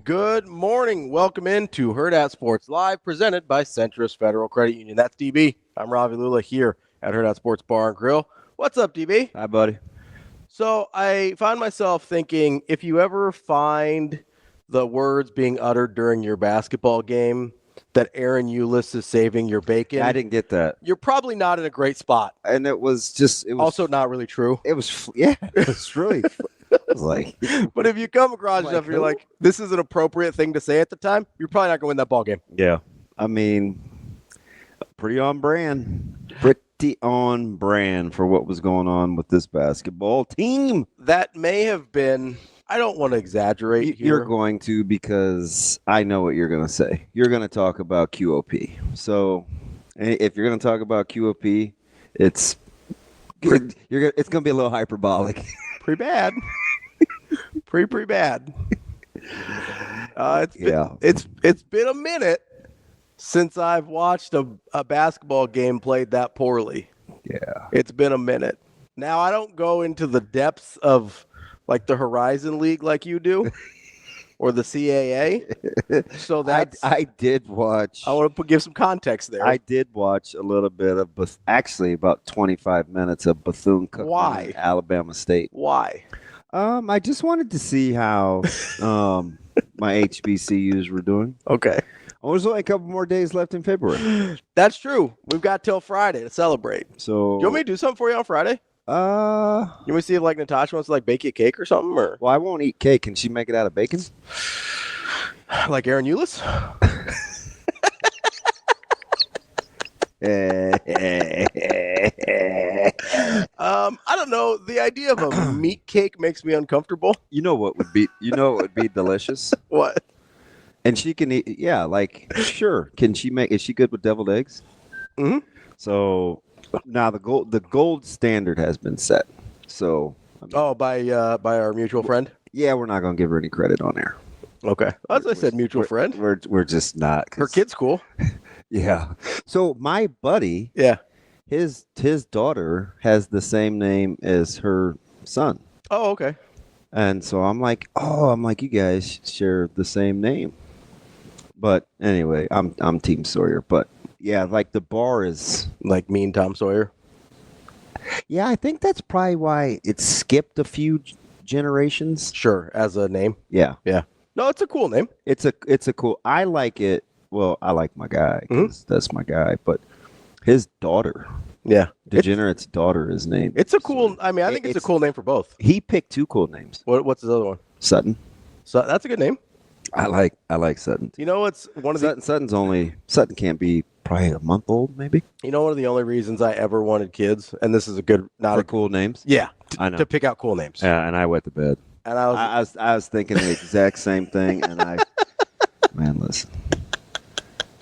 Good morning. Welcome into Hurrdat Sports Live, presented by Centrist Federal Credit Union. That's DB. I'm Ravi Lulla here at Hurrdat Sports Bar and Grill. What's up, DB? Hi, buddy. So I found myself thinking, if you ever find the words being uttered during your basketball game that Aaron Eulis is saving your bacon, I didn't get that. you're probably not in a great spot. And it was Also not really true. it was really, it was like, But if you come across Like stuff, you're who? like, this is an appropriate thing to say at the time, you're probably not going to win that ball game. yeah. I mean, pretty on brand. Pretty on brand for what was going on with this basketball team. That may have been, I don't want to exaggerate here. You're going to, because I know what you're going to say. You're going to talk about QOP. So if you're going to talk about QOP, it's going to be a little hyperbolic. Pretty bad. pretty bad. It's been a minute since I've watched a basketball game played that poorly. Yeah. It's been a minute. Now, I don't go into the depths of like the Horizon League like you do or the CAA. So that's I did watch. I want to give some context there. I did watch a little bit of, actually about 25 minutes of Bethune-Cookman. Why? Alabama State. Why? I just wanted to see how my HBCUs were doing. Okay. Oh, there's only a couple more days left in February. That's true. We've got till Friday to celebrate. So, Do you want me to do something for you on Friday? You want me to see if like Natasha wants to like bake you a cake or something, or well, I won't eat cake. Can she make it out of bacon? like Aaron Eulis? I don't know. The idea of a meat cake makes me uncomfortable. You know what would be delicious? What? And she can eat. Yeah, like sure. Can she make? Is she good with deviled eggs? Mm-hmm. So now the gold standard has been set. So by our mutual friend. Yeah, we're not gonna give her any credit on air. Okay, as I said, mutual friend. We're just not. Her kid's cool. Yeah. So my buddy, Yeah. his daughter has the same name as her son, Oh, okay. and so I'm like, you guys share the same name. But anyway, I'm Team Sawyer. But yeah, like the bar is. Like mean Tom Sawyer. Yeah, I think that's probably why it skipped a few generations. Sure, as a name. Yeah. Yeah. No, it's a cool name. It's a cool. I like it. Well, I like my guy because that's my guy. But his daughter, Yeah. Degenerate's daughter, is named. It's a cool. I mean, I think it's a cool name for both. He picked two cool names. What's the other one? Sutton. So that's a good name. I like Sutton. You know, it's one of the. Sutton can't be probably a month old, maybe. You know, one of the only reasons I ever wanted kids, and this is a good, not For a cool names. yeah, I know. to pick out cool names. Yeah, and I wet the bed. And I I was thinking the exact same thing, and man, listen,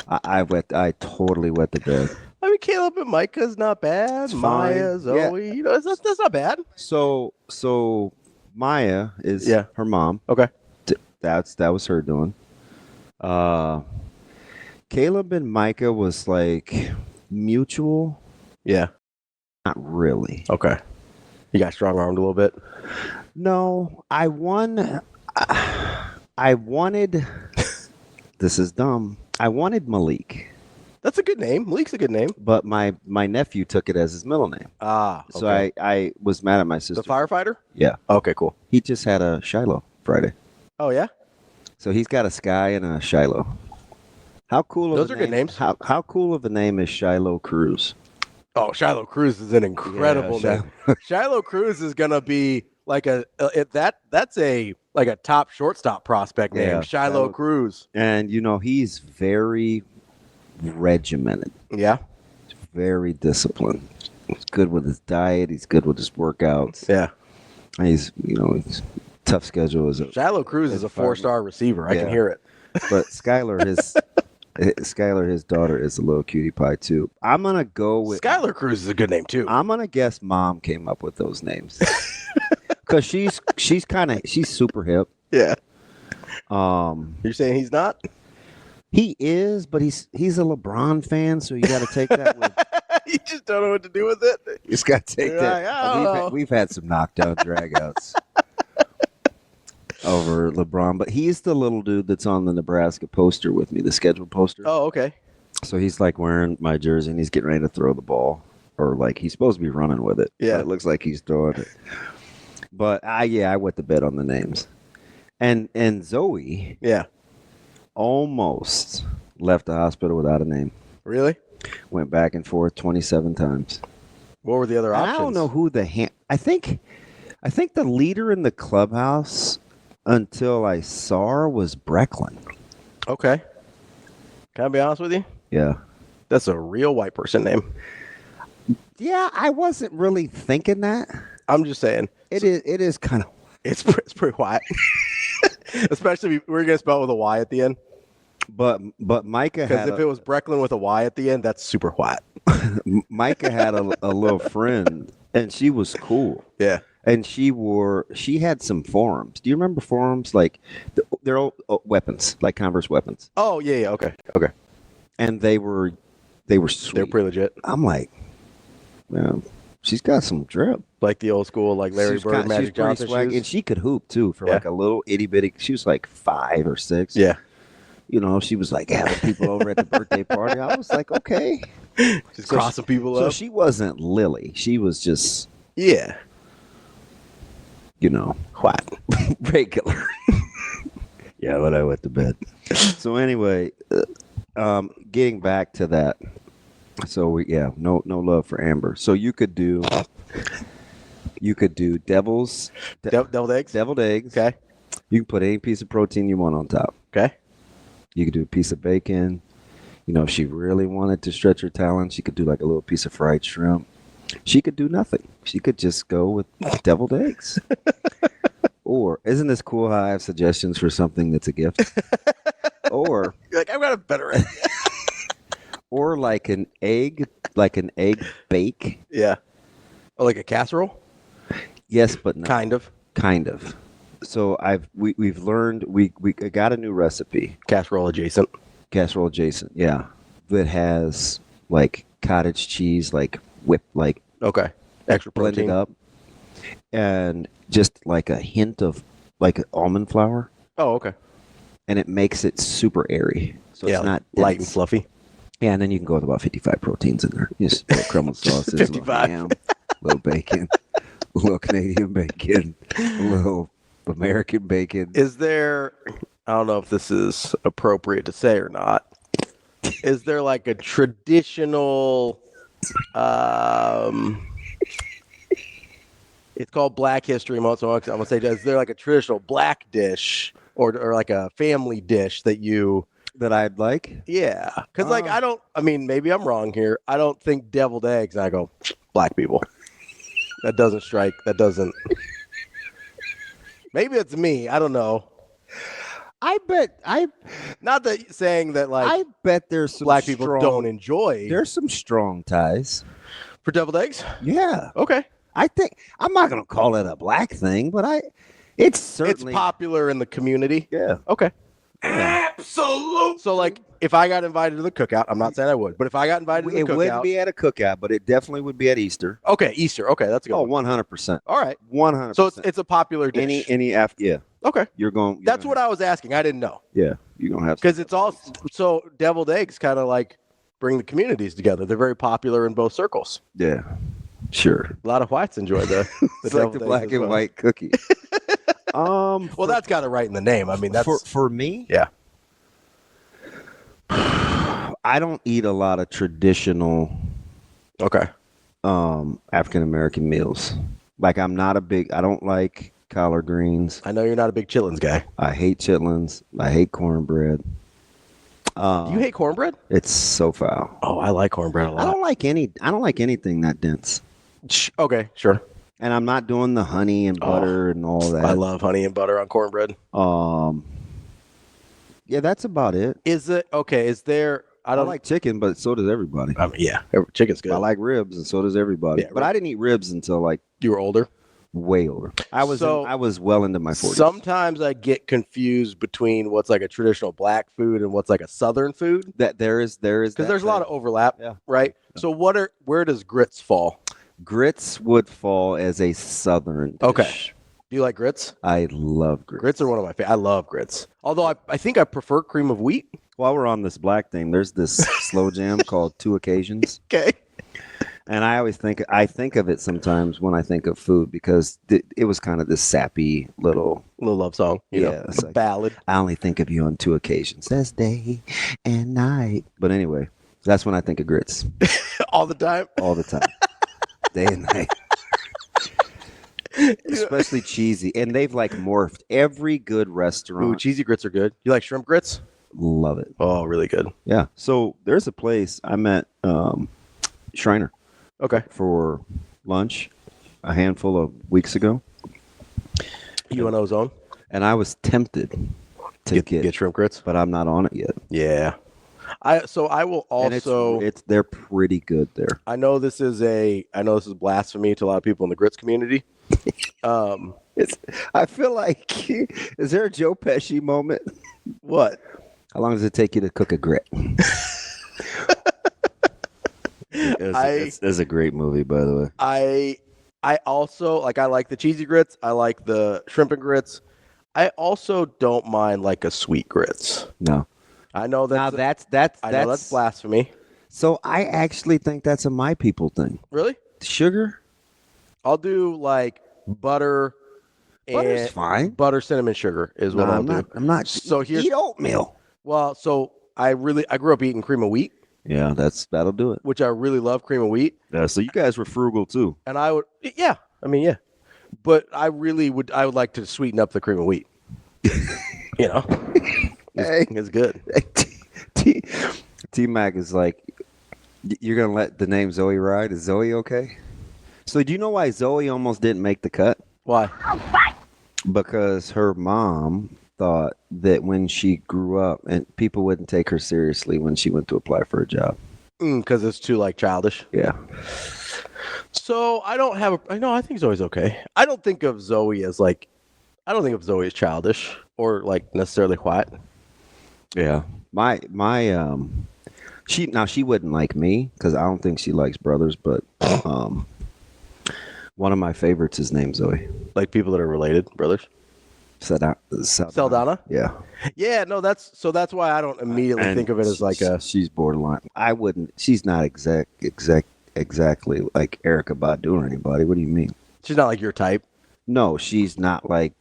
I totally wet the bed. I mean, Caleb and Micah's not bad. It's Maya, fine. Zoe, you know, that's not bad. So Maya is her mom. Okay. That was her doing. Caleb and Micah was like mutual. Yeah. Not really. Okay. You got strong armed a little bit. No, I wanted. This is dumb. I wanted Malik. That's a good name. Malik's a good name. But my nephew took it as his middle name. Ah. So okay. I was mad at my sister. The firefighter? Yeah. Okay, cool. He just had a Shiloh Friday. Oh, yeah? So he's got a Sky and a Shiloh. How cool of Those a are name, good names. How cool of a name is Shiloh Cruz? Oh, Shiloh Cruz is an incredible name. Shiloh Cruz is going to be like that's a top shortstop prospect name. Yeah, Shiloh Cruz. And you know, he's very regimented. Yeah. Very disciplined. He's good with his diet. He's good with his workouts. Yeah. He's tough schedule. Shiloh Cruz is a 4-star receiver. I can hear it. But Skylar, his daughter, is a little cutie pie too. I'm gonna go with Skylar Cruz is a good name too. I'm gonna guess Mom came up with those names because she's super hip. Yeah. You're saying he's not? He is, but he's a LeBron fan, so you got to take that with. You just don't know what to do with it. You just got to take You're that. like, I don't know. We've had some knockdown dragouts. over LeBron, but he's the little dude that's on the Nebraska poster with me, the scheduled poster. Oh, okay. So he's like wearing my jersey and he's getting ready to throw the ball, or like he's supposed to be running with it. Yeah. But it looks like he's throwing it. But I wet the bed on the names. And Zoe almost left the hospital without a name. Really? Went back and forth 27 times. What were the other options? I don't know who I think the leader in the clubhouse until I saw her was Brecklin. Okay. Can I be honest with you? Yeah. That's a real white person name. Yeah, I wasn't really thinking that. I'm just saying. It is kind of. It's pretty white. Especially if we're going to spell it with a Y at the end. But Micah had. Because if it was Brecklin with a Y at the end, that's super white. Micah had a little friend, and she was cool. Yeah. And she had some forums. Do you remember forums? Like, they're all weapons, like Converse weapons. Oh, yeah, okay. And they were sweet. They're pretty legit. I'm like, man, she's got some drip. Like the old school, like Larry Bird, Magic Johnson shoes. And she could hoop, too, for like a little itty-bitty. She was like 5 or 6. Yeah. You know, she was like having people over at the birthday party. I was like, okay. Just crossing people up. So she wasn't Lily. She was just, yeah. you know, White. regular. Yeah, but I went to bed. So anyway, getting back to that. So no love for Amber. So you could do deviled eggs. Deviled eggs. Okay. You can put any piece of protein you want on top. Okay. You could do a piece of bacon. You know, if she really wanted to stretch her talent, she could do like a little piece of fried shrimp. She could do nothing. She could just go with deviled eggs. Or, isn't this cool how I have suggestions for something that's a gift? Or, you're like, I've got a better idea. Or like an egg bake. Yeah. Or like a casserole? Yes, but no. Kind of. So we've learned, we got a new recipe. Casserole adjacent, yeah. That has like cottage cheese, like whipped, like. Okay. Extra protein. Blended up. And just like a hint of like almond flour. Oh, okay. And it makes it super airy. So it's not light and fluffy. Yeah, and then you can go with about 55 proteins in there. You just put crumbled sausage, 55. a little ham, a little bacon, a little Canadian bacon, a little American bacon. Is there, I don't know if this is appropriate to say or not, is there like a traditional, it's called Black History Month, so I'm going to say, is there like a traditional black dish or like a family dish that I'd like? Yeah. Because maybe I'm wrong here. I don't think deviled eggs, and I go, black people. That doesn't. Maybe it's me. I don't know. Not that saying that, like, I bet there's some black people don't enjoy. There's some strong ties. For deviled eggs? Yeah. Okay. I think, I'm not going to call it a black thing, but it's certainly. It's popular in the community. Yeah. Okay. Absolutely. So, like, if I got invited to the cookout, I'm not saying I would, but if I got invited to the cookout. It wouldn't be at a cookout, but it definitely would be at Easter. Okay, Easter. Okay, that's a good one. 100%. All right. 100%. So it's a popular dish. Yeah. Okay. That's what I was asking. I didn't know. Yeah. You're going to have. Because it's all, so deviled eggs kind of like bring the communities together. They're very popular in both circles. Yeah. Sure. A lot of whites enjoy the it's like the black and white cookie. Well, that's got it right in the name. I mean, that's for me. Yeah. I don't eat a lot of traditional. Okay. African American meals. Like I don't like collard greens. I know you're not a big chitlins guy. I hate chitlins. I hate cornbread. You hate cornbread? It's so foul. Oh, I like cornbread a lot. I don't like anything that dense. Okay, sure. And I'm not doing the honey and butter and all that. I love honey and butter on cornbread. Yeah, that's about it. Is it okay? Is there? I like chicken, but so does everybody. I mean, yeah, chicken's good. I like ribs, and so does everybody. Yeah, but I didn't eat ribs until like you were older. Way older. I was well into my 40s. Sometimes I get confused between what's like a traditional black food and what's like a southern food. That there is because there's a lot of overlap. Yeah. Right. Yeah. So where does grits fall? Grits would fall as a southern dish. Okay. You like grits? I love grits. Grits are one of my favorite. I love grits. Although I think I prefer cream of wheat. While we're on this black thing, there's this slow jam called Two Occasions. Okay. And I think of it sometimes when I think of food because it was kind of this sappy little love song. You know, it's a ballad. I only think of you on two occasions. That's day and night. But anyway, that's when I think of grits. All the time? All the time. Day and night. Especially cheesy. And they've like morphed. Every good restaurant. Ooh, cheesy grits are good. You like shrimp grits? Love it. Oh, really good. Yeah. So there's a place I met Shriner. Okay. For lunch a handful of weeks ago. You and Ozone? And I was tempted to get shrimp grits, but I'm not on it yet. Yeah. I will also. And they're pretty good there. I know this is blasphemy to a lot of people in the grits community. I feel like, is there a Joe Pesci moment? What? How long does it take you to cook a grit? It's a great movie, by the way. I also I like the cheesy grits. I like the shrimp and grits. I also don't mind like a sweet grits. No. I know that's that's blasphemy. So I actually think that's a my people thing. Really? Sugar? I'll do like butter. Butter's fine. Butter, cinnamon, sugar is what I'll do. I'm not. So here's eat oatmeal. Well, so I grew up eating cream of wheat. Yeah, that'll do it. Which I really love cream of wheat. Yeah, so you guys were frugal too. And I would, yeah. I mean, yeah. But I would like to sweeten up the cream of wheat. You know, it's good. T-Mac is like, you're gonna let the name Zoe ride? Is Zoe okay? So do you know why Zoe almost didn't make the cut? Why? Because her mom thought that when she grew up, and people wouldn't take her seriously when she went to apply for a job. Because it's too childish. Yeah. So I think Zoe's okay. I don't think of Zoe as childish or necessarily white. Yeah. She wouldn't like me because I don't think she likes brothers, but one of my favorites is named Zoe. Like people that are related, brothers. Saldana? Yeah. Yeah, no, that's why I don't immediately think of it as like a... She's borderline. I wouldn't... She's not exactly like Erykah Badu or anybody. What do you mean? She's not like your type? No, she's not like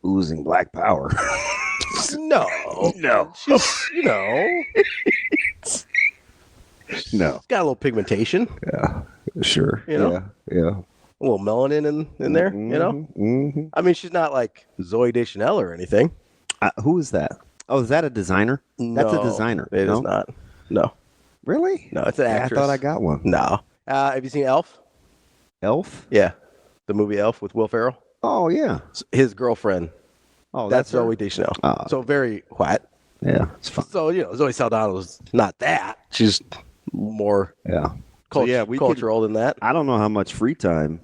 oozing black power. No. She's, No. She's got a little pigmentation. Yeah, sure. Yeah. A little melanin in there, Mm-hmm. I mean, she's not like Zooey Deschanel or anything. Who is that? Oh, is that a designer? No, that's a designer. It is not. No. Really? No, it's an actress. I thought I got one. No. Have you seen Elf? Elf? Yeah. The movie Elf with Will Ferrell. Oh, yeah. His girlfriend. Oh, that's Zooey Deschanel. So very white. Yeah, it's fine. So, Zoe Saldana was not that. She's more cultural than that. I don't know how much free time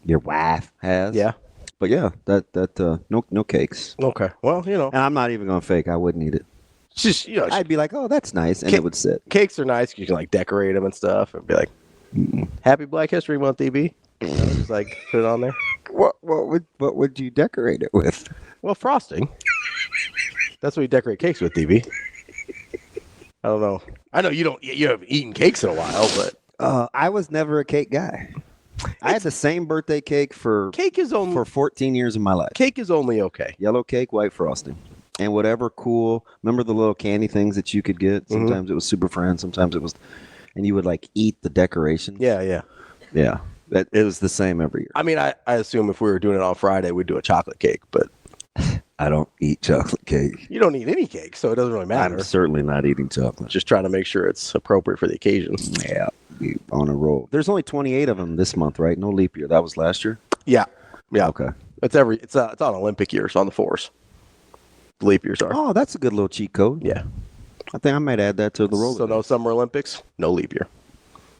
your wife has. Yeah. But yeah, that no cakes. Okay. Well, And I'm not even going to fake. I wouldn't eat it. Just, I'd be like, oh, that's nice. And it would sit. Cakes are nice. You can decorate them and stuff. And be like, Happy Black History Month, DB. Just put it on there. What would you decorate it with? Well, frosting. That's what you decorate cakes with, DB. I don't know. I know you haven't eaten cakes in a while, but I was never a cake guy. I had the same birthday cake for 14 years of my life. Cake is only okay. Yellow cake, white frosting, and whatever cool. Remember the little candy things that you could get? Sometimes it was Super Friends, sometimes it was, and you would eat the decorations. Yeah. It was the same every year. I mean, I assume if we were doing it on Friday, we'd do a chocolate cake, but I don't eat chocolate cake. You don't eat any cake, so it doesn't really matter. I'm certainly not eating chocolate. Just trying to make sure it's appropriate for the occasion. Yeah, on a roll. There's only 28 of them this month, right? No leap year. That was last year? Yeah. Okay. It's on Olympic year, so on the 4s. The leap years are. Oh, that's a good little cheat code. Yeah. I think I might add that to the roll. So no Summer Olympics, no leap year.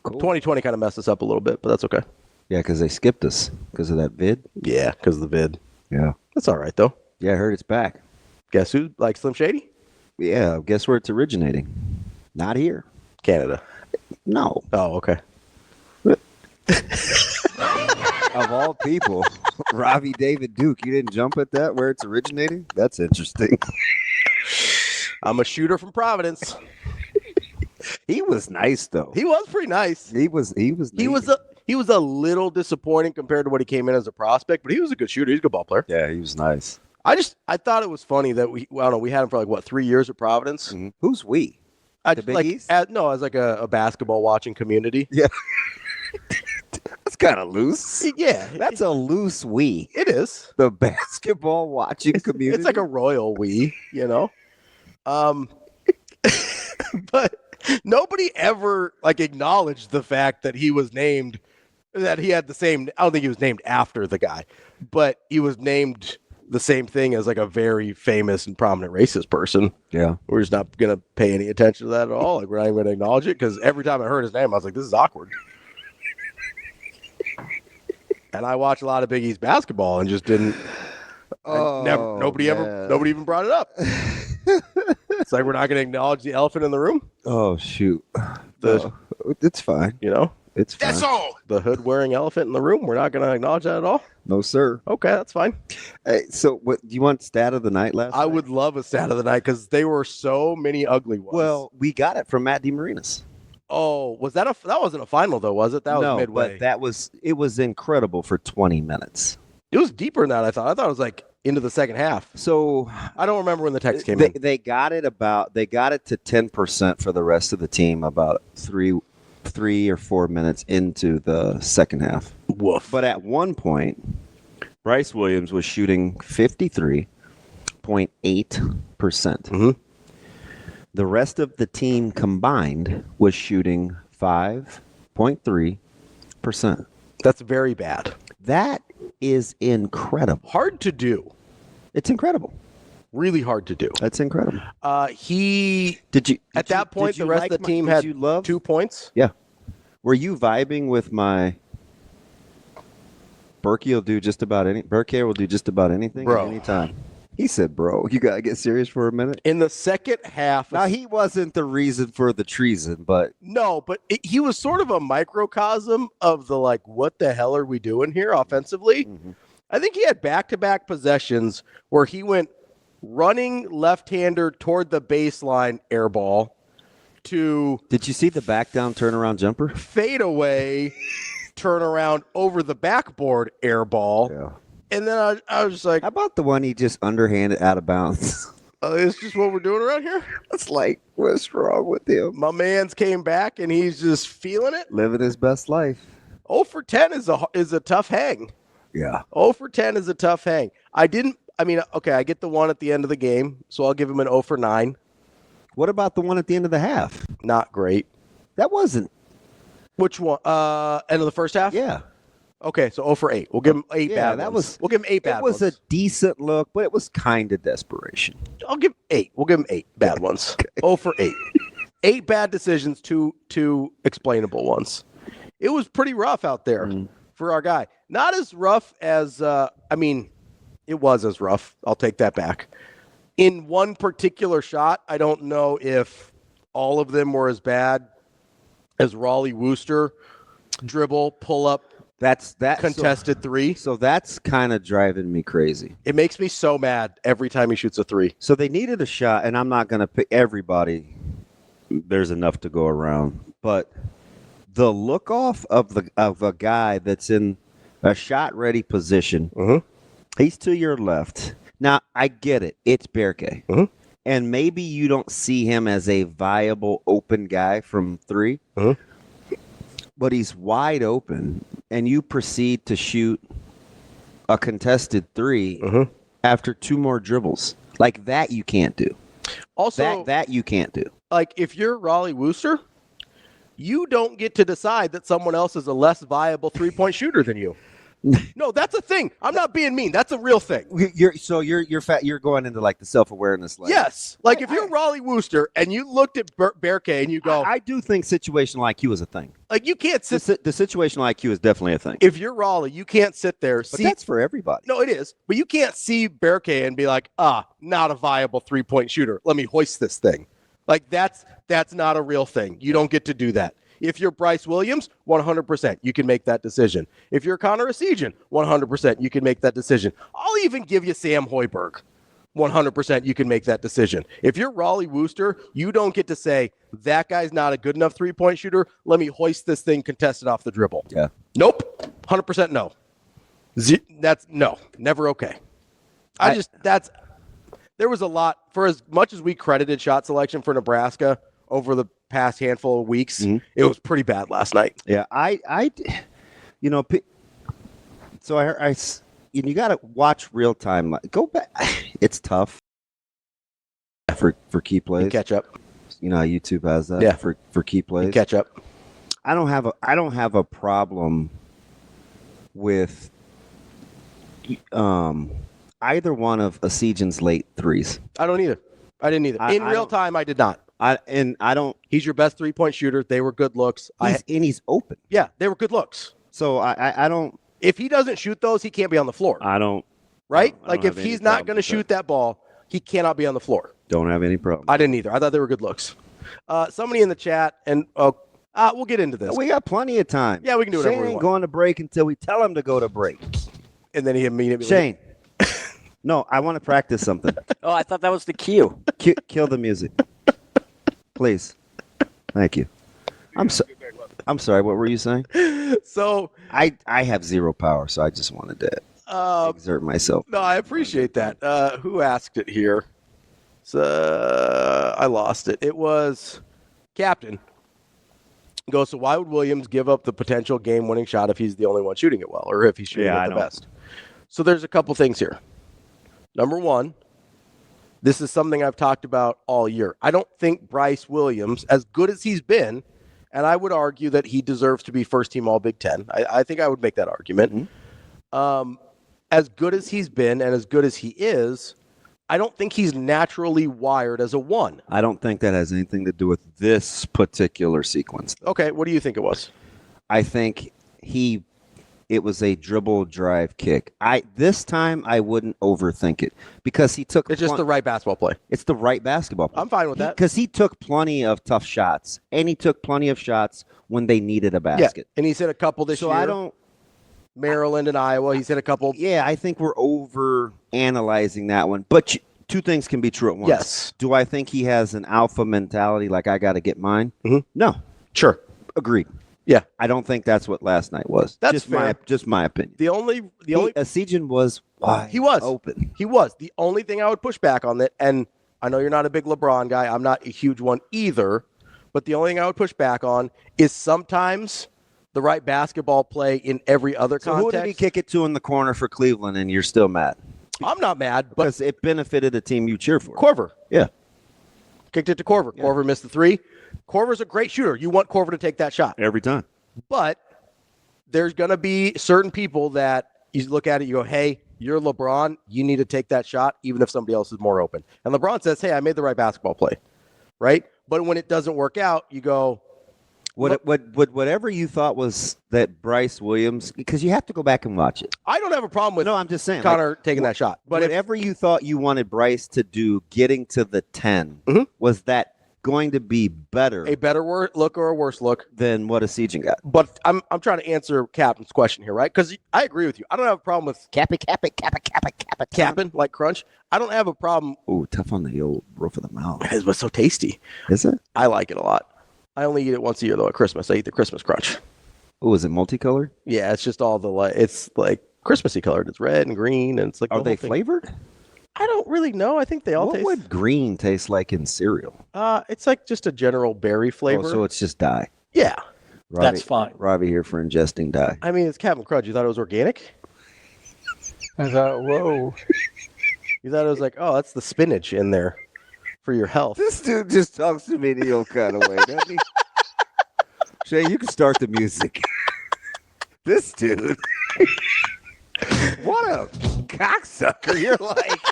Cool. 2020 kind of messed us up a little bit, but that's okay. Yeah, because they skipped us because of that vid. Yeah, because of the vid. Yeah. That's all right, though. Yeah, I heard it's back. Guess who? Like Slim Shady? Yeah, guess where it's originating? Not here. Canada. No. Oh, okay. Of all people, Ravi David Duke, you didn't jump at that where it's originating? That's interesting. I'm a shooter from Providence. He was nice though. He was pretty nice. He was He was a little disappointing compared to what he came in as a prospect, but he was a good shooter. He's a good ball player. Yeah, he was nice. I thought it was funny that we had him for like 3 years at Providence. Mm-hmm. Who's we? The Big East? As like a basketball watching community. Yeah. That's kind of loose. Yeah. That's a loose we. It is. The basketball watching community. It's like a royal we, But nobody ever acknowledged the fact that he was named, that he had the same. I don't think he was named after the guy, but he was named the same thing as a very famous and prominent racist person. Yeah. We're just not going to pay any attention to that at all. We're not even going to acknowledge it because every time I heard his name, I was like, this is awkward. And I watch a lot of Big East basketball and just didn't. Nobody even brought it up. It's like we're not going to acknowledge the elephant in the room. Oh shoot! It's fine. It's fine. That's all. The hood-wearing elephant in the room. We're not going to acknowledge that at all. No, sir. Okay, that's fine. Hey, so what do you want? Stat of the night last night? I would love a stat of the night because they were so many ugly ones. Well, we got it from Matt DeMarinis. Oh, was that that wasn't a final though, was it? That was midway. But it was incredible for 20 minutes. It was deeper than that. I thought it was into the second half. So I don't remember when the text came in. They got it to 10% for the rest of the team about 3 or 4 minutes into the second half. Woof. But at one point, Bryce Williams was shooting 53.8%. Mm-hmm. The rest of the team combined was shooting 5.3%. That's very bad. That is incredible. Hard to do. It's incredible. Really hard to do. That's incredible. The rest of the team had 2 points. Yeah. Were you vibing with my Berkey will do just about anything Bro. at any time? He said, bro, you got to get serious for a minute. In the second half. Now, he wasn't the reason for the treason, but. No, but he was sort of a microcosm of the, what the hell are we doing here offensively? Mm-hmm. I think he had back-to-back possessions where he went running left-hander toward the baseline air ball to. Did you see the back-down turnaround jumper? Fade away, turnaround over the backboard air ball. Yeah. And then I was just like, how about the one he just underhanded out of bounds? It's just what we're doing around here? It's like, what's wrong with him? My man's came back and he's just feeling it. Living his best life. 0 for 10 is a tough hang. Yeah. 0 for 10 is a tough hang. I get the one at the end of the game, so I'll give him an 0 for 9. What about the one at the end of the half? Not great. That wasn't. Which one? End of the first half? Yeah. Okay, so 0 for 8. We'll give him 8 bad ones. We'll give him 8 bad ones. It was a decent look, but it was kind of desperation. I'll give him 8. We'll give him 8 bad ones. Okay. 0 for 8. 8 bad decisions, two explainable ones. It was pretty rough out there for our guy. Not as rough as, it was as rough. I'll take that back. In one particular shot, I don't know if all of them were as bad as Raleigh Wooster dribble, pull up, contested 3. So that's kind of driving me crazy. It makes me so mad every time he shoots a 3. So they needed a shot, and I'm not going to pick everybody. There's enough to go around. But the look off of a guy that's in a shot-ready position, he's to your left. Now, I get it. It's Berkey. Mm-hmm. And maybe you don't see him as a viable open guy from 3. Mm-hmm. But he's wide open, and you proceed to shoot a contested 3 after 2 more dribbles. Like that you can't do. Also, that you can't do. Like if you're Raleigh Wooster, you don't get to decide that someone else is a less viable 3-point shooter than you. No, that's a thing. I'm not being mean. That's a real thing. You're going into like the self-awareness. Yes. Like if you're Raleigh Wooster and you looked at Berkey and you go, I do think situational IQ is a thing. Like you can't sit. The situational IQ is definitely a thing. If you're Raleigh, you can't sit there. But that's for everybody. No, it is. But you can't see Berkey and be like, not a viable 3-point shooter. Let me hoist this thing. Like that's not a real thing. You don't get to do that. If you're Bryce Williams, 100% you can make that decision. If you're Connor Essegian, 100% you can make that decision. I'll even give you Sam Hoiberg. 100% you can make that decision. If you're Raleigh Wooster, you don't get to say, that guy's not a good enough three-point shooter. Let me hoist this thing contested off the dribble. Yeah. Nope. 100% no. That's no. Never okay. There was a lot, for as much as we credited shot selection for Nebraska over the past handful of weeks, it was pretty bad last night. Yeah, you got to watch real time. Go back. It's tough for key plays. You catch up. You know how YouTube has that. Yeah. For key plays. You catch up. I don't have a problem with either one of Essegian's late threes. I don't either. I didn't either. In real time, I did not. He's your best three-point shooter. They were good looks. He's open. Yeah, they were good looks. So I don't. If he doesn't shoot those, he can't be on the floor. I don't. Right? I don't if he's not going to shoot that ball, he cannot be on the floor. Don't have any problem. I didn't either. I thought they were good looks. Somebody in the chat, and we'll get into this. We got plenty of time. Yeah, we can do whatever Shane we ain't want. going to break until we tell him to go to break. And then he immediately. Shane. No, I want to practice something. Oh, I thought that was the cue. Kill the music. Please. Thank you. I'm sorry, what were you saying? So I have zero power, so I just wanted to exert myself. No, I appreciate that. Who asked it here? So I lost it. It was Captain. Goes, so why would Williams give up the potential game-winning shot if he's the only one shooting it well, or if he's shooting it the best? So there's a couple things here. Number one, this is something I've talked about all year. I don't think Bryce Williams, as good as he's been, and I would argue that he deserves to be first-team All-Big Ten. I think I would make that argument. Mm-hmm. As good as he's been and as good as he is, I don't think he's naturally wired as a one. I don't think that has anything to do with this particular sequence. Okay, what do you think it was? I think it was a dribble drive kick. This time I wouldn't overthink it because he took. It's just the right basketball play. It's the right basketball play. I'm fine with that because he took plenty of tough shots, and he took plenty of shots when they needed a basket. Yeah, and he's hit a couple this year. So I don't. Maryland and Iowa, he's hit a couple. Yeah, I think we're over analyzing that one. But two things can be true at once. Yes. Do I think he has an alpha mentality, like I got to get mine? Mm-hmm. No. Sure. Agreed. Yeah. I don't think that's what last night was. That's fair. Just my opinion. The only Essegian was wide he was open. He was. The only thing I would push back on that, and I know you're not a big LeBron guy. I'm not a huge one either. But the only thing I would push back on is sometimes the right basketball play in every other context. Who did he kick it to in the corner for Cleveland, and you're still mad? I'm not mad, but because it benefited the team you cheer for. Korver. Yeah. Kicked it to Korver. Yeah. Korver missed the three. Korver's a great shooter. You want Korver to take that shot. Every time. But there's going to be certain people that you look at it, you go, hey, you're LeBron. You need to take that shot, even if somebody else is more open. And LeBron says, hey, I made the right basketball play. Right? But when it doesn't work out, you go, whatever you thought was that Bryce Williams, because you have to go back and watch it. I don't have a problem with I'm just saying, Connor taking that shot. But whatever you thought you wanted Bryce to do getting to the 10, was that going to be better? A better look or a worse look than what Essegian got? But I'm trying to answer Captain's question here, right? Because I agree with you. I don't have a problem with capping like crunch. I don't have a problem. Ooh, tough on the old roof of the mouth. It was so tasty. Is it? I like it a lot. I only eat it once a year, though, at Christmas. I eat the Christmas crunch. Oh, is it multicolored? Yeah, it's just all it's like Christmassy colored. It's red and green, and it's like. Are they flavored? I don't really know. I think they all taste. What would green taste like in cereal? It's like just a general berry flavor. Oh, so it's just dye. Yeah. Ravi, that's fine. Ravi here for ingesting dye. I mean, it's Captain Crunch. You thought it was organic? I thought, whoa. You thought it was like, oh, that's the spinach in there for your health. This dude just talks to me the old kind of way, doesn't he? Shay, you can start the music. This dude. What a cocksucker. You're like.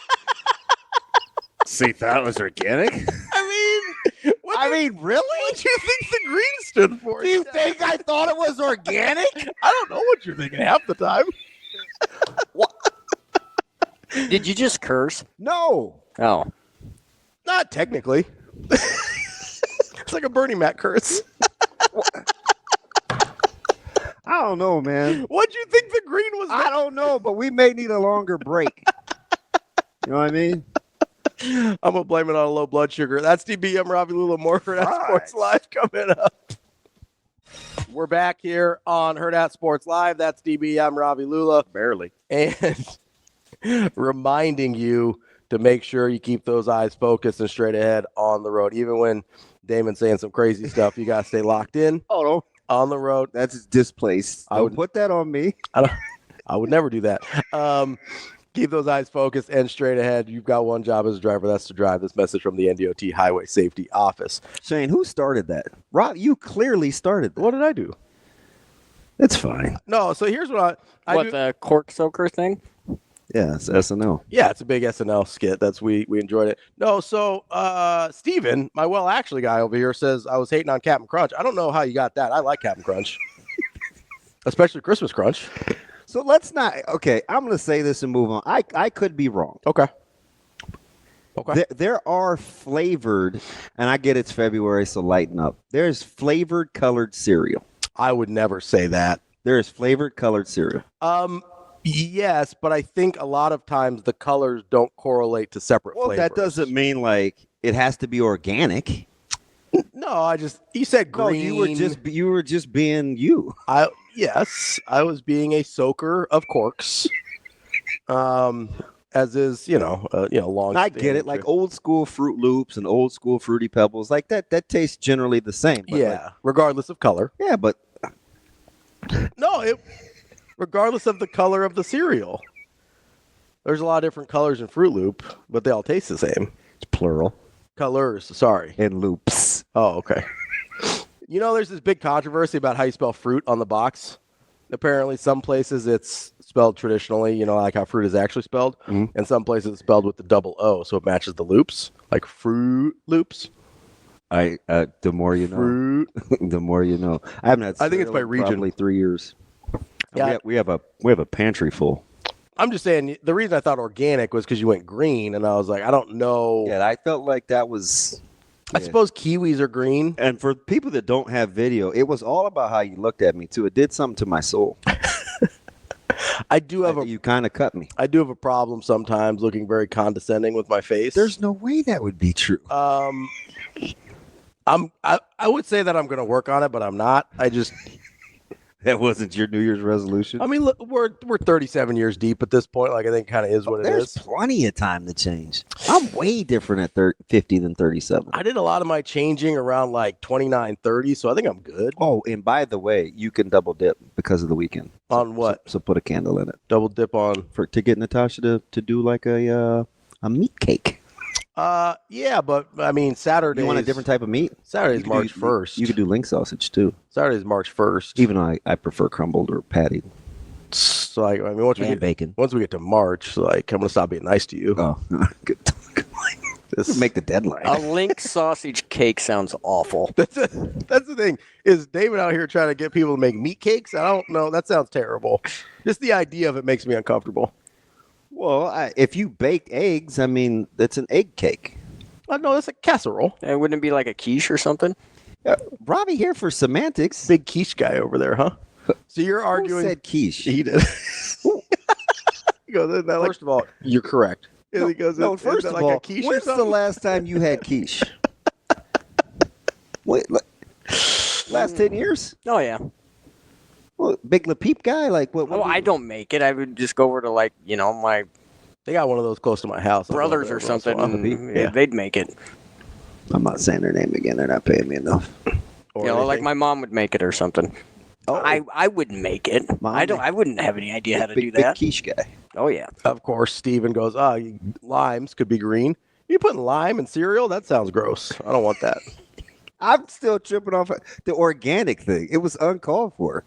So you thought it was organic? I mean, really? What do you think the green stood for? Do you think I thought it was organic? I don't know what you're thinking half the time. Did you just curse? No. Oh. Not technically. It's like a Bernie Mac curse. I don't know, man. What'd you think the green was? I don't know, but we may need a longer break. You know what I mean? I'm going to blame it on low blood sugar. That's DBM Ravi Lulla. More Hurrdat Sports Live coming up. We're back here on Hurrdat Sports Live. That's DBM Ravi Lulla. Barely. And reminding you to make sure you keep those eyes focused and straight ahead on the road. Even when Damon's saying some crazy stuff, you got to stay locked in. Oh, no. On the road. That's displaced. I would Don't put that on me. I would never do that. Keep those eyes focused and straight ahead. You've got one job as a driver. That's to drive. This message from the NDOT Highway Safety Office. Shane, who started that? Rob, you clearly started that. What did I do? It's fine. No, so here's what I do. The cork soaker thing? Yeah, it's SNL. Yeah, it's a big SNL skit. We enjoyed it. No, so Steven, my actually guy over here, says I was hating on Captain Crunch. I don't know how you got that. I like Captain Crunch. Especially Christmas Crunch. So let's not. Okay, I'm going to say this and move on. I could be wrong. Okay. There are flavored, and I get it's February, so lighten up. There's flavored colored cereal. I would never say that. There is flavored colored cereal. Yes, but I think a lot of times the colors don't correlate to separate flavors. That doesn't mean like it has to be organic. No, you said green. No, you were just being you. Yes, I was being a soaker of corks. As is, long. I get it, like old school Froot Loops and old school Fruity Pebbles, like that. That tastes generally the same. But yeah, regardless of color. Yeah, but no, regardless of the color of the cereal. There's a lot of different colors in Froot Loop, but they all taste the same. It's plural. Colors, sorry. And loops. Oh, okay. There's this big controversy about how you spell fruit on the box. Apparently, some places it's spelled traditionally, like how fruit is actually spelled. Mm-hmm. And some places it's spelled with the double O, so it matches the loops, like Froot Loops. The more you know. Fruit. The more you know. I haven't had. I think it's by region. Probably 3 years. Yeah, we have a pantry full. I'm just saying the reason I thought organic was because you went green, and I was like, I don't know. Yeah, I felt like that was. I suppose kiwis are green. And for people that don't have video, it was all about how you looked at me too. It did something to my soul. You kind of cut me. I do have a problem sometimes looking very condescending with my face. There's no way that would be true. I would say that I'm going to work on it, but I'm not. That wasn't your New Year's resolution? I mean, look, we're 37 years deep at this point. Like, I think it kind of is what it is. There's plenty of time to change. I'm way different at 50 than 37. I did a lot of my changing around like 29, 30, so I think I'm good. Oh, and by the way, you can double dip because of the weekend. On what? So put a candle in it. Double dip on? To get Natasha to do like a meat cake. Yeah, but I mean, Saturday. You want a different type of meat? Saturday's March 1st. You could do link sausage too. Saturday's March 1st. Even though I prefer crumbled or patty. So like, I mean, once we get to March, like, I'm gonna stop being nice to you. Oh, good. This make the deadline. A link sausage cake sounds awful. That's the thing. Is David out here trying to get people to make meat cakes? I don't know. That sounds terrible. Just the idea of it makes me uncomfortable. Well, if you baked eggs, I mean, that's an egg cake. No, that's a casserole. And wouldn't it be like a quiche or something? Ravi here for semantics. Big quiche guy over there, huh? So you're arguing. Who said quiche? He did. He goes, first of all, you're correct. No, he goes, first of all, when's the last time you had quiche? Wait, last 10 years? Oh, yeah. Well, Big Le Peep guy? Like what? Oh, I don't make it. I would just go over to my They got one of those close to my house. brothers or something. Yeah. They'd make it. I'm not saying their name again. They're not paying me enough. Like my mom would make it or something. Oh. I wouldn't make it. I wouldn't have any idea how to do Big that. quiche guy. Oh, yeah. Of course, Steven goes, limes could be green. You putting lime in cereal? That sounds gross. I don't want that. I'm still tripping off the organic thing. It was uncalled for.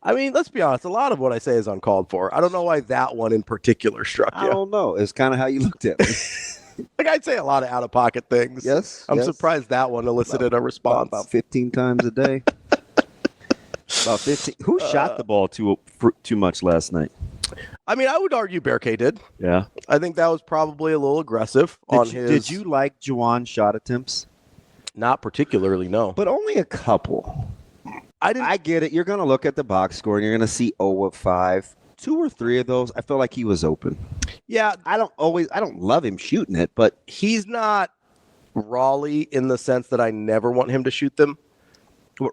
I mean, let's be honest. A lot of what I say is uncalled for. I don't know why that one in particular struck you. I don't know. It's kind of how you looked at me. Like, I'd say a lot of out-of-pocket things. Yes. I'm surprised that one elicited a response. About 15 times a day. About 15. Who shot the ball too much last night? I mean, I would argue Bear K did. Yeah. I think that was probably a little aggressive on his. Did you like Juwan's shot attempts? Not particularly, no. But only a couple. I get it. You're going to look at the box score and you're going to see 0 of 5. 2 or 3 of those, I feel like he was open. Yeah. I don't love him shooting it, but he's not Raleigh in the sense that I never want him to shoot them.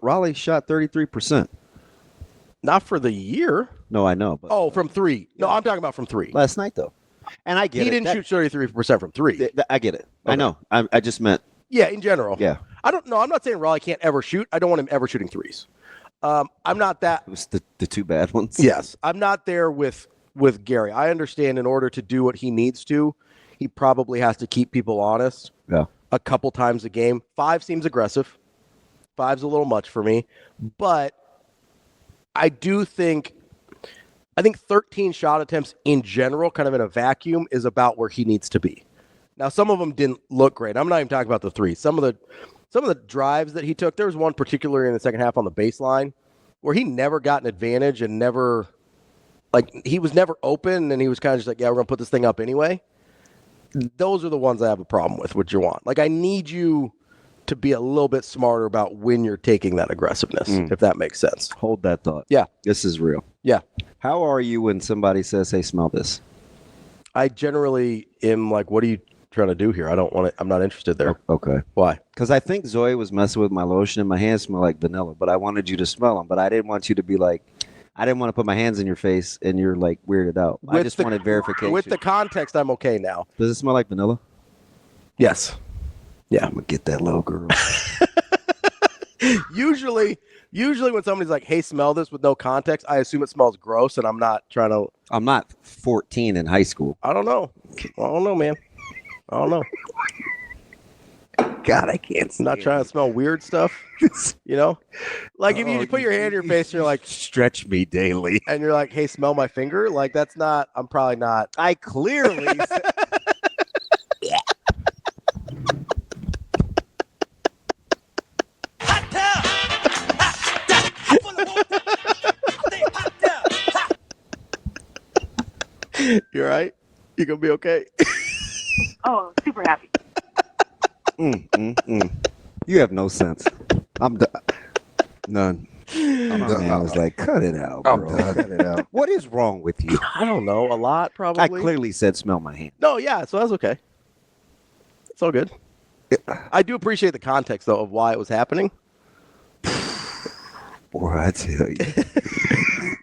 Raleigh shot 33%. Not for the year. No, I know. But, from 3. No, I'm talking about from 3. Last night, though. And I get he it. He didn't shoot 33% from 3. I get it. Okay. I know. I just meant. Yeah, in general. Yeah. I'm not saying Raleigh can't ever shoot. I don't want him ever shooting threes. I'm not that. It was the 2 bad ones. Yes. I'm not there with Gary. I understand in order to do what he needs to, he probably has to keep people honest. Yeah. A couple times a game. 5 seems aggressive. 5's a little much for me. But I think 13 shot attempts in general, kind of in a vacuum, is about where he needs to be. Now, some of them didn't look great. I'm not even talking about the 3. Some of the drives that he took, there was one particularly in the second half on the baseline where he never got an advantage and never, he was never open, and he was kind of just like, yeah, we're going to put this thing up anyway. Those are the ones I have a problem with Juwan. I need you to be a little bit smarter about when you're taking that aggressiveness, if that makes sense. Hold that thought. Yeah. This is real. Yeah. How are you when somebody says, hey, smell this? I generally am like, what are you trying to do here? I don't want it. I'm not interested there. Okay. Why? Because I think Zoe was messing with my lotion and my hands smell like vanilla, but I wanted you to smell them. But I didn't want you to be like, I didn't want to put my hands in your face and you're like weirded out. I just wanted verification. With the context, I'm okay now. Does it smell like vanilla? Yes. Yeah. I'm going to get that little girl. Usually when somebody's like, hey, smell this with no context, I assume it smells gross, and I'm not trying to. I'm not 14 in high school. I don't know, man. I don't know. God, I can't. I'm not trying to smell weird stuff. If you put your hand in your face and you're like, stretch me daily. And you're like, hey, smell my finger. That's not, I'm probably not. I clearly. You're right. You gonna be okay? Oh, super happy. You have no sense. I'm done. None. I was like, cut it out, bro. Cut it out. What is wrong with you? I don't know. A lot, probably. I clearly said smell my hand. No, yeah, so that's okay. It's all good. I do appreciate the context, though, of why it was happening. Boy, I tell you.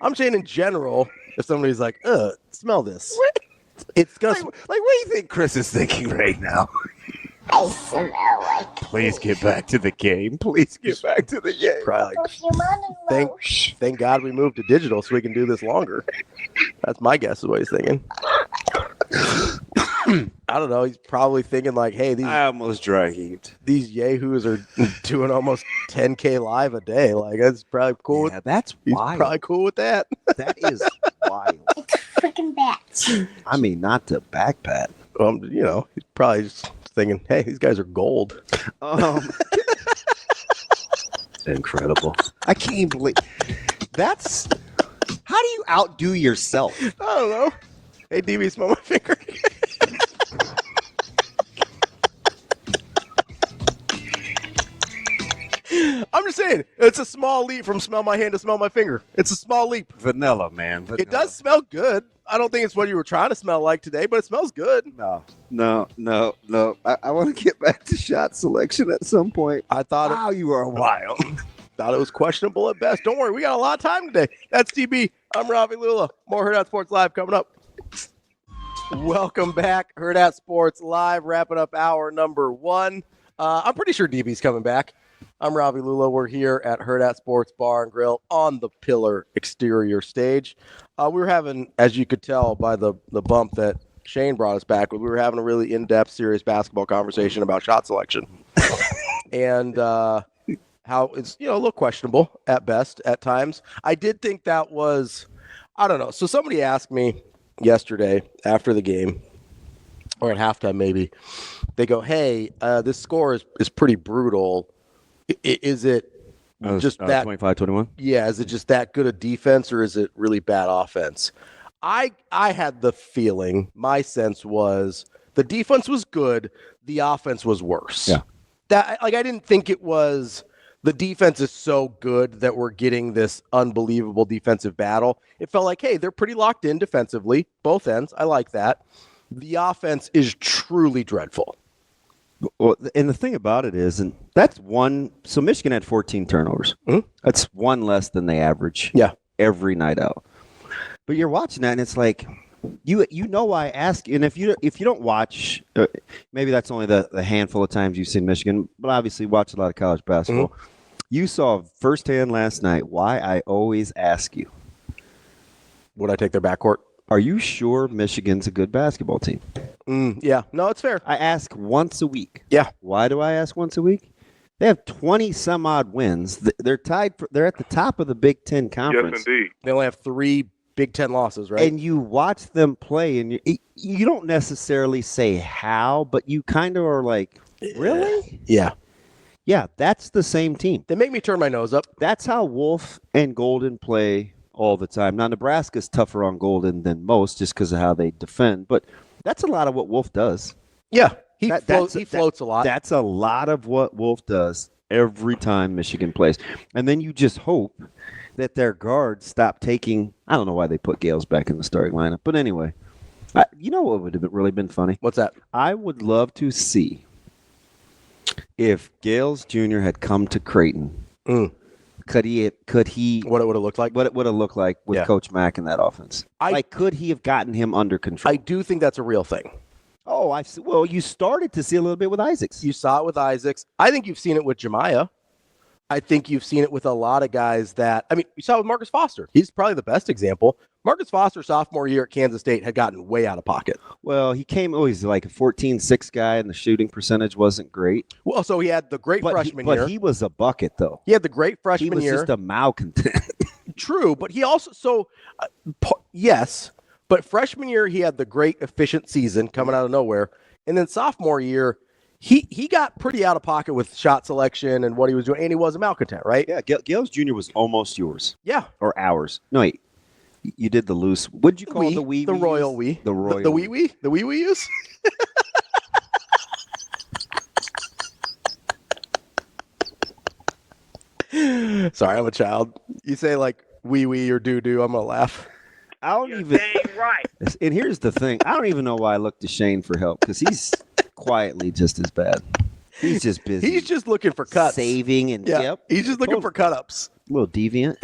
I'm saying in general, if somebody's like, smell this. What? It's gonna What do you think Chris is thinking right now? I smell like Please get back to the game. Please get back to the game. probably thank God we moved to digital so we can do this longer. That's my guess is what he's thinking. I don't know. He's probably thinking like, hey, I almost dry heaved. these yahoos are doing almost 10K live a day. That's probably cool. Yeah, that's He's wild. probably cool with that. That is wild. freaking bats. I mean, not to backpat. He's probably just thinking, hey, these guys are gold. Incredible. I can't believe that's. How do you outdo yourself? I don't know. Hey, DB, smell my finger. I'm just saying, it's a small leap from smell my hand to smell my finger. It's a small leap. Vanilla, man. Vanilla. It does smell good. I don't think it's what you were trying to smell like today, but it smells good. No. I want to get back to shot selection at some point. I thought Wow, you are wild. thought it was questionable at best. Don't worry, we got a lot of time today. That's DB. I'm Ravi Lulla. More Hurrdat Sports Live coming up. Welcome back, Hurrdat Sports Live, wrapping up hour number 1. I'm pretty sure DB's coming back. I'm Ravi Lulla. We're here at Hurrdat Sports Bar and Grill on the Pillar exterior stage. We were having, as you could tell by the bump that Shane brought us back with, we were having a really in-depth, serious basketball conversation about shot selection. And how it's, a little questionable at best at times. I did think that was, I don't know. So somebody asked me yesterday after the game, or at halftime maybe, they go, hey, this score is pretty brutal. Is it just that 25-21? Yeah, is it just that good a defense, or is it really bad offense? I had the feeling, my sense was the defense was good, the offense was worse. Yeah. That I didn't think it was the defense is so good that we're getting this unbelievable defensive battle. It felt like, hey, they're pretty locked in defensively, both ends. I like that. The offense is truly dreadful. Well, and the thing about it is, and that's one. So Michigan had 14 turnovers. Mm-hmm. That's one less than they average. Yeah. Every night out. But you're watching that, and it's like, you know why I ask. And if you don't watch, maybe that's only the handful of times you've seen Michigan, but obviously watch a lot of college basketball. Mm-hmm. You saw firsthand last night why I always ask you. Would I take their backcourt? Are you sure Michigan's a good basketball team? Yeah. No, it's fair. I ask once a week. Yeah. Why do I ask once a week? They have 20-some-odd wins. They're tied. They're at the top of the Big Ten Conference. Yes, indeed. They only have 3 Big Ten losses, right? And you watch them play, and you don't necessarily say how, but you kind of are like, really? Yeah. Yeah, that's the same team. They make me turn my nose up. That's how Wolf and Golden play all the time. Now, Nebraska's tougher on Golden than most just because of how they defend, but that's a lot of what Wolf does. Yeah, he floats a lot. That's a lot of what Wolf does every time Michigan plays. And then you just hope that their guards stop taking – I don't know why they put Gales back in the starting lineup. But anyway, you know what would have really been funny? What's that? I would love to see if Gales Jr. had come to Creighton. Could he? What it would have looked like? What it would have looked like with Coach Mack in that offense? Could he have gotten him under control? I do think that's a real thing. Oh, well, you started to see a little bit with Isaacs. You saw it with Isaacs. I think you've seen it with Jemiah. I think you've seen it with a lot of guys that, I mean, you saw it with Marcus Foster. He's probably the best example. Marcus Foster, sophomore year at Kansas State, had gotten way out of pocket. Well, he's like a 14-6 guy, and the shooting percentage wasn't great. Well, so he had the great freshman year. But he was a bucket, though. He had the great freshman year. He was just a malcontent. True, but he also, yes, but freshman year he had the great efficient season coming out of nowhere. And then sophomore year, he got pretty out of pocket with shot selection and what he was doing, and he was a malcontent, right? Yeah, Gales Jr. was almost yours. Yeah. Or ours. No, wait. You did the loose. What did you call the wee? The royal wee. The royal. The wee wee? The wee wee use? Sorry, I'm a child. You say like wee wee or doo doo, I'm going to laugh. I don't even. Right. And here's the thing. I don't even know why I look to Shane for help because he's quietly just as bad. He's just busy. He's just looking for cuts. Saving and He's just looking for cut-ups. A little deviant.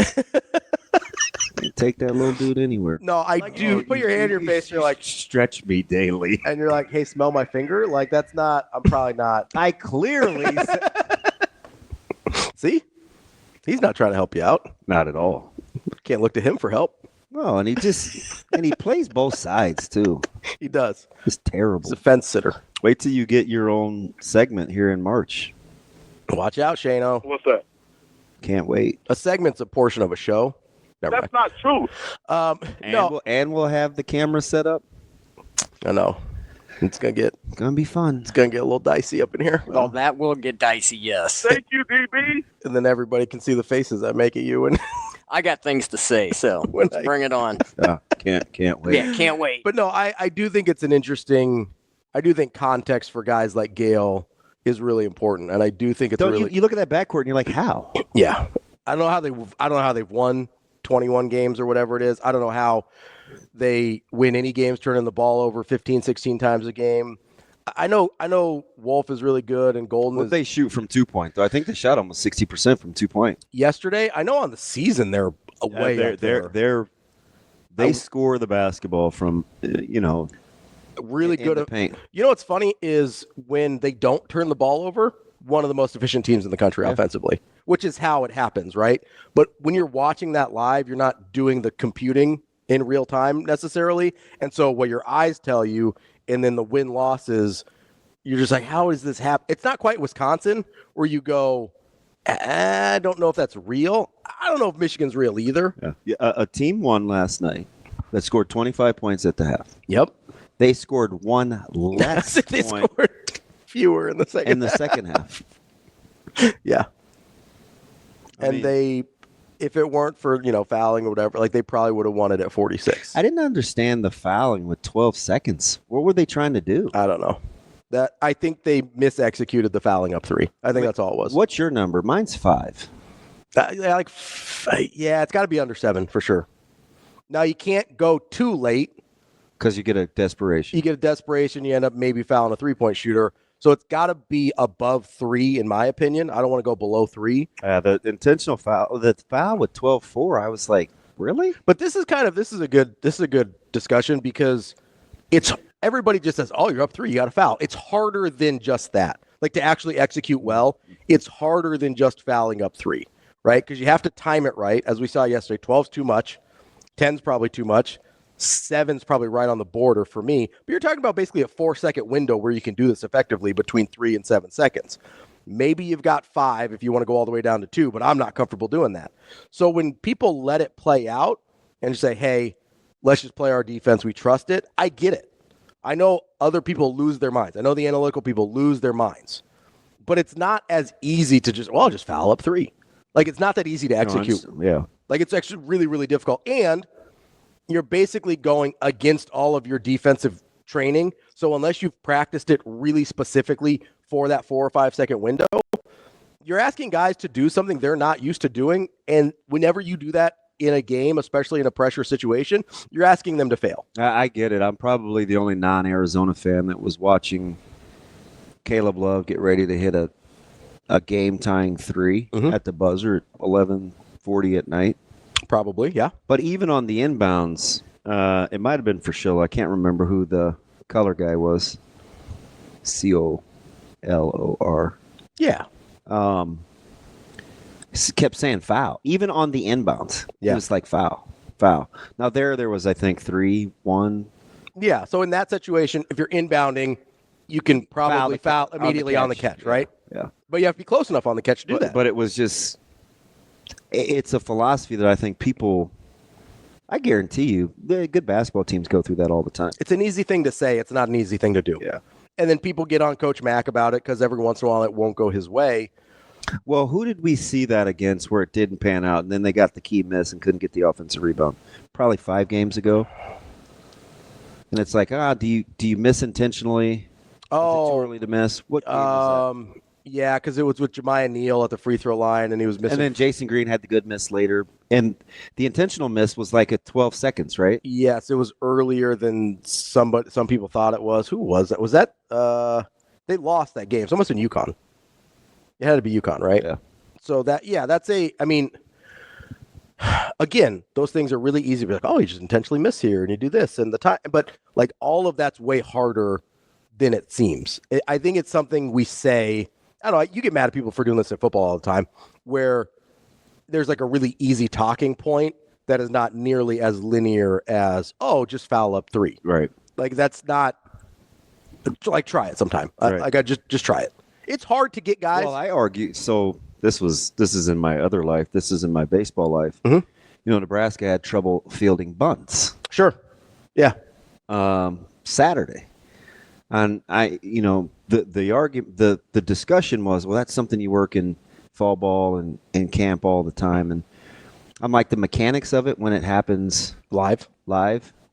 Take that little dude anywhere. No, I do. Put your hand in your face. You're like, stretch me daily. And you're like, hey, smell my finger? Like, that's not, I'm probably not. I clearly See? He's not trying to help you out. Not at all. Can't look to him for help. No, and he plays both sides, too. He does. It's terrible. He's a fence sitter. Wait till you get your own segment here in March. Watch out, Shano. What's that? Can't wait. A segment's a portion of a show. That's not true. And we'll have the camera set up. I know. It's gonna be fun. It's gonna get a little dicey up in here. Well, that will get dicey, yes. Thank you, DB. And then everybody can see the faces I make at you. And I got things to say, so let's bring it on. Can't wait. Yeah, can't wait. But no, I do think it's an interesting. I do think context for guys like Gale is really important, and I do think it's really. You look at that backcourt and you're like, how? Yeah, I don't know how they've won 21 games or whatever it is. I don't know how they win any games turning the ball over 15, 16 times a game. I know Wolf is really good and Golden What they shoot from 2-point, though? I think they shot almost 60% from 2-point. Yesterday, I know on the season they're way up there. They score the basketball from, really in good the paint. You know what's funny is when they don't turn the ball over, one of the most efficient teams in the country offensively, which is how it happens, right? But when you're watching that live, you're not doing the computing in real time necessarily. And so what your eyes tell you, and then the win-losses, you're just like, how does this happen? It's not quite Wisconsin where you go, I don't know if that's real. I don't know if Michigan's real either. Yeah. A team won last night that scored 25 points at the half. Yep. They scored one less They point scored fewer in the second half. Yeah. I mean, they, if it weren't for, fouling or whatever, like they probably would have won it at 46. I didn't understand the fouling with 12 seconds. What were they trying to do? I don't know. That I think they misexecuted the fouling up 3. I think that's all it was. What's your number? Mine's 5. Yeah, it's got to be under 7 for sure. Now you can't go too late because you get a desperation. You end up maybe fouling a 3-point shooter. So it's got to be above 3, in my opinion. I don't want to go below 3. The intentional foul, the foul with 12-4, I was like, really? But this is a good discussion because it's everybody just says, oh, you're up 3, you got to foul. It's harder than just that. Like to actually execute well, it's harder than just fouling up 3, right? Because you have to time it right. As we saw yesterday, 12's too much, 10's probably too much. 7's probably right on the border for me, but you're talking about basically a 4-second window where you can do this effectively between 3 and 7 seconds. Maybe you've got 5 if you want to go all the way down to 2, but I'm not comfortable doing that. So when people let it play out and say, hey, let's just play our defense, we trust it, I get it. I know other people lose their minds. I know the analytical people lose their minds, but it's not as easy to just foul up 3. Like it's not that easy to execute. Like it's actually really, really difficult. And you're basically going against all of your defensive training. So unless you've practiced it really specifically for that 4 or 5 second window, you're asking guys to do something they're not used to doing. And whenever you do that in a game, especially in a pressure situation, you're asking them to fail. I get it. I'm probably the only non-Arizona fan that was watching Caleb Love get ready to hit a game-tying 3 at the buzzer at 11:40 at night. Probably, yeah. But even on the inbounds, it might have been for Schiller. I can't remember who the color guy was. Color. Yeah. Kept saying foul. Even on the inbounds. Yeah. It was like foul. Now there was, I think, 3-1. Yeah, so in that situation, if you're inbounding, you can probably foul immediately on the catch, right? Yeah. But you have to be close enough on the catch to do that. But it was just... It's a philosophy that I think people, I guarantee you, the good basketball teams go through that all the time. It's an easy thing to say. It's not an easy thing to do. Yeah. And then people get on Coach Mack about it because every once in a while it won't go his way. Well, who did we see that against where it didn't pan out and then they got the key miss and couldn't get the offensive rebound? Probably 5 games ago. And it's like, do you miss intentionally? Oh. Is it too early to miss? What game was that? Yeah, because it was with Jemiah Neal at the free throw line, and he was missing. And then Jason Green had the good miss later. And the intentional miss was like at 12 seconds, right? Yes, it was earlier than some people thought it was. Who was that? Was that they lost that game. So it must have been UConn. It had to be UConn, right? Yeah. So again, those things are really easy to be like, oh, you just intentionally miss here and you do this and the time, but like all of that's way harder than it seems. I think it's something we say. I don't know, you get mad at people for doing this in football all the time, where there's like a really easy talking point that is not nearly as linear as, oh, just foul up 3. Right. Like that's not, like try it sometime. Right. Just try it. It's hard to get guys. Well, I argue, so this is in my other life. This is in my baseball life. Mm-hmm. Nebraska had trouble fielding bunts. Sure. Yeah. Saturday. And the argument, the discussion was, well, that's something you work in fall ball and in camp all the time. And I'm like, the mechanics of it when it happens live,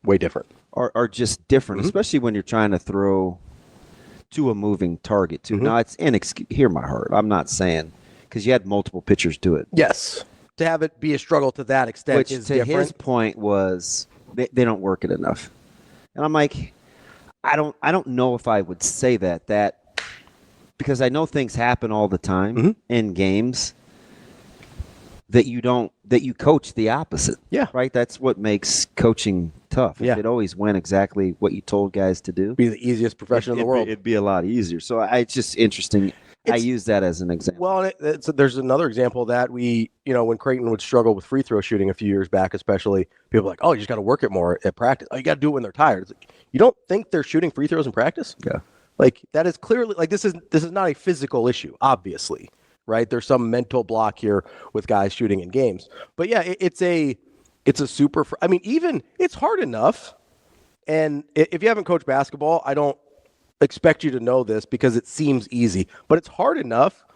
way different, are just different, especially when you're trying to throw to a moving target too. Now it's hear my heart. I'm not saying because you had multiple pitchers do it. Yes. To have it be a struggle to that extent Which is to different. his point was they don't work it enough. And I'm like, I don't know if I would say that because I know things happen all the time in games that you coach the opposite. Yeah. Right? That's what makes coaching tough. Yeah. If it always went exactly what you told guys to do. Be the easiest profession in the world. It'd be a lot easier. So it's just interesting. I use that as an example. Well, there's another example of that when Creighton would struggle with free throw shooting a few years back, especially, people are like, oh, you just got to work it more at practice. Oh, you got to do it when they're tired. It's like, you don't think they're shooting free throws in practice? Yeah. Like that is clearly this is not a physical issue, obviously, right? There's some mental block here with guys shooting in games. But yeah, it's a super. Even it's hard enough. And if you haven't coached basketball, I don't expect you to know this because it seems easy, but it's hard enough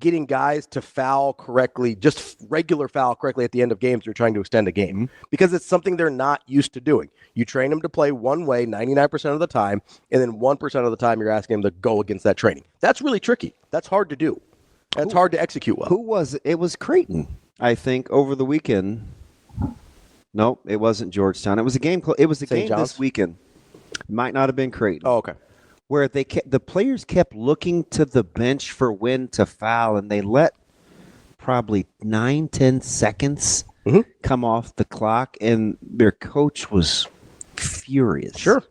getting guys to foul correctly, just regular foul correctly at the end of games you're trying to extend a game, because it's something they're not used to doing. You train them to play one way 99% of the time, and then 1% of the time you're asking them to go against that training. That's really tricky. That's hard to do. That's hard to execute well. Who was it? It was Creighton, I think, over the weekend. No, it wasn't Georgetown. It was a game. It was a St. game John's? this weekend. Might not have been Creighton. Oh, okay. Where the players kept looking to the bench for when to foul, and they let probably 9-10 seconds come off the clock, and their coach was furious. Sure.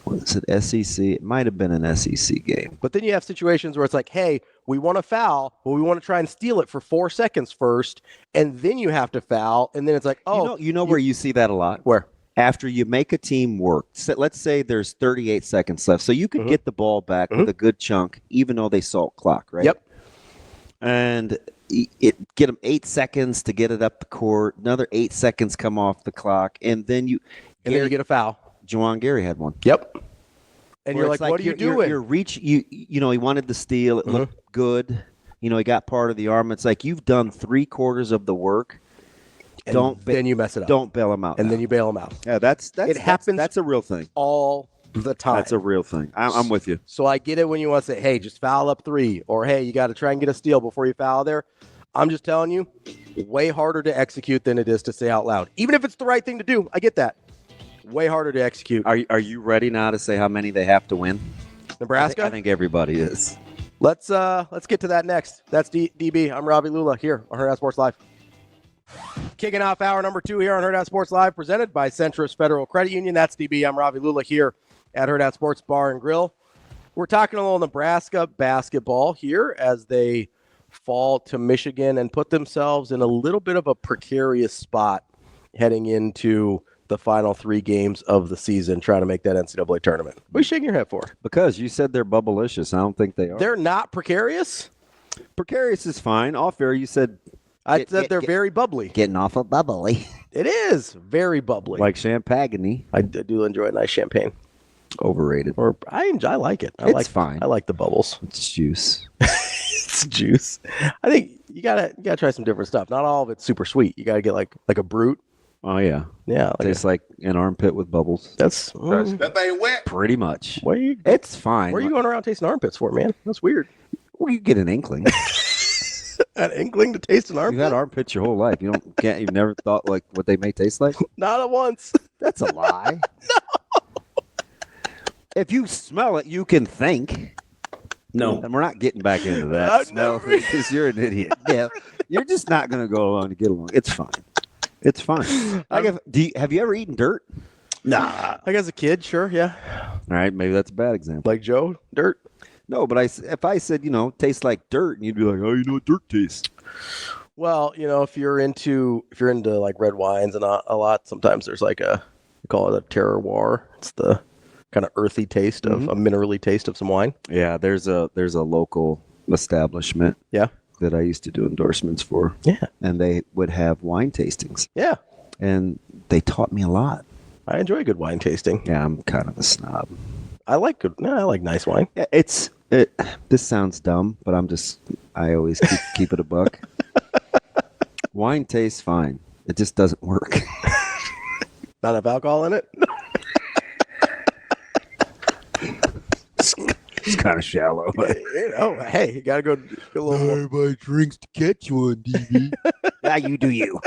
Was it SEC? It might have been an SEC game. But then you have situations where it's like, hey, we want to foul, but we want to try and steal it for 4 seconds first, and then you have to foul, and then it's like, oh. You know where you see that a lot? Where? After you make a team work. Let's say there's 38 seconds left. So you could get the ball back with a good chunk, even though they salt clock, right? Yep. And get them 8 seconds to get it up the court. Another 8 seconds come off the clock, and then you get a foul. Juwan Gary had one. Yep. And Where you're it's like, what are you doing? You're he wanted to steal. It looked good. He got part of the arm. It's like you've done 3/4 of the work. And then you mess it up. Don't bail him out. And then you bail him out. Yeah, it happens. That's a real thing. All the time. That's a real thing. I'm with you. So I get it when you want to say, hey, just foul up 3, or hey, you got to try and get a steal before you foul there. I'm just telling you, way harder to execute than it is to say out loud. Even if it's the right thing to do, I get that. Way harder to execute. Are you ready now to say how many they have to win? Nebraska? I think everybody is. Let's get to that next. That's DB. I'm Ravi Lulla here on Hurrdat Sports Live. Kicking off hour number 2 here on Hurrdat Sports Live, presented by Centris Federal Credit Union. That's DB. I'm Ravi Lulla here at Hurrdat Sports Bar and Grill. We're talking a little Nebraska basketball here as they fall to Michigan and put themselves in a little bit of a precarious spot heading into the final 3 games of the season, trying to make that NCAA tournament. What are you shaking your head for? Because you said they're bubblicious. I don't think they are. They're not precarious? Precarious is fine. All fair. You said... I said they're very bubbly. Getting off of bubbly. It is very bubbly. Like champagne. I do enjoy a nice champagne. Overrated. Or I like it. It's fine. I like the bubbles. It's juice. It's juice. I think you gotta try some different stuff. Not all of it's super sweet. You gotta get like a brute. Oh yeah. Yeah. Tastes like an armpit with bubbles. That's That thing wet. Pretty much. It's fine. Where are you going around tasting armpits for, man? That's weird. Well, you get an inkling. An inkling to taste an armpit? You've had armpits your whole life. You've never thought like what they may taste like? Not at once. That's a lie. No. If you smell it, you can think. No. And we're not getting back into that smell thing because you're an idiot. Yeah. You're just not going to go along to get along. It's fine. It's fine. Have you ever eaten dirt? Nah. Like as a kid, sure, yeah. All right, maybe that's a bad example. Like Joe, dirt? No, but if I said, tastes like dirt, and you'd be like, oh, you know what dirt tastes. Well, if you're into like red wines and a lot, sometimes there's like we call it a terroir. It's the kind of earthy taste of a minerally taste of some wine. Yeah, there's a local establishment. Yeah. That I used to do endorsements for. Yeah. And they would have wine tastings. Yeah. And they taught me a lot. I enjoy good wine tasting. Yeah, I'm kind of a snob. I like nice wine. Yeah, this sounds dumb, but I always keep it a buck. Wine tastes fine. It just doesn't work. Not enough alcohol in it? It's kind of shallow. But... hey, you got to go get a little more. Everybody drinks to catch one, DB. Yeah, you do you.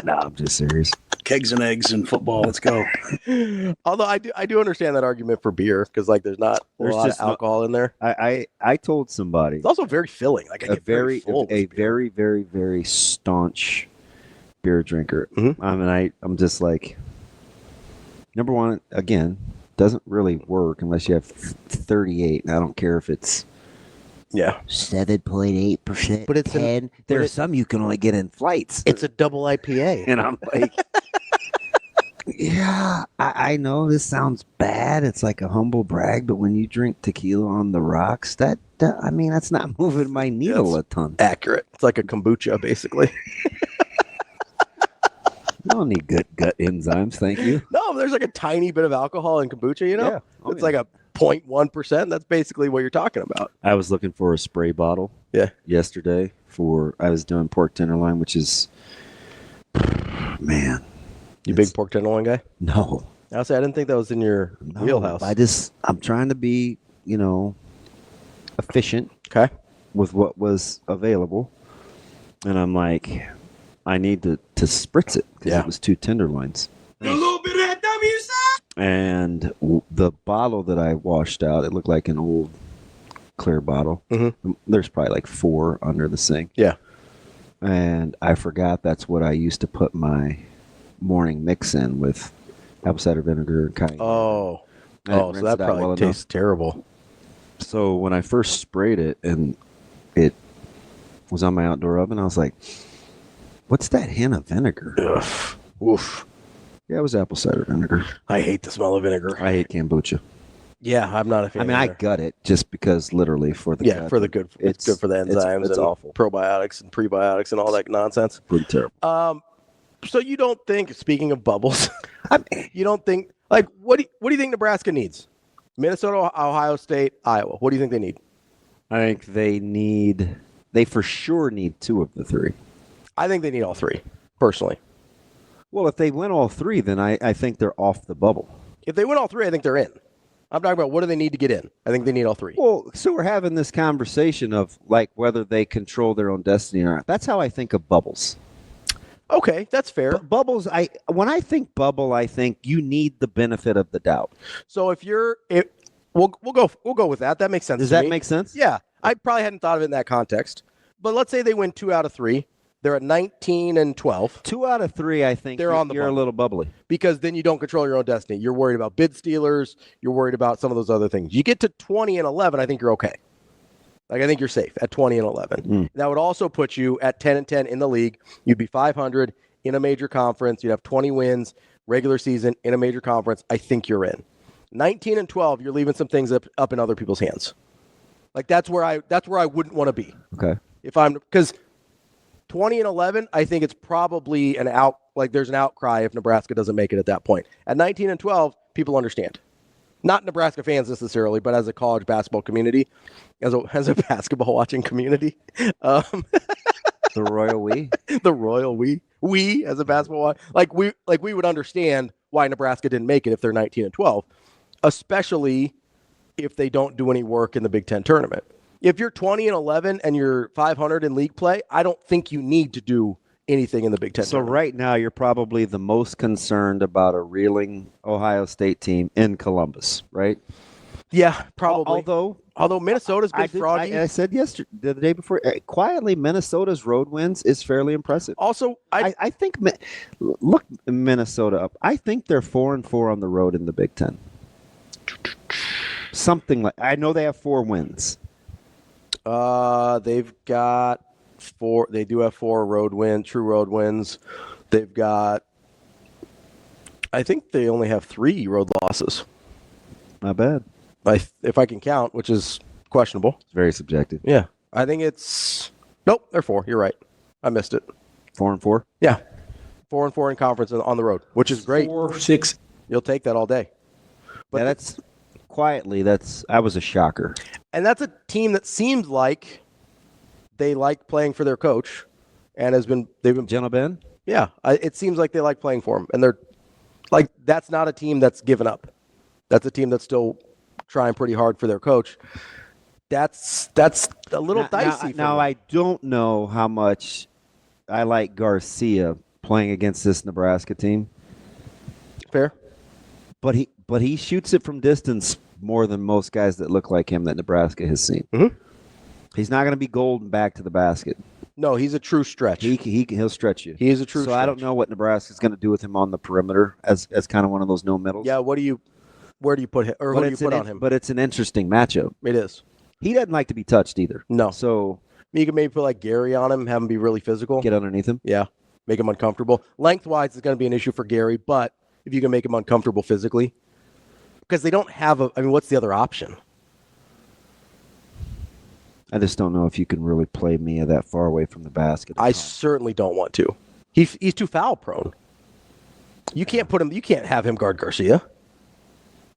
No, I'm just serious. Kegs and eggs in football. Let's go. Although I do understand that argument for beer because like there's not a lot of alcohol in there. I told somebody it's also very filling. Like I get very full. A very very very staunch beer drinker. Mm-hmm. I mean, I'm just like, number one, again, doesn't really work unless you have 38. And I don't care if it's 7.8%, but it's 10. There are some you can only get in flights. It's a double IPA, and I'm like. Yeah, I know this sounds bad. It's like a humble brag, but when you drink tequila on the rocks, that's not moving my needle a ton. Accurate. It's like a kombucha, basically. You don't need good gut enzymes, thank you. No, there's like a tiny bit of alcohol in kombucha, Yeah. It's like a 0.1%. That's basically what you're talking about. I was looking for a spray bottle. Yeah. Yesterday I was doing pork tenderloin, which is, man. You big pork tenderloin guy? No. I didn't think that was in your wheelhouse. I'm trying to be, efficient. Okay. With what was available. And I'm like, I need to spritz it because it was 2 tenderloins. A little bit of that WC. And the bottle that I washed out, it looked like an old clear bottle. Mm-hmm. There's probably like 4 under the sink. Yeah. And I forgot that's what I used to put my morning mix in with apple cider vinegar and cayenne. So that probably tastes terrible. So when I first sprayed it and it was on my outdoor oven, I was like, what's that hint of vinegar? Ugh. Oof. Yeah, it was apple cider vinegar. I hate the smell of vinegar. I hate kombucha. Yeah, I'm not a fan. I mean, I gut it just because literally for the gut. for the good. It's good for the enzymes it's and awful. probiotics and prebiotics and all that nonsense. Pretty terrible. So you don't think, speaking of bubbles, you don't think, like, what do you think Nebraska needs? Minnesota, Ohio State, Iowa. What do you think they need? I think they for sure need 2 of the 3. I think they need all 3, personally. Well, if they win all 3, then I think they're off the bubble. If they win all 3, I think they're in. I'm talking about what do they need to get in. I think they need all 3. Well, so we're having this conversation of like whether they control their own destiny or not. That's how I think of bubbles. Okay, that's fair. But bubbles, when I think bubble, I think you need the benefit of the doubt. So we'll go with that. That makes sense. Does to that me. make sense? Yeah, I probably hadn't thought of it in that context. But let's say they win 2 out of 3. They're at 19 and 12. 2 out of 3, I think They're on the you're bubble. a little bubbly. Because then you don't control your own destiny. You're worried about bid stealers. You're worried about some of those other things. You get to 20 and 11, I think you're okay. Like, I think you're safe at 20 and 11. That would also put you at 10 and 10 in the league. You'd be 500 in a major conference. You'd have 20 wins, regular season in a major conference. I think you're in. 19 and 12, you're leaving some things up in other people's hands. Like, that's where I wouldn't want to be. Okay. Because 20 and 11, I think it's probably there's an outcry if Nebraska doesn't make it at that point. At 19 and 12, people understand. Not Nebraska fans necessarily, but as a college basketball community, as a basketball watching community. The royal we? The royal we as a basketball we would understand why Nebraska didn't make it if they're 19 and 12, especially if they don't do any work in the Big Ten tournament. If you're 20 and 11 and you're 500 in league play, I don't think you need to do anything in the Big Ten tournament. Right now, you're probably the most concerned about a reeling Ohio State team in Columbus, right? Yeah, probably. Although Minnesota's been froggy. I said the day before, quietly, Minnesota's road wins is fairly impressive. Also, I think, look Minnesota up. I think they're 4-4 on the road in the Big Ten. Something like, I know they have 4 wins. They've got 4. They do have 4 true road wins. They've got, I think they only have 3 road losses. Not bad. If I can count, which is questionable. It's very subjective. Yeah. I think nope, they're 4. You're right. I missed it. 4-4? Yeah. 4-4 in conference on the road, which is great. 4-6. You'll take that all day. But yeah, that was a shocker. And that's a team that seems like they like playing for their coach and they've been Jenna Ben? Yeah. It seems like they like playing for him. And they're like, that's not a team that's given up. That's a team that's still trying pretty hard for their coach. That's a little dicey. Now I don't know how much I like Garcia playing against this Nebraska team. Fair. But he shoots it from distance more than most guys that look like him that Nebraska has seen. Mm-hmm. He's not going to be golden back to the basket. No, he's a true stretch. He'll stretch you. He is a true stretch. So I don't know what Nebraska's going to do with him on the perimeter as kind of one of those no middles. Yeah, where do you put him, or who do you put on him? But it's an interesting matchup. It is. He doesn't like to be touched either. No. So you can maybe put like Gary on him, have him be really physical. Get underneath him. Yeah, make him uncomfortable. Lengthwise is going to be an issue for Gary, but if you can make him uncomfortable physically, because they don't have what's the other option? I just don't know if you can really play Mia that far away from the basket. I certainly don't want to. He's too foul prone. You can't have him guard Garcia.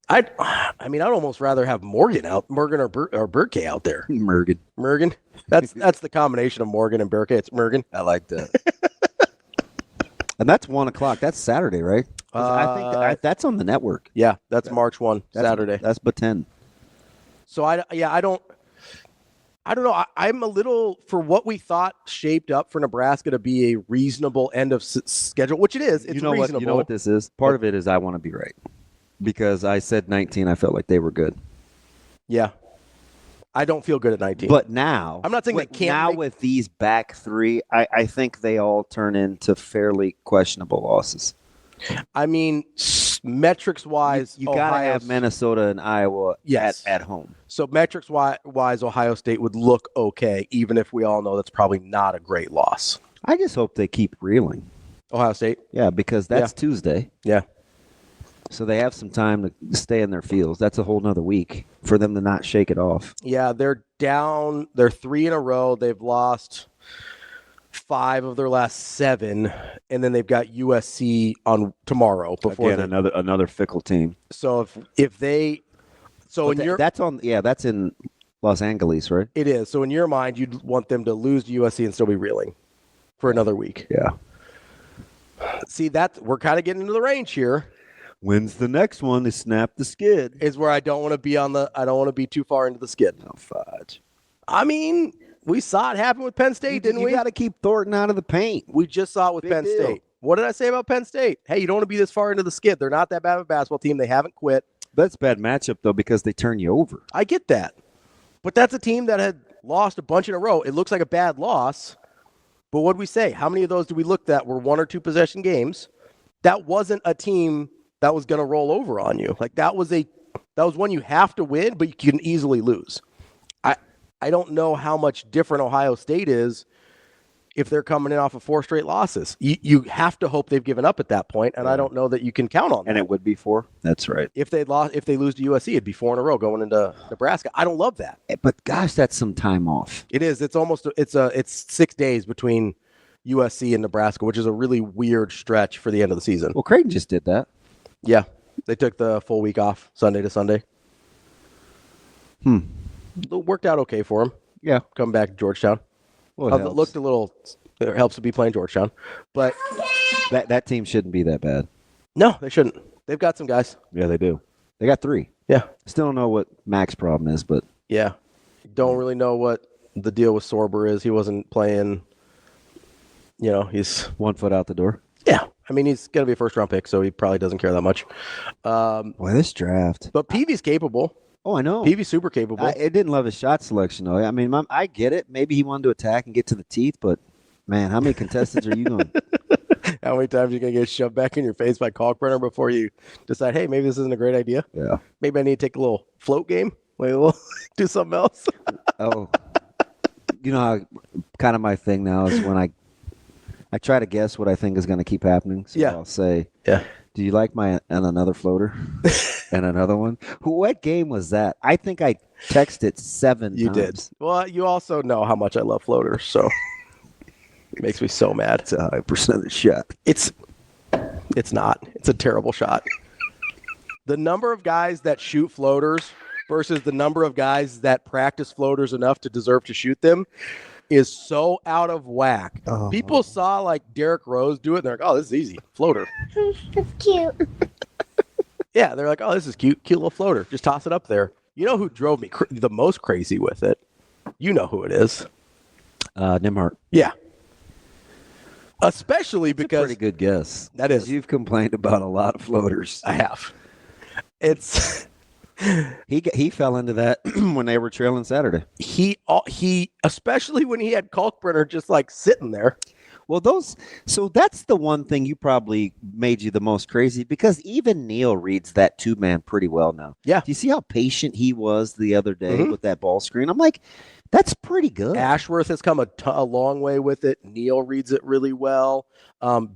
I'd almost rather have Morgan or Burke out there. Mergen. That's the combination of Morgan and Burke. It's Mergen. I like that. And that's 1:00. That's Saturday, right? I think that's on the network. Yeah, that's March 1, Saturday. That's B10. So I don't know. I'm a little, for what we thought shaped up for Nebraska to be a reasonable end of schedule, which it is. It's reasonable. You know what this is? Part of it is I want to be right. Because I said 19, I felt like they were good. Yeah. I don't feel good at 19. But now, I'm not saying they can't. Now with these back three, I think they all turn into fairly questionable losses. I mean, metrics-wise, you got to have Minnesota and Iowa at home. So metrics-wise, Ohio State would look okay, even if we all know that's probably not a great loss. I just hope they keep reeling. Ohio State? Yeah, because that's Tuesday. Yeah. So they have some time to stay in their fields. That's a whole nother week for them to not shake it off. Yeah, they're down. They're 3 in a row. They've lost 5 of their last 7, and then they've got USC on tomorrow. Another fickle team. So if they, that's in Los Angeles, right? It is. So in your mind, you'd want them to lose to USC and still be reeling for another week. Yeah. See, we're kind of getting into the range here. When's the next one to snap the skid? Is where I don't want to be I don't want to be too far into the skid. No fudge. I mean, we saw it happen with Penn State, didn't we? You got to keep Thornton out of the paint. We just saw it with Penn State. What did I say about Penn State? Hey, you don't want to be this far into the skid. They're not that bad of a basketball team. They haven't quit. That's a bad matchup, though, because they turn you over. I get that. But that's a team that had lost a bunch in a row. It looks like a bad loss. But what did we say? How many of those did we look at were 1 or 2 possession games? That wasn't a team that was going to roll over on you. Like that was one you have to win, but you can easily lose. I don't know how much different Ohio State is if they're coming in off of 4 straight losses. You have to hope they've given up at that point, and I don't know that you can count on that. And it would be 4. That's right. If they lose to USC, it'd be 4 in a row going into Nebraska. I don't love that. But gosh, that's some time off. It is. It's 6 days between USC and Nebraska, which is a really weird stretch for the end of the season. Well, Creighton just did that. Yeah, they took the full week off, Sunday to Sunday. It worked out okay for them. Yeah, come back to Georgetown. Well, it looked a little. It helps to be playing Georgetown, but that team shouldn't be that bad. No, they shouldn't. They've got some guys. Yeah, they do. They got 3. Yeah, still don't know what Mac's problem is, but yeah, don't really know what the deal with Sorber is. He wasn't playing. He's 1 foot out the door. Yeah. I mean, he's going to be a first-round pick, so he probably doesn't care that much. Boy, this draft. But Peavy's capable. Oh, I know. Peavy's super capable. I didn't love his shot selection, though. I mean, I get it. Maybe he wanted to attack and get to the teeth, but, man, how many contestants are you going to? How many times are you going to get shoved back in your face by Kalkbrenner before you decide, hey, maybe this isn't a great idea? Yeah. Maybe I need to take a little float game. Maybe we'll do something else. Oh. How kind of my thing now is when I try to guess what I think is going to keep happening. So I'll say, do you like my and another floater and another one? What game was that? I think I texted 7 times. You did. Well, you also know how much I love floaters, so it makes me so mad. It's a high percentage shot. It's not. It's a terrible shot. The number of guys that shoot floaters versus the number of guys that practice floaters enough to deserve to shoot them is so out of whack. Oh. People saw like Derrick Rose do it, and they're like, oh, this is easy. Floater. That's cute. Yeah, they're like, oh, this is cute little floater. Just toss it up there. You know who drove me the most crazy with it? You know who it is. Nimhart. Yeah. Especially That's because... a pretty good guess. That is. You've complained about a lot of floaters. I have. It's... He fell into that when they were trailing Saturday. He especially when he had Kalkbrenner just like sitting there. Well, so that's the one thing you probably made you the most crazy because even Neil reads that 2-man pretty well now. Yeah. Do you see how patient he was the other day with that ball screen? I'm like, that's pretty good. Ashworth has come a long way with it. Neil reads it really well.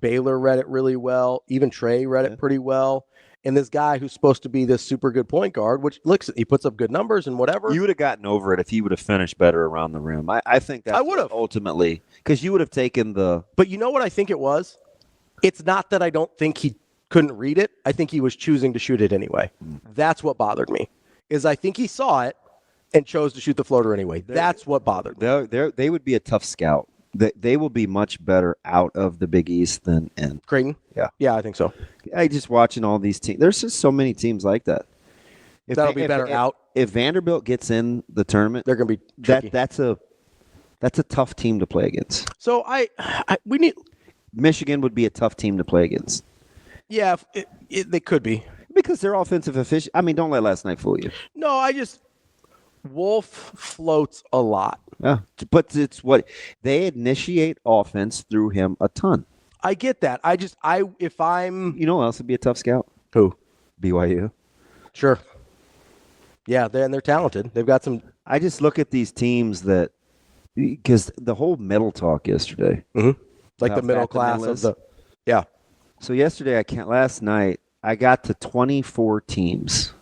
Baylor read it really well. Even Trey read it pretty well. And this guy who's supposed to be this super good point guard, which he puts up good numbers and whatever. You would have gotten over it if he would have finished better around the rim. I think that's I would have ultimately because you would have taken the. But you know what I think it was? It's not that I don't think he couldn't read it. I think he was choosing to shoot it anyway. That's what bothered me. Is I think he saw it and chose to shoot the floater anyway. That's what bothered me. They would be a tough scout. They will be much better out of the Big East than in. Creighton? Yeah. Yeah, I think so. I just watching all these teams. There's just so many teams like that. That'll be better out. If Vanderbilt gets in the tournament, They're going to be tricky. that's a tough team to play against. So we need. Michigan would be a tough team to play against. Yeah, they could be. Because they're offensive efficient. I mean, don't let last night fool you. No, Wolf floats a lot. Yeah, but it's what they initiate offense through him a ton. I get that. If I'm. You know who else would be a tough scout? Who? BYU. Sure. Yeah, they're talented. They've got some. I just look at these teams that, because the whole middle talk yesterday. Mm-hmm. Like how the middle fat class middle of the. Yeah. So yesterday, last night, I got to 24 teams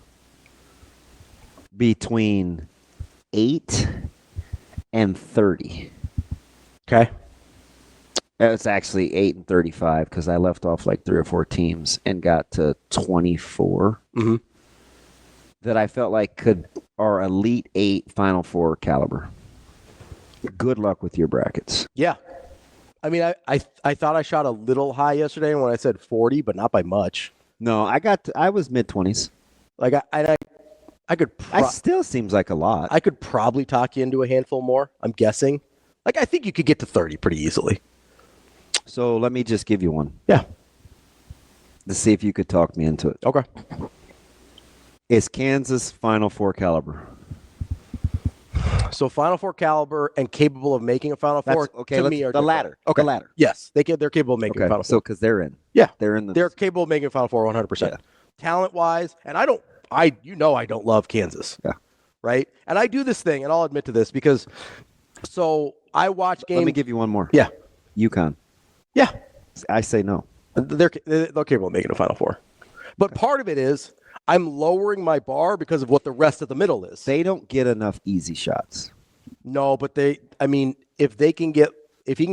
between 8 and 30. Okay. It's actually 8 and 35 because I left off like 3 or 4 teams and got to 24 that I felt like are Elite 8 Final Four caliber. Good luck with your brackets. Yeah. I mean, I thought I shot a little high yesterday when I said 40, but not by much. No, I was mid-20s. Like I could. That still seems like a lot. I could probably talk you into a handful more. I'm guessing. Like I think you could get to 30 pretty easily. So let me just give you one. Yeah. To see if you could talk me into it. Okay. Is Kansas Final Four caliber? So Final Four caliber and capable of making a Final Four. Okay, to me are the different. latter. Okay. The latter. Yes, they're capable of making a Final Four. So because they're in. Yeah, they're capable of making a Final Four 100%. Yeah. Talent wise, and I don't love Kansas. Yeah. Right, and I do this thing, and I'll admit to this because. So I watch games. Let me give you one more. Yeah. UConn. Yeah. I say no. They're capable of making a Final Four, but part of it is I'm lowering my bar because of what the rest of the middle is. They don't get enough easy shots. No, but if he can get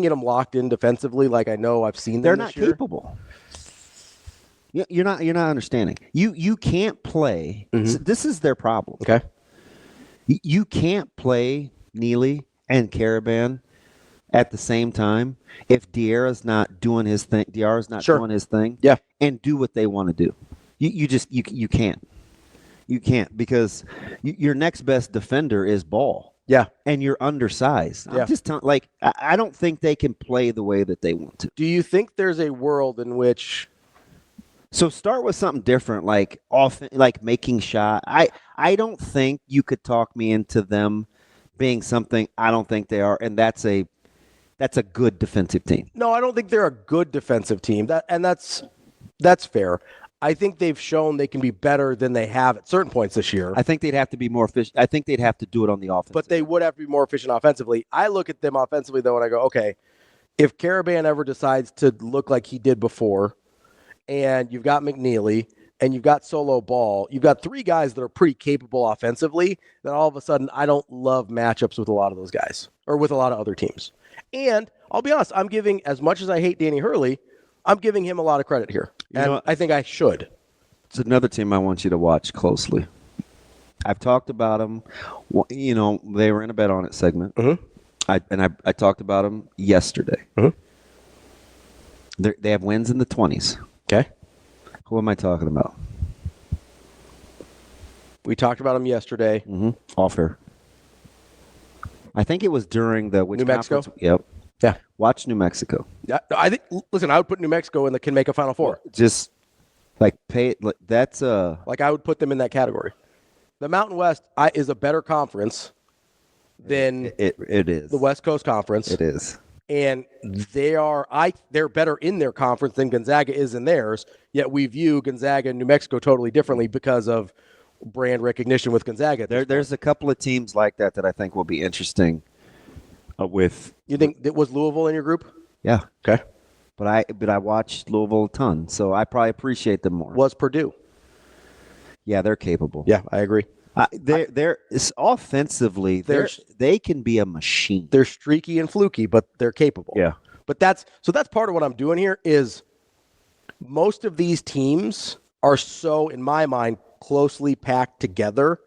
them locked in defensively, like I know I've seen them They're this not year. capable. You're not understanding. You can't play. Mm-hmm. This is their problem. Okay. You can't play Neely and Caravan at the same time if Diarra's not doing his thing. Doing his thing. Yeah. And do what they want to do. You can't. You can't because your next best defender is Ball. Yeah. And you're undersized. Yeah. I'm just telling. I don't think they can play the way that they want to. Do you think there's a world in which? So start with something different, like making shot. I don't think you could talk me into them being something I don't think they are, and that's a good defensive team. No, I don't think they're a good defensive team. That's fair. I think they've shown they can be better than they have at certain points this year. I think they'd have to be more efficient. I think they'd have to do it on the offense. But they would have to be more efficient offensively. I look at them offensively, though, and I go, okay, if Caravan ever decides to look like he did before, and you've got McNeely, and you've got Solo Ball, you've got 3 guys that are pretty capable offensively, then all of a sudden I don't love matchups with a lot of those guys or with a lot of other teams. And I'll be honest, I'm giving, as much as I hate Danny Hurley, I'm giving him a lot of credit here. And I think I should. It's another team I want you to watch closely. I've talked about them. You know, they were in a Bet On It segment. Mm-hmm. I talked about them yesterday. Mm-hmm. They have wins in the 20s. Okay. Who am I talking about? We talked about them yesterday. Mm-hmm. Off air. I think it was during the New Mexico? Yep. Yeah. Watch New Mexico. Yeah, I think. Listen, I would put New Mexico in the can make a Final Four. Just pay. That's like I would put them in that category. The Mountain West is a better conference than it is the West Coast Conference. It is, and they're better in their conference than Gonzaga is in theirs. Yet we view Gonzaga and New Mexico totally differently because of brand recognition with Gonzaga. There's a couple of teams like that I think will be interesting. With you think it was Louisville in your group? Yeah. Okay. But I watched Louisville a ton, so I probably appreciate them more. Was Purdue? Yeah, they're capable. Yeah, I agree. They're offensively they can be a machine. They're streaky and fluky, but they're capable. Yeah. But that's part of what I'm doing here is most of these teams are so, in my mind, closely packed together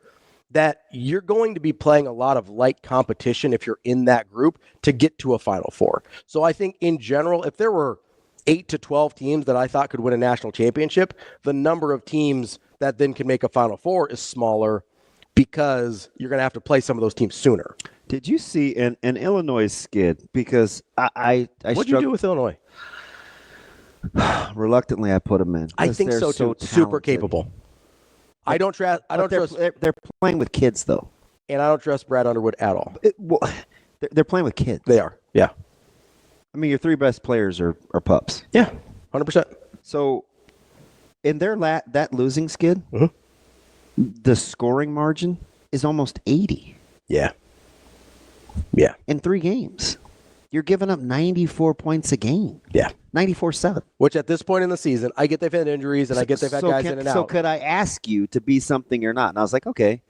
that you're going to be playing a lot of light competition if you're in that group to get to a Final Four. So I think in general, if there were 8 to 12 teams that I thought could win a national championship, the number of teams that then can make a Final Four is smaller because you're going to have to play some of those teams sooner. Did you see an Illinois skid? Because I What'd you do with Illinois? Reluctantly, I put them in. I think so too. Super capable. I don't trust. They're playing with kids though, and I don't trust Brad Underwood at all. They're playing with kids. They are. Yeah. I mean, your 3 best players are pups. Yeah, 100%. So, in their that losing skid, the scoring margin is almost 80. Yeah. Yeah. In 3 games. You're giving up 94 points a game. Yeah. 94-7. Which at this point in the season, I get they've had injuries and I get they've had guys in and out. So could I ask you to be something you're not? And I was like, okay,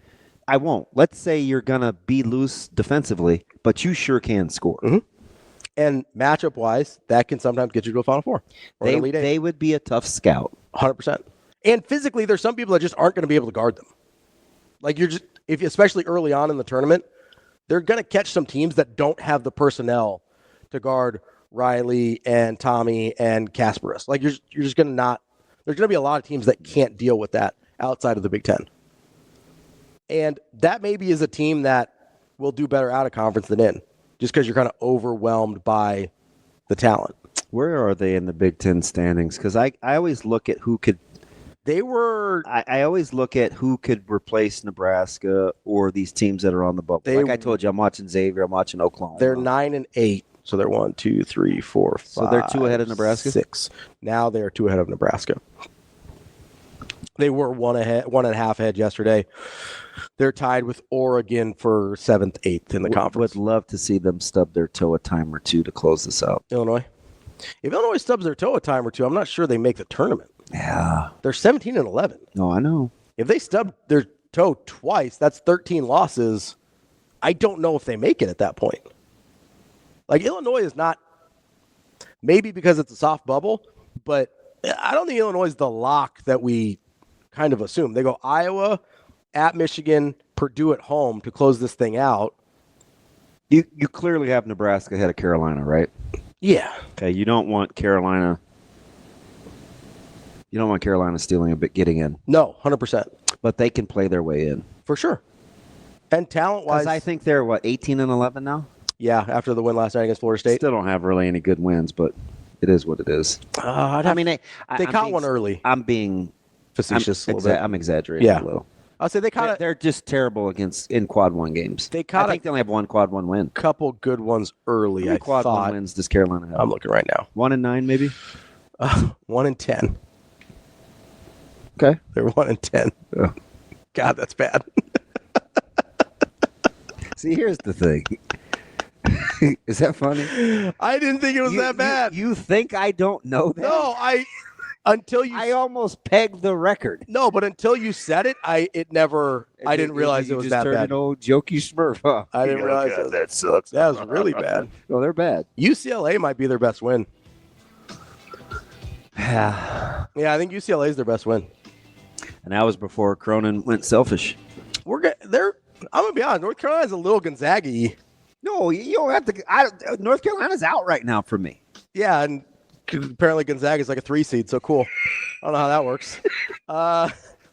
I won't. Let's say you're going to be loose defensively, but you sure can score. Mm-hmm. And matchup-wise, that can sometimes get you to a Final Four. They would be a tough scout. 100%. And physically, there's some people that just aren't going to be able to guard them. Like especially early on in the tournament, they're going to catch some teams that don't have the personnel to guard Riley and Tommy and Kasparis. Like you're just going to not. There's going to be a lot of teams that can't deal with that outside of the Big Ten. And that maybe is a team that will do better out of conference than in, just because you're kind of overwhelmed by the talent. Where are they in the Big Ten standings? Because I always look at who could. They were. I always look at who could replace Nebraska or these teams that are on the bubble. Like I told you, I'm watching Xavier. I'm watching Oklahoma. They're 9-8. So they're 1, 2, 3, 4, 5. So they're 2 ahead of Nebraska? 6. Now they are 2 ahead of Nebraska. They were 1.5 ahead yesterday. They're tied with Oregon for 7th, 8th in the conference. Would love to see them stub their toe a time or two to close this out. Illinois. If Illinois stubs their toe a time or two, I'm not sure they make the tournament. Yeah. They're 17-11. No, I know. If they stub their toe twice, that's 13 losses. I don't know if they make it at that point. Like, Illinois is not, maybe because it's a soft bubble, but I don't think Illinois is the lock that we kind of assume. They go Iowa, at Michigan, Purdue at home to close this thing out. You clearly have Nebraska ahead of Carolina, right? Yeah. Okay, you don't want Carolina stealing a bit, getting in. No, 100%. But they can play their way in. For sure. And talent-wise. Because I think they're, 18-11 now? Yeah, after the win last night against Florida State. Still don't have really any good wins, but it is what it is. They caught one early. I'm being facetious a little bit. I'm exaggerating a little. I'll say they're just terrible in quad 1 games. I think they only have 1 quad 1 win. Couple good ones early. How many quad 1 wins does Carolina have? I'm looking right now. 1-9 maybe? 1-10. Okay. They're 1-10. Oh. God, that's bad. See, here's the thing. Is that funny? I didn't think it was that bad. You think I don't know that? No, I almost pegged the record. No, but until you said it, I didn't realize it was that bad. An old jokey Smurf, huh? I didn't realize that sucks. That was really bad. No, they're bad. UCLA might be their best win. Yeah, I think UCLA is their best win. And that was before Cronin went selfish. I'm gonna be honest. North Carolina's a little Gonzaga-y. No, you don't have to. North Carolina's out right now for me. Yeah, and apparently Gonzaga's like a 3 seed, so cool. I don't know how that works.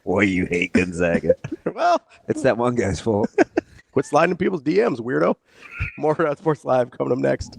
Boy, you hate Gonzaga. Well, it's that one guy's fault. Quit sliding in people's DMs, weirdo. More Hurrdat Sports Live coming up next.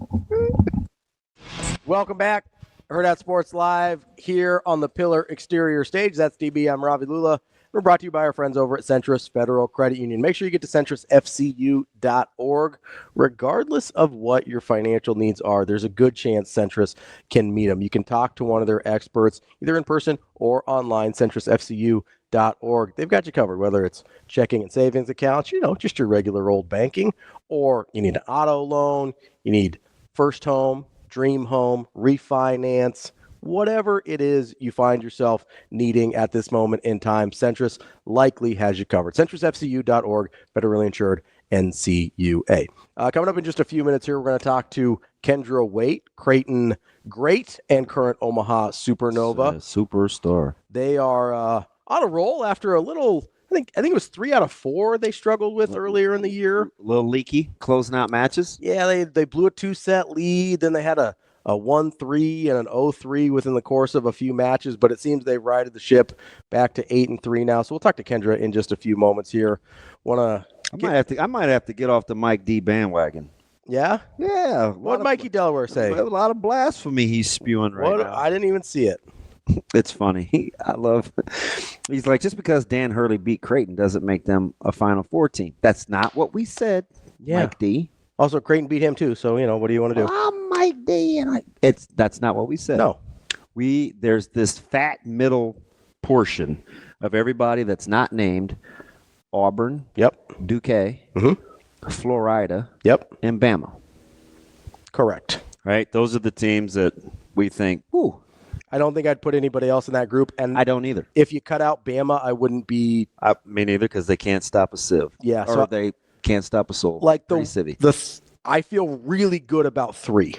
Welcome back. Hurrdat Sports Live here on the Pillar Exterior stage. That's DB. I'm Ravi Lulla. We're brought to you by our friends over at Centris Federal Credit Union. Make sure you get to centrisfcu.org. Regardless of what your financial needs are, there's a good chance Centris can meet them. You can talk to one of their experts, either in person or online, centrisfcu.org. They've got you covered, whether it's checking and savings accounts, just your regular old banking, or you need an auto loan, you need first home, dream home, refinance, whatever it is you find yourself needing at this moment in time, Centris likely has you covered. CentrisFCU.org, federally insured NCUA. Coming up in just a few minutes here, we're going to talk to Kendra Wait, Creighton great and current Omaha Supernova. Superstar. They are on a roll after a little, I think it was 3 out of 4 they struggled with earlier in the year. A little leaky, closing out matches. Yeah, they blew a 2-set lead, then they had a 1-3 and an 0-3 within the course of a few matches, but it seems they've righted the ship back to 8-3 now. So we'll talk to Kendra in just a few moments here. I might have to get off the Mike D bandwagon. Yeah? Yeah. What did Mikey Delaware say? A lot of blasphemy he's spewing right now. I didn't even see it. It's funny. He's like, just because Dan Hurley beat Creighton doesn't make them a Final Four team. That's not what we said, Mike D. Also, Creighton beat him too, so, what do you want to do? I'm Mike D. That's not what we said. No. There's this fat middle portion of everybody that's not named Auburn, Duque, Florida, and Bama. Correct. Right? Those are the teams that we think, ooh. I don't think I'd put anybody else in that group. And I don't either. If you cut out Bama, I wouldn't be. Me neither, because they can't stop a sieve. Yeah. Or they can't stop a soul. Like I feel really good about 3.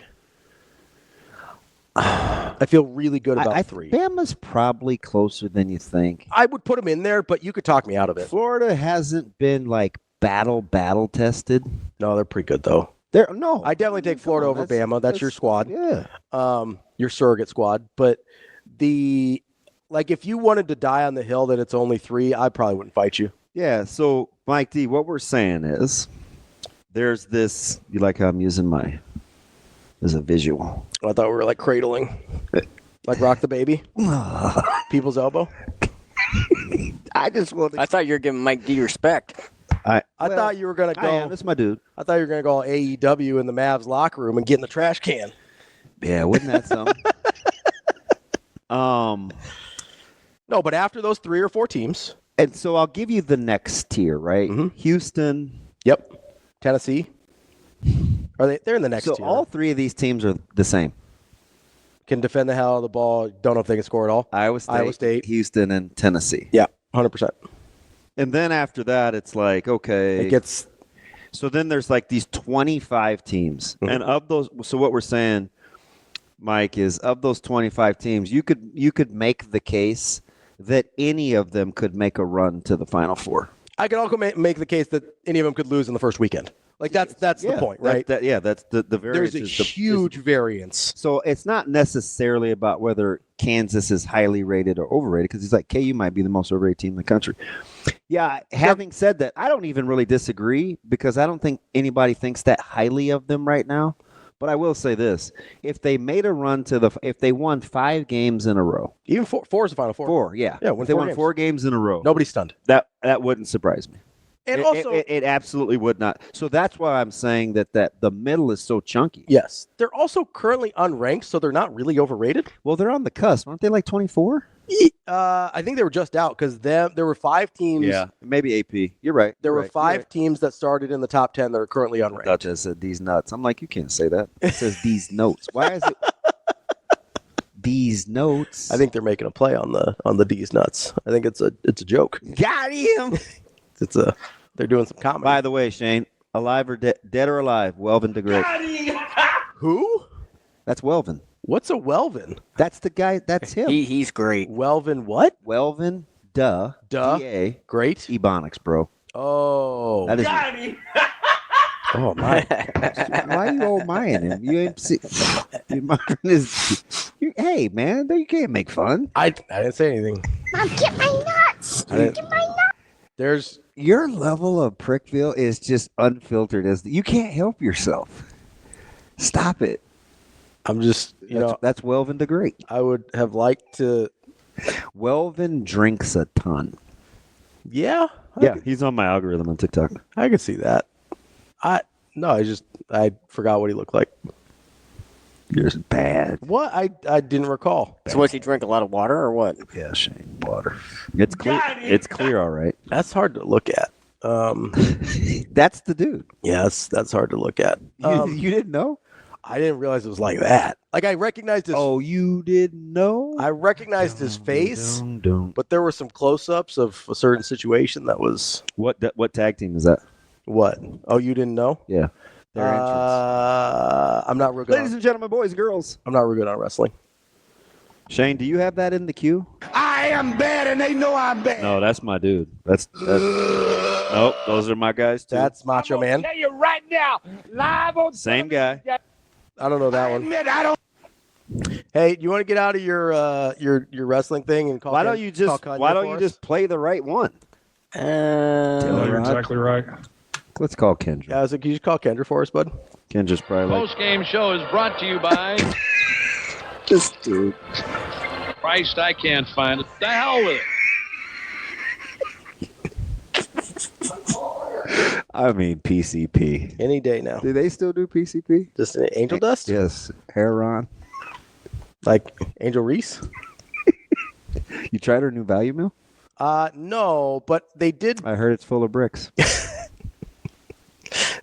I feel really good about 3. Bama's probably closer than you think. I would put them in there, but you could talk me out of it. Florida hasn't been like battle tested. No, they're pretty good though. I definitely take Florida over Bama. That's your squad. Yeah. Your surrogate squad. But if you wanted to die on the hill that it's only 3, I probably wouldn't fight you. Yeah. So Mike D, what we're saying is, there's this. You like how I'm using as a visual? I thought we were like cradling, like Rock the Baby, People's Elbow. I thought you were giving Mike D respect. I thought you were going to go. That's my dude. I thought you were going to go all AEW in the Mavs locker room and get in the trash can. Yeah, wouldn't that something? No, but after those 3 or 4 teams. And so I'll give you the next tier, right? Mm-hmm. Houston. Yep. Tennessee. They're in the next tier. So all 3 of these teams are the same. Can defend the hell out of the ball. Don't know if they can score at all. Iowa State, Houston, and Tennessee. Yeah, 100%. And then after that, it's like, okay. So then there's like these 25 teams. Mm-hmm. And of those, so what we're saying, Mike, is of those 25 teams, you could make the case that any of them could make a run to the Final Four. I could also make the case that any of them could lose in the first weekend. Like that's the point, right? That's the variance. There's a huge variance. So it's not necessarily about whether Kansas is highly rated or overrated, because he's like, KU might be the most overrated team in the country. Yeah, having said that, I don't even really disagree, because I don't think anybody thinks that highly of them right now. But I will say this: if they made a run if they won 5 games in a row, even 4 is the Final Four. 4, yeah. If they won 4 games in a row, nobody's stunned. That wouldn't surprise me. And it absolutely would not. So that's why I'm saying that the middle is so chunky. Yes. They're also currently unranked, so they're not really overrated. Well, they're on the cusp. Aren't they like 24? I think they were just out, because there were 5 teams. Yeah, maybe AP. You're right. There were 5 teams that started in the top 10 that are currently unranked. I just said these nuts. I'm like, you can't say that. It says these notes. Why is it these notes? I think they're making a play on the D's nuts. I think it's a joke. Got him. They're doing some comedy. By the way, Shane, alive or dead or alive, Welvin DeGreat. Who? That's Welvin. What's a Welvin? That's the guy. That's him. He's great. Welvin what? Welvin D-A. Great. Ebonics, bro. Oh. That is. Oh my! Why are you all mying him? You ain't see. Hey man, you can't make fun. I didn't say anything. Mom, get my nuts. Get my nuts. There's your level of Prickville is just unfiltered. You can't help yourself. Stop it. I'm just, that's Welvin DeGreat. I would have liked to. Welvin drinks a ton. Yeah. He's on my algorithm on TikTok. I could see that. I forgot what he looked like. You're bad. What? I didn't recall. So was he drink a lot of water or what? Yeah, Shane, water. It's clear. It's clear, all right. That's hard to look at. That's the dude. Yes, that's hard to look at. You didn't know? I didn't realize it was like that. Like I recognized his. Oh, you didn't know? I recognized his face, but there were some close-ups of a certain situation that was. What tag team is that? What? Oh, you didn't know? Yeah. Their entrance. I'm not real good. Ladies and gentlemen, boys and girls. I'm not real good on wrestling. Shane, do you have that in the queue? I am bad, and they know I'm bad. No, that's my dude. That's nope. Those are my guys too. That's Macho Man. Tell you right now, live on Same guy. I don't know that I one. admit I don't. Hey, do you want to get out of your wrestling thing and call? Why don't you just play the right one? You're exactly right. Let's call Kendra. Yeah, I was like, can you just call Kendra for us, bud? Kendra's probably like, Post-game show is brought to you by this dude. Christ, I can't find it. The hell with it. I mean PCP. Any day now. Do they still do PCP? Just Angel Dust? Yes. Heron. Like Angel Reese? You tried her new value meal? No, but they did. I heard it's full of bricks.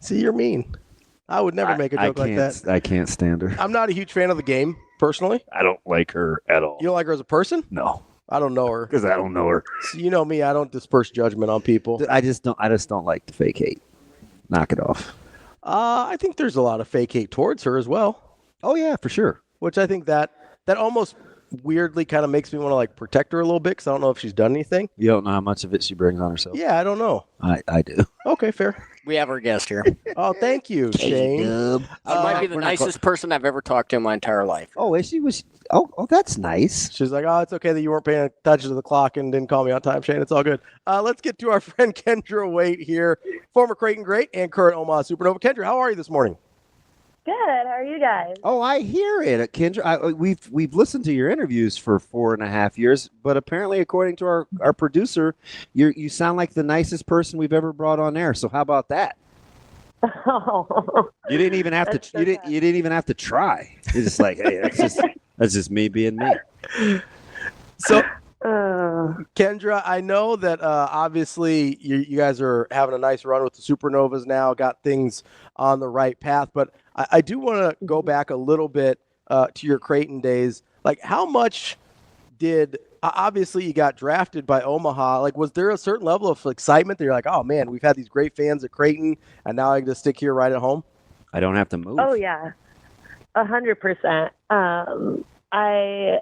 See, you're mean. I would never make a joke like that. I can't stand her. I'm not a huge fan of the game, personally. I don't like her at all. You don't like her as a person? No, I don't know her. because I don't know her. So you know me, I don't disperse judgment on people. I just don't like the fake hate. Knock it off. I think there's a lot of fake hate towards her as well, Oh yeah, for sure. which I think that almost weirdly kind of makes me want to like protect her a little bit because I don't know if she's done anything. You don't know how much of it she brings on herself. Yeah, I don't know. I do. Okay, fair. We have our guest here. Oh, thank you, Shane. She might be the nicest person I've ever talked to in my entire life. Oh, is she was? Oh, that's nice. She's like, oh, it's okay that you weren't paying attention to the clock and didn't call me on time, Shane. It's all good. Let's get to our friend Kendra Wait here, former Creighton great and current Omaha Supernova. Kendra, how are you this morning? Good. How are you guys? Oh, I hear it, Kendra. We've listened to your interviews for 4.5 years, but apparently, according to our producer, you sound like the nicest person we've ever brought on air. So how about that? Oh. You didn't even have to. You didn't even have to try. You're just like, hey, that's just me being me. So, Kendra, I know that obviously you guys are having a nice run with the Supernovas now, got things on the right path, but I do want to go back a little bit to your Creighton days. Like, how much did obviously you got drafted by Omaha? Like, was there a certain level of excitement that you're like, oh man, we've had these great fans at Creighton, and now I can just stick here right at home? I don't have to move. Oh yeah, 100%. I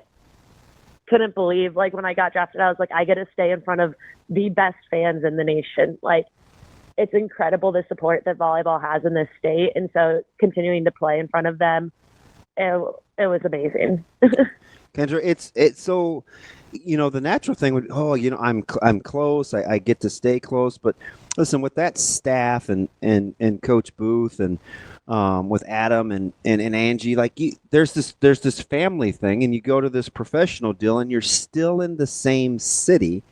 couldn't believe, like, when I got drafted, I was like, I get to stay in front of the best fans in the nation. Like, it's incredible the support that volleyball has in this state, and so continuing to play in front of them, it was amazing. Kendra, it's so, the natural thing would, I'm close, I get to stay close, but listen, with that staff and Coach Booth and with Adam and Angie, like there's this family thing, and you go to this professional deal, and you're still in the same city.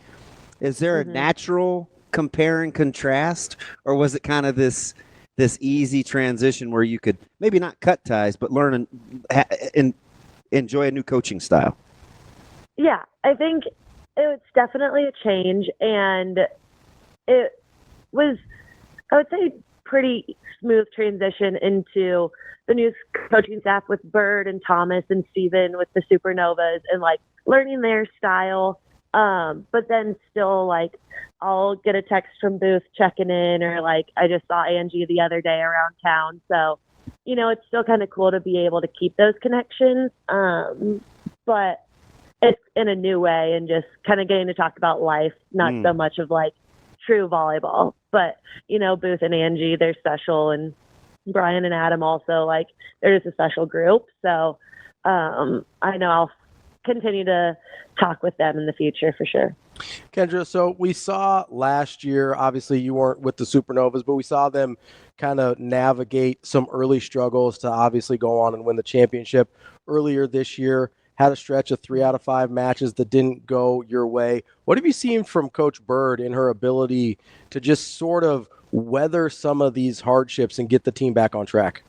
Is there a natural compare and contrast, or was it kind of this easy transition where you could maybe not cut ties, but learn and enjoy a new coaching style? Yeah, I think it's definitely a change, and it was, I would say, pretty smooth transition into the new coaching staff with Bird and Thomas and Steven with the Supernovas, and like learning their style. But then still, like, I'll get a text from Booth checking in, or like I just saw Angie the other day around town. So, it's still kind of cool to be able to keep those connections. But it's in a new way, and just kind of getting to talk about life, not so much of like true volleyball. But, Booth and Angie, they're special, and Brian and Adam also, like, they're just a special group. So I know I'll continue to talk with them in the future for sure. Kendra, so we saw last year, obviously you weren't with the Supernovas, but we saw them kind of navigate some early struggles to obviously go on and win the championship. Earlier this year, had a stretch of 3 out of 5 matches that didn't go your way. What have you seen from Coach Bird in her ability to just sort of weather some of these hardships and get the team back on track?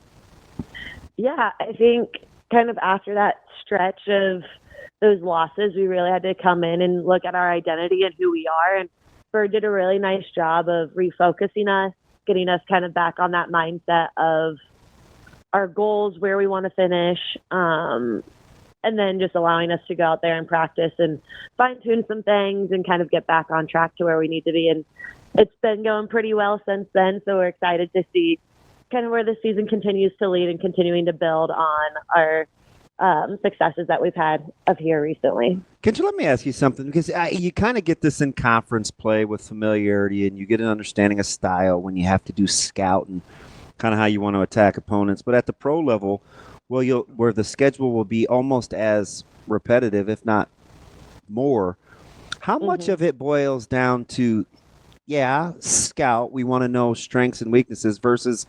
Yeah, I think kind of after that stretch of those losses, we really had to come in and look at our identity and who we are. And Bird did a really nice job of refocusing us, getting us kind of back on that mindset of our goals, where we want to finish, and then just allowing us to go out there and practice and fine-tune some things and kind of get back on track to where we need to be. And it's been going pretty well since then. So we're excited to see kind of where the season continues to lead and continuing to build on our successes that we've had up here recently. Kendra, let me ask you something, because you kind of get this in conference play with familiarity, and you get an understanding of style when you have to do scout and kind of how you want to attack opponents. But at the pro level, where the schedule will be almost as repetitive, if not more, how much of it boils down to, scout, we want to know strengths and weaknesses versus,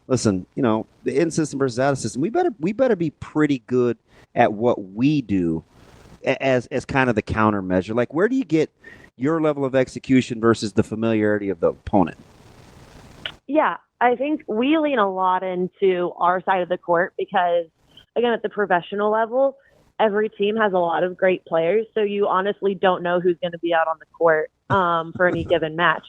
listen, the in-system versus out-of-system, we better be pretty good at what we do as kind of the countermeasure. Like, where do you get your level of execution versus the familiarity of the opponent? Yeah, I think we lean a lot into our side of the court because, again, at the professional level, every team has a lot of great players. So you honestly don't know who's going to be out on the court for any given match.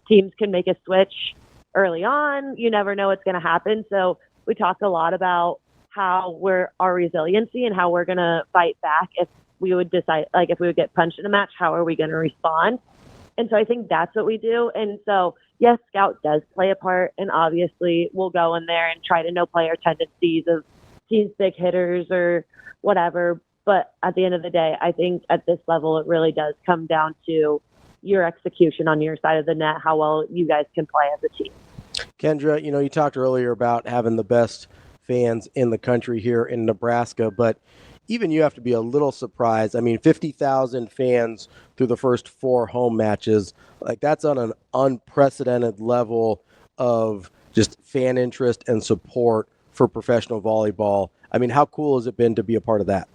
Teams can make a switch early on. You never know what's going to happen. So we talk a lot about how our resiliency and how we're going to fight back if we would decide, like if we would get punched in a match, how are we going to respond? And so I think that's what we do. And so, yes, scout does play a part. And obviously we'll go in there and try to know player tendencies of teams' big hitters or whatever. But at the end of the day, I think at this level, it really does come down to your execution on your side of the net, how well you guys can play as a team. Kendra, you talked earlier about having the best fans in the country here in Nebraska, but even you have to be a little surprised. I mean, 50,000 fans through the first 4 home matches, like that's on an unprecedented level of just fan interest and support for professional volleyball. I mean, how cool has it been to be a part of that?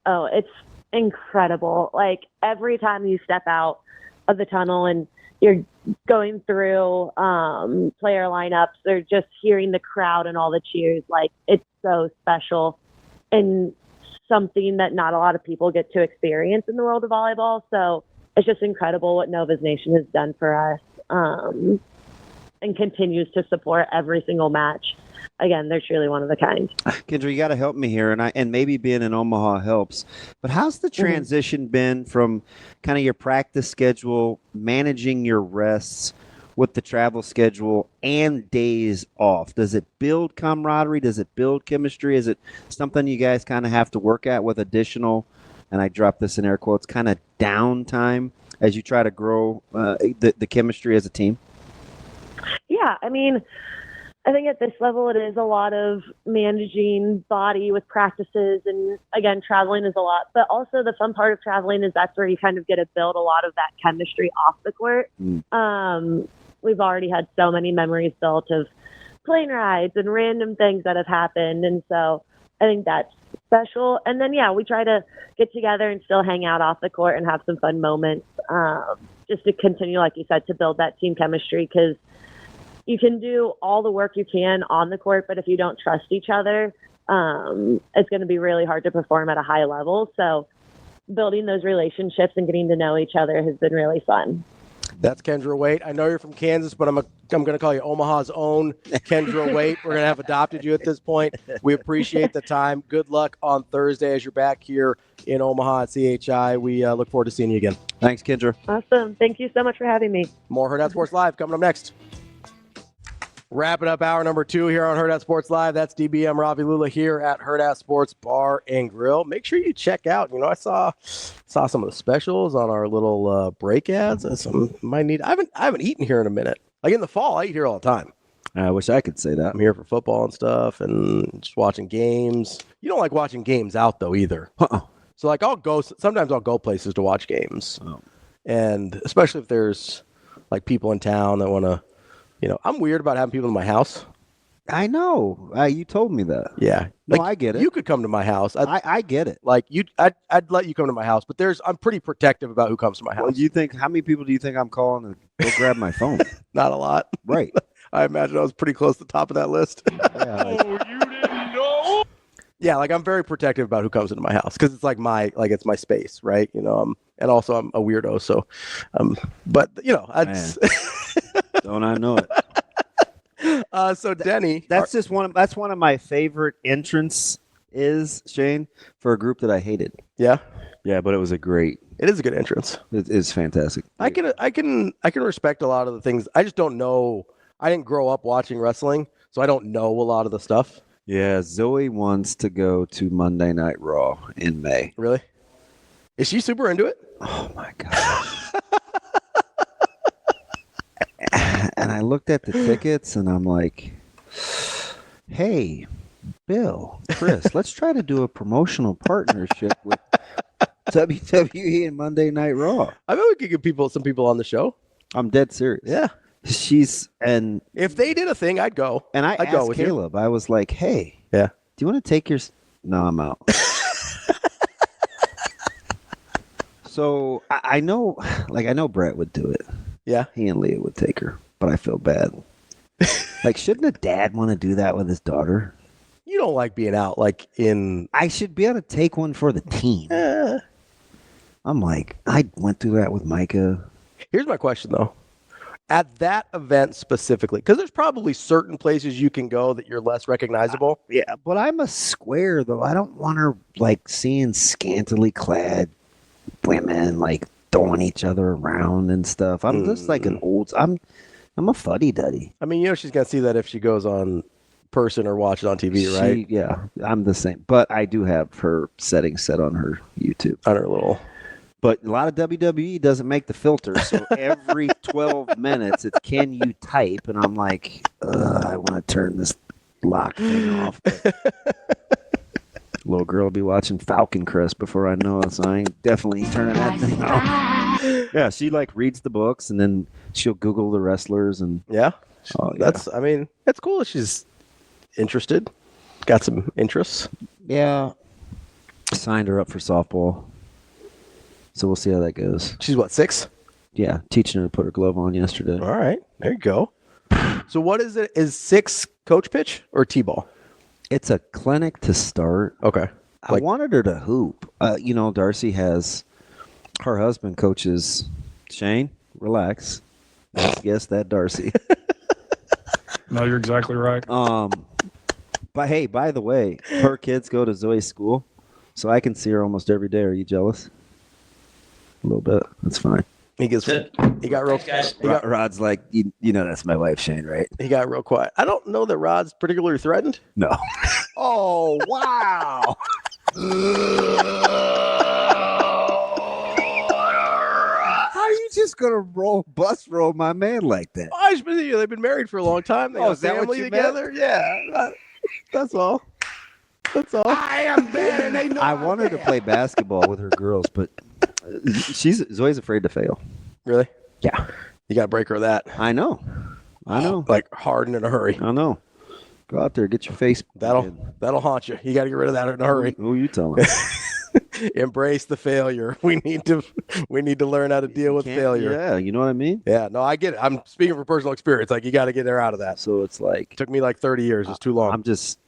Oh, it's incredible. Like every time you step out of the tunnel and you're going through player lineups or just hearing the crowd and all the cheers, like it's so special and something that not a lot of people get to experience in the world of volleyball. So it's just incredible what Nova's Nation has done for us and continues to support every single match. Again, they're truly one of a kind. Kendra, you got to help me here, and maybe being in Omaha helps. But how's the transition been from kind of your practice schedule, managing your rests with the travel schedule and days off? Does it build camaraderie? Does it build chemistry? Is it something you guys kind of have to work at with additional, and I drop this in air quotes, kind of downtime as you try to grow the chemistry as a team? Yeah, I mean, I think at this level, it is a lot of managing body with practices. And again, traveling is a lot. But also the fun part of traveling is that's where you kind of get to build a lot of that chemistry off the court. We've already had so many memories built of plane rides and random things that have happened. And so I think that's special. And then, we try to get together and still hang out off the court and have some fun moments just to continue, like you said, to build that team chemistry, because you can do all the work you can on the court, but if you don't trust each other, it's going to be really hard to perform at a high level. So building those relationships and getting to know each other has been really fun. That's Kendra Wait. I know you're from Kansas, but I'm going to call you Omaha's own Kendra Wait. We're going to have adopted you at this point. We appreciate the time. Good luck on Thursday as you're back here in Omaha at CHI. We look forward to seeing you again. Thanks, Kendra. Awesome. Thank you so much for having me. More Hurrdat Sports Live coming up next. Wrapping up hour number 2 here on Hurrdat Sports Live. That's DBM Ravi Lulla here at Hurrdat Sports Bar and Grill. Make sure you check out. I saw some of the specials on our little break ads. Some might need. I haven't eaten here in a minute. Like in the fall, I eat here all the time. I wish I could say that. I'm here for football and stuff, and just watching games. You don't like watching games out though either. So like sometimes I'll go places to watch games, and especially if there's like people in town that want to. I'm weird about having people in my house. I know. You told me that. Yeah. No, I get it. You could come to my house. I get it. Like I'd let you come to my house, but I'm pretty protective about who comes to my house. Well, how many people do you think I'm calling to go grab my phone? Not a lot. Right. I imagine I was pretty close to the top of that list. You didn't know? Yeah, like I'm very protective about who comes into my house because it's it's my space, right? And also I'm a weirdo, so Don't I know it? So Denny, that's one of my favorite entrants Shane, for a group that I hated. Yeah. Yeah, but it was a great It is a good entrance. It is fantastic. I can respect a lot of the things. I just don't know. I didn't grow up watching wrestling, so I don't know a lot of the stuff. Yeah, Zoe wants to go to Monday Night Raw in May. Really? Is she super into it? Oh my gosh. And I looked at the tickets and I'm like, hey, Bill, Chris, let's try to do a promotional partnership with WWE and Monday Night Raw. I bet we could get some people on the show. I'm dead serious. Yeah. If they did a thing, I'd go. And I'd asked go with Caleb, I was like, hey, yeah, do you want to take your... No, I'm out. So I know Brett would do it. Yeah. He and Leah would take her, but I feel bad. Like, shouldn't a dad want to do that with his daughter? You don't like being out, I should be able to take one for the team. I'm like, I went through that with Micah. Here's my question, though. At that event specifically, because there's probably certain places you can go that you're less recognizable. Yeah, but I'm a square, though. I don't want her, seeing scantily clad women, throwing each other around and stuff. I'm just an old... I'm a fuddy-duddy. I mean, she's going to see that if she goes on person or watch it on TV, right? Yeah, I'm the same. But I do have her settings set on her YouTube. On her little... But a lot of WWE doesn't make the filter, so every 12 minutes it's can you type, and I'm like, I want to turn this lock thing off. Little girl will be watching Falcon Crest before I know it, so I ain't definitely turning that thing off. Yeah, she reads the books, and then she'll Google the wrestlers, and yeah, yeah. It's cool that she's interested, got some interests. Yeah, signed her up for softball. So we'll see how that goes. She's what, 6? Yeah, teaching her to put her glove on yesterday. All right, there you go. So what is it? Is 6 coach pitch or T-ball? It's a clinic to start. Okay. I wanted her to hoop. Darcy has her husband coaches Shane. Relax. Let's guess that Darcy. No, you're exactly right. But hey, by the way, her kids go to Zoe's school, so I can see her almost every day. Are you jealous? A little bit. That's fine. He got real. Rod's like, you know, that's my wife, Shane, right? He got real quiet. I don't know that Rod's particularly threatened. No. Oh, wow. How are you just gonna bus roll my man like that? They've been married for a long time. They have is that what family you together. meant? Yeah, that's all. That's all. I am bad and they know I want her to play basketball with her girls, but Zoe's afraid to fail. Really? Yeah. You got to break her of that. I know. Hard and in a hurry. I know. Go out there, get your face. That'll haunt you. You got to get rid of that in a hurry. Who you telling? Embrace the failure. We need to learn how to deal with failure. Yeah, you know what I mean? Yeah, no, I get it. I'm speaking from personal experience. You got to get her out of that. So it's It took me 30 years. It's too long. I'm just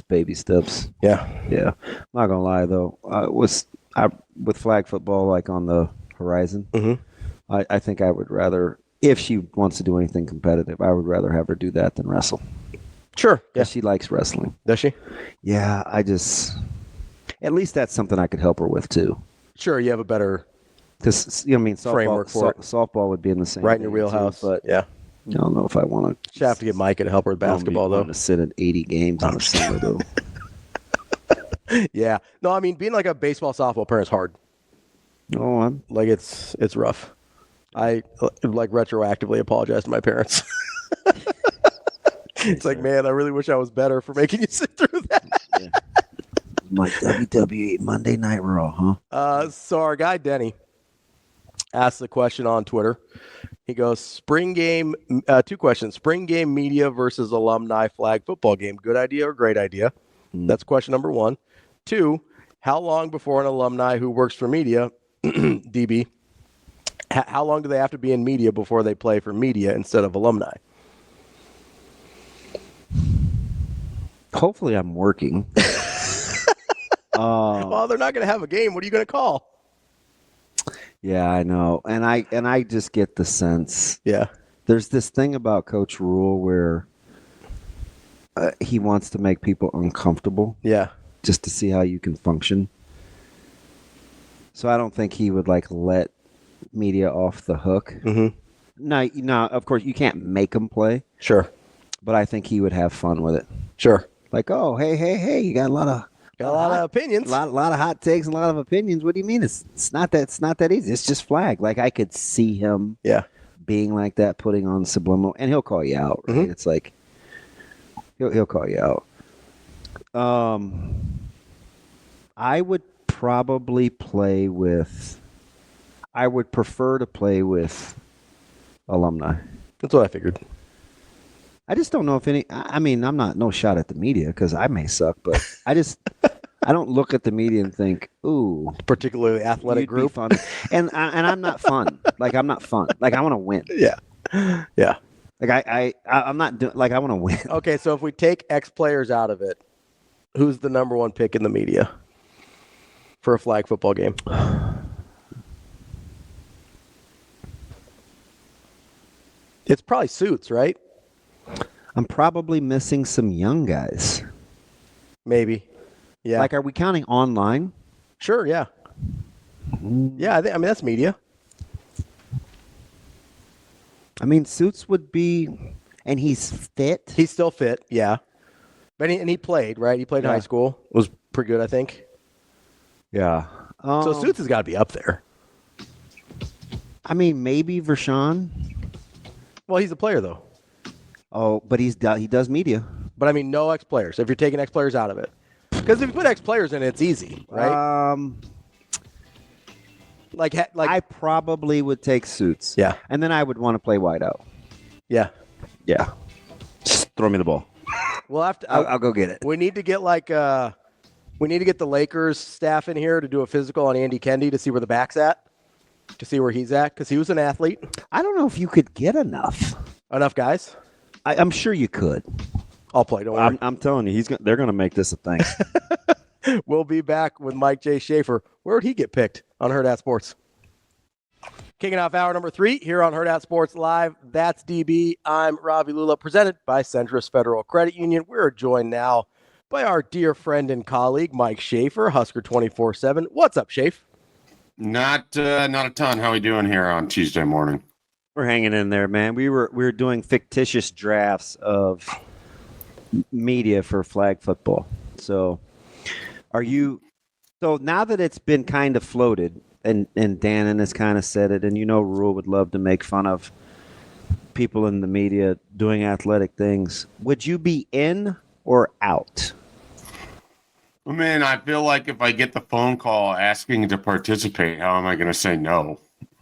baby steps. Yeah. Yeah. Not gonna lie though, with flag football on the horizon, I think I would rather, if she wants to do anything competitive, I would rather have her do that than wrestle. Sure. Yeah. She likes wrestling. Does she? Yeah. At least that's something I could help her with too. Sure. You have a better framework for it. Softball would be in the same. Right in your wheelhouse. Too, but yeah. I don't know if I want to. You have to get Micah to help her with basketball, though. To sit at 80 games on the summer, though. Yeah. No, being a baseball, softball parent's hard. Oh, it's rough. I retroactively apologize to my parents. It's man, I really wish I was better for making you sit through that. Yeah. My WWE Monday Night Raw, huh? So our guy Denny asked the question on Twitter. He goes, spring game, 2 questions. Spring game media versus alumni flag football game. Good idea or great idea? That's question number 1. 2, how long before an alumni who works for media, DB, how long do they have to be in media before they play for media instead of alumni? Hopefully I'm working. Well, they're not going to have a game. What are you going to call? Yeah, I know. And I just get the sense. Yeah. There's this thing about Coach Rule where he wants to make people uncomfortable. Yeah. Just to see how you can function. So I don't think he would let media off the hook. Mm-hmm. No, of course you can't make him play. Sure. But I think he would have fun with it. Sure. Like, oh, hey, you got a lot of opinions. A lot of hot takes and a lot of opinions. What do you mean? It's not that easy. It's just flag. Like I could see him being like that, putting on subliminal, and he'll call you out, right? It's like he'll call you out. I would probably play with I would prefer to play with Alumni. That's what I figured. I just don't know if any. I mean, I'm not no shot at the media because I may suck, but I don't look at the media and think, ooh, particularly athletic group, fun. And I'm not fun. Like I'm not fun. Like I want to win. Yeah. Like I'm not doing. Like I want to win. Okay, so if we take X players out of it, who's the number one pick in the media for a flag football game? It's probably Suits, right? I'm probably missing some young guys. Maybe. Yeah. Like, are we counting online? Sure, yeah. Yeah, I mean, that's media. I mean, Suits would be, and he's fit. He's still fit, yeah. But he played, right? He played in high school. Was pretty good, I think. Yeah. So Suits has got to be up there. I mean, maybe Vershawn. Well, he's a player, though. Oh, but he does media. But, I mean, no X players, if you're taking X players out of it. Because if you put X players in it, it's easy, right? Like I probably would take Suits. Yeah. And then I would want to play wide out. Yeah. Yeah. Just throw me the ball. We'll have to. I'll go get it. We need to get we need to get the Lakers staff in here to do a physical on Andy Kendi to see where the back's at, to see where he's at, because he was an athlete. I don't know if you could get enough Guys. I'm sure you could. I'll play. Don't worry. I'm telling you, they're going to make this a thing. We'll be back with Mike J. Schaefer. Where'd he get picked on Hurrdat Sports? Kicking off hour number 3 here on Hurrdat Sports Live. That's DB. I'm Ravi Lulla, presented by Centris Federal Credit Union. We're joined now by our dear friend and colleague, Mike Schaefer, Husker 24/7. What's up, Schaefer? Not a ton. How we doing here on Tuesday morning? We're hanging in there, man. We were doing fictitious drafts of media for flag football. So so now that it's been kind of floated and Dannon has kind of said it, and Rule would love to make fun of people in the media doing athletic things, would you be in or out? I mean, I feel like if I get the phone call asking to participate, how am I going to say no?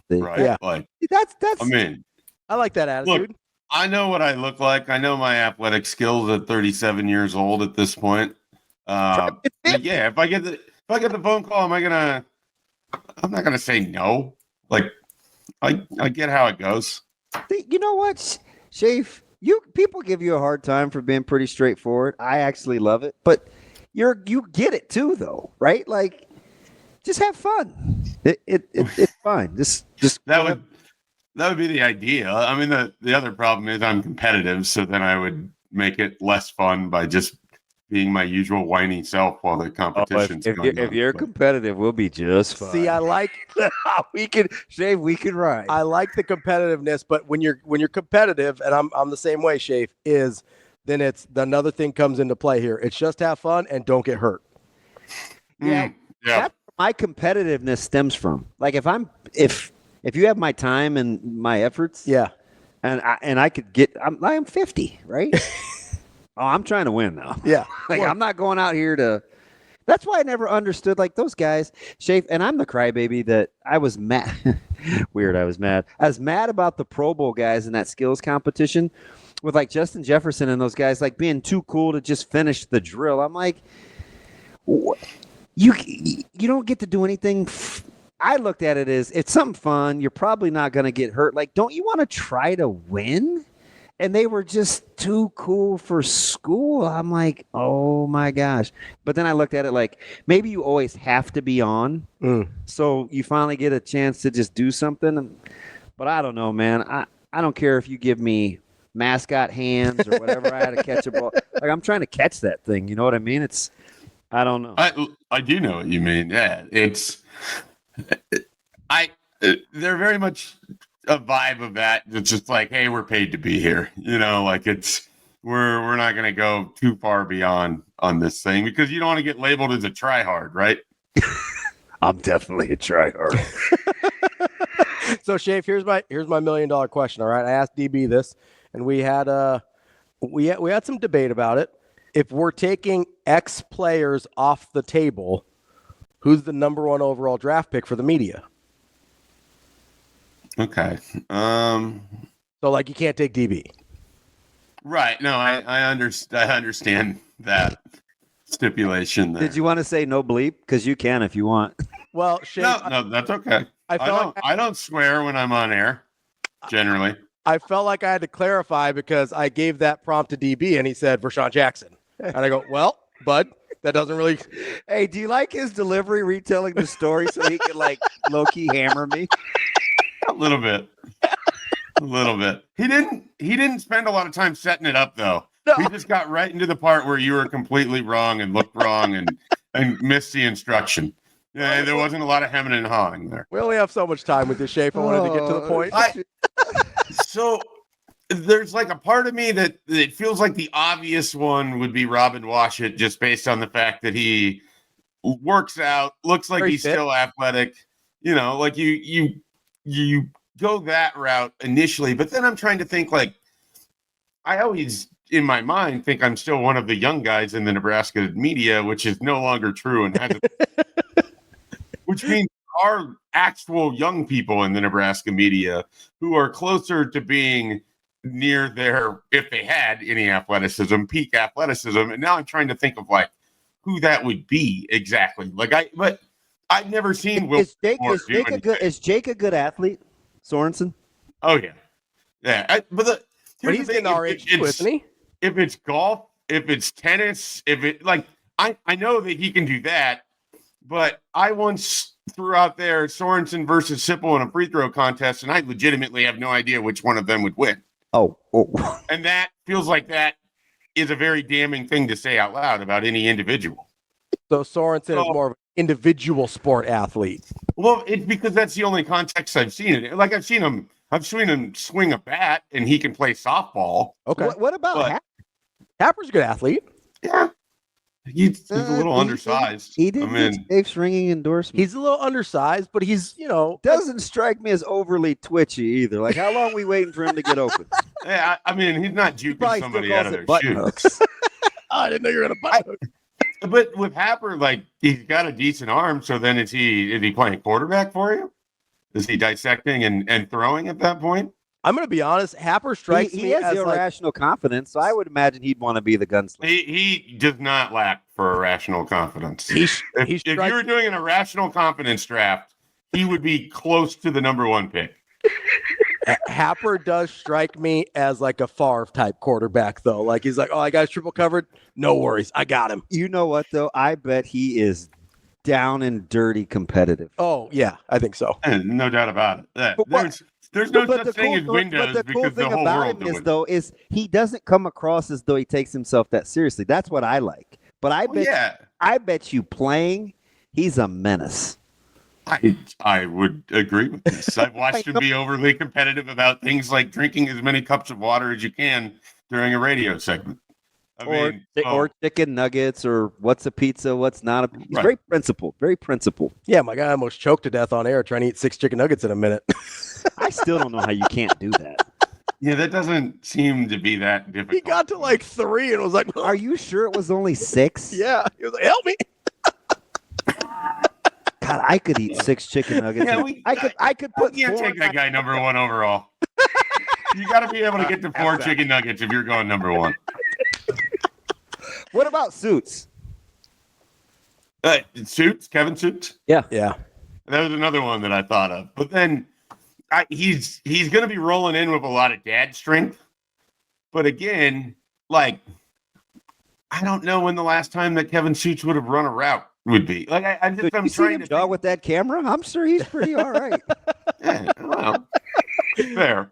Right? Yeah. Like that's. I mean, I like that attitude. Look, I know what I look like. I know my athletic skills at 37 years old at this point. Yeah, if I get the phone call, I'm not gonna say no. Like, I get how it goes. You know what, Shafe? People give you a hard time for being pretty straightforward. I actually love it, but you get it too, though, right? Like, just have fun. It's fine. Just that would be the idea. I mean, the other problem is I'm competitive, so then I would make it less fun by just being my usual whiny self while the competition's going on. If you're competitive, we'll be just fine. See, I like we can ride. I like the competitiveness, but when you're competitive, and I'm the same way, Shafe, then it's another thing comes into play here. It's just have fun and don't get hurt. Yeah. That's where my competitiveness stems from. Like if you have my time and my efforts, and I could get, I'm 50, right? Oh, I'm trying to win now. Yeah. I'm not going out here to. That's why I never understood those guys, Shafe, and I'm the crybaby that I was mad. Weird, I was mad. I was mad about the Pro Bowl guys in that skills competition with Justin Jefferson and those guys being too cool to just finish the drill. I'm like, you don't get to do anything. I looked at it as it's something fun. You're probably not going to get hurt. Don't you want to try to win? And they were just too cool for school. I'm like, oh my gosh. But then I looked at it maybe you always have to be on. So you finally get a chance to just do something. But I don't know, man. I don't care if you give me mascot hands or whatever. I had to catch a ball. I'm trying to catch that thing. You know what I mean? I don't know. I do know what you mean. Yeah, it's they're very much a vibe of that. It's just like, hey, we're paid to be here. Like we're not going to go too far beyond on this thing because you don't want to get labeled as a tryhard, right? I'm definitely a tryhard. So, Shafe, here's my $1 million question. All right, I asked DB this, and we had some debate about it. If we're taking X players off the table, who's the number 1 overall draft pick for the media? Okay. So, like, you can't take DB. Right. No, I understand that stipulation there. Did you want to say no bleep? Because you can if you want. Well, Shafe, No, that's okay. I don't swear when I'm on air, generally. I felt like I had to clarify because I gave that prompt to DB, and he said Vershawn Jackson. And I go, well, bud, that doesn't really. Hey, do you like his delivery retelling the story so he can low-key hammer me? A little bit. A little bit. He didn't spend a lot of time setting it up though. No. He just got right into the part where you were completely wrong and looked wrong and missed the instruction. Yeah, there wasn't a lot of hemming and hawing there. We only have so much time with this, Shafe. I wanted to get to the point. So there's like a part of me that it feels like the obvious one would be Robin Washut, just based on the fact that he works out, looks like he's still athletic. Like you go that route initially, but then I'm trying to think like I always in my mind think I'm still one of the young guys in the Nebraska media, which is no longer true and hasn't. Which means there are actual young people in the Nebraska media who are closer to being near their, if they had any athleticism, peak athleticism. And now I'm trying to think of like who that would be exactly. But I've never seen Will. Is Jake a good athlete? Sorensen? Oh yeah, yeah. But he's in our age too, isn't he? If it's golf, if it's tennis, I know that he can do that. But I once threw out there Sorensen versus Sipple in a free throw contest, and I legitimately have no idea which one of them would win. Oh. And that feels like that is a very damning thing to say out loud about any individual. So Sorensen is more of an individual sport athlete. Well, it's because that's the only context I've seen it. Like I've seen him swing a bat, and he can play softball. Okay. What about Happer? Happer's a good athlete. Yeah. He's a little undersized. He didn't get Dave's ringing endorsement. He's a little undersized, but he's, doesn't strike me as overly twitchy either. Like, how long are we waiting for him to get open? Yeah, I mean, he's not juking somebody out of their shoes. I didn't know you were going to button hook. But with Happer, like, he's got a decent arm, so then is he playing quarterback for you? Is he dissecting and throwing at that point? I'm going to be honest. Happer strikes me as he has irrational confidence, so I would imagine he'd want to be the gunslinger. He does not lack for irrational confidence. If you were doing an irrational confidence draft, he would be close to the number 1 pick. Happer does strike me as like a Favre type quarterback, though. Like he's like, oh, I got his triple covered. No worries, I got him. You know what, though? I bet he is down and dirty competitive. Oh yeah, I think so. No doubt about it. There's no such thing as windows because the whole world is he doesn't come across as though he takes himself that seriously. That's what I like. But I bet you playing, he's a menace. I would agree with this. I've watched him be overly competitive about things like drinking as many cups of water as you can during a radio segment. Or chicken nuggets, or what's a pizza, what's not a pizza. He's very principled, very principled. Yeah, my guy almost choked to death on air trying to eat 6 chicken nuggets in a minute. I still don't know how you can't do that. Yeah, that doesn't seem to be that difficult. He got to like 3 and was like, are you sure it was only 6? Yeah. He was like, help me. God, I could eat 6 chicken nuggets. Yeah, I could put. You can't take that guy number 1 overall. You got to be able to get to 4 chicken nuggets if you're going number 1. What about Suits? Suits? Kevin Suits? Yeah. That was another one that I thought of. But then he's going to be rolling in with a lot of dad strength. But again, like, I don't know when the last time that Kevin Suits would have run a route would be. Like, I'm trying to jog with that camera. I'm sure he's pretty all right. Yeah, well, fair.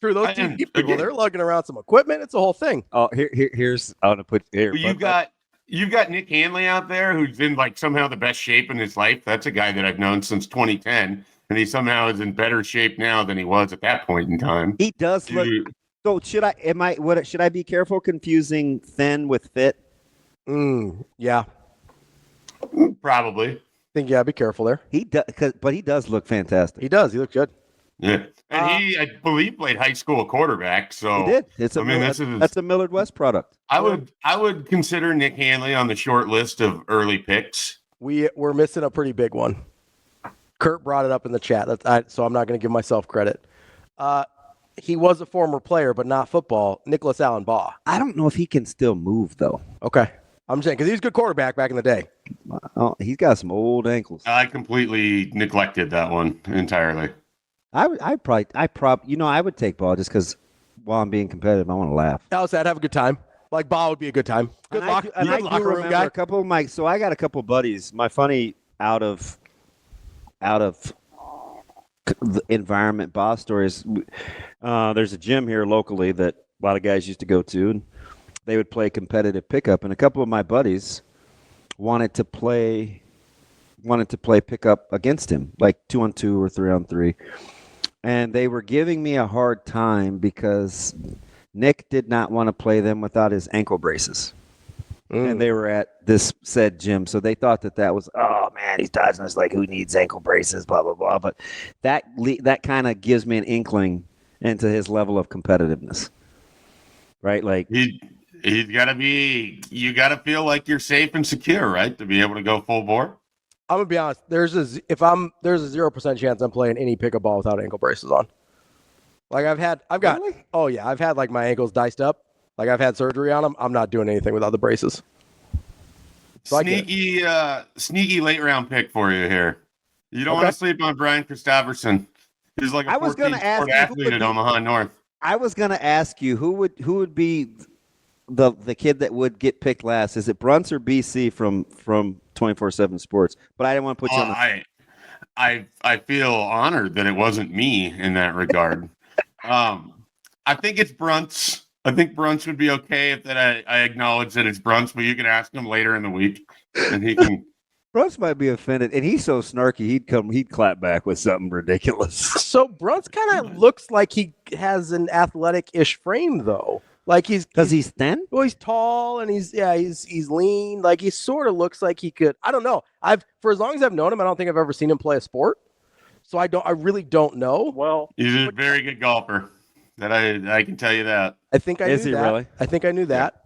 True, those two people, they're lugging around some equipment. It's a whole thing. Oh, here's I want to put here. You got you've got Nick Hanley out there who's in like somehow the best shape in his life. That's a guy that I've known since 2010, and he somehow is in better shape now than he was at that point in time. He does look. So should I be careful confusing thin with fit? Yeah. Probably. I think, yeah, be careful there. He does, but he does look fantastic. He does. He looks good. Yeah. And he, I believe, played high school quarterback. So he did. That's a Millard West product. I would consider Nick Hanley on the short list of early picks. We're missing a pretty big one. Kurt brought it up in the chat, so I'm not going to give myself credit. He was a former player, but not football. Nicholas Allen Baugh. I don't know if he can still move though. Okay, I'm saying because he was a good quarterback back in the day. Oh, he's got some old ankles. I completely neglected that one entirely. I would take Baugh just because while I'm being competitive, I want to laugh. I'd have a good time. Like Baugh would be a good time. Good locker room guy. A couple of my, so I got a couple of buddies. My funny out of the environment Baugh stories. There's a gym here locally that a lot of guys used to go to, and they would play competitive pickup. And a couple of my buddies wanted to play pickup against him, like 2-on-2 or 3-on-3. And they were giving me a hard time because Nick did not want to play them without his ankle braces. And they were at this said gym, so they thought that was, oh man, he's dodging us, like who needs ankle braces, blah blah blah. But that kind of gives me an inkling into his level of competitiveness, right? Like he's got to be. You got to feel like you're safe and secure, right, to be able to go full bore. I'm gonna be honest. There's a 0% chance I'm playing any pickup ball without ankle braces on. Like I've got. Really? Oh yeah, I've had like my ankles diced up. Like I've had surgery on them. I'm not doing anything without the braces. So sneaky late round pick for you here. You don't want to sleep on Brian Christopherson. He's like a 14-sport athlete at Omaha North. I was going to ask you who would be the kid that would get picked last. Is it Brunts or BC from 24/7 Sports? But I didn't want to put you on the. I feel honored that it wasn't me in that regard. I think it's Brunts. I think Brunts would be okay if I acknowledge that it's Brunts, but you can ask him later in the week, and he can. Brunts might be offended, and he's so snarky. He'd clap back with something ridiculous. So Brunts kind of looks like he has an athletic-ish frame, though. Like he's thin. Well, he's tall and he's lean. Like he sort of looks like he could. I don't know. For as long as I've known him, I don't think I've ever seen him play a sport. So I really don't know. Well, he's a very good golfer. That I can tell you that. I think I knew that. Is he really? I think I knew that.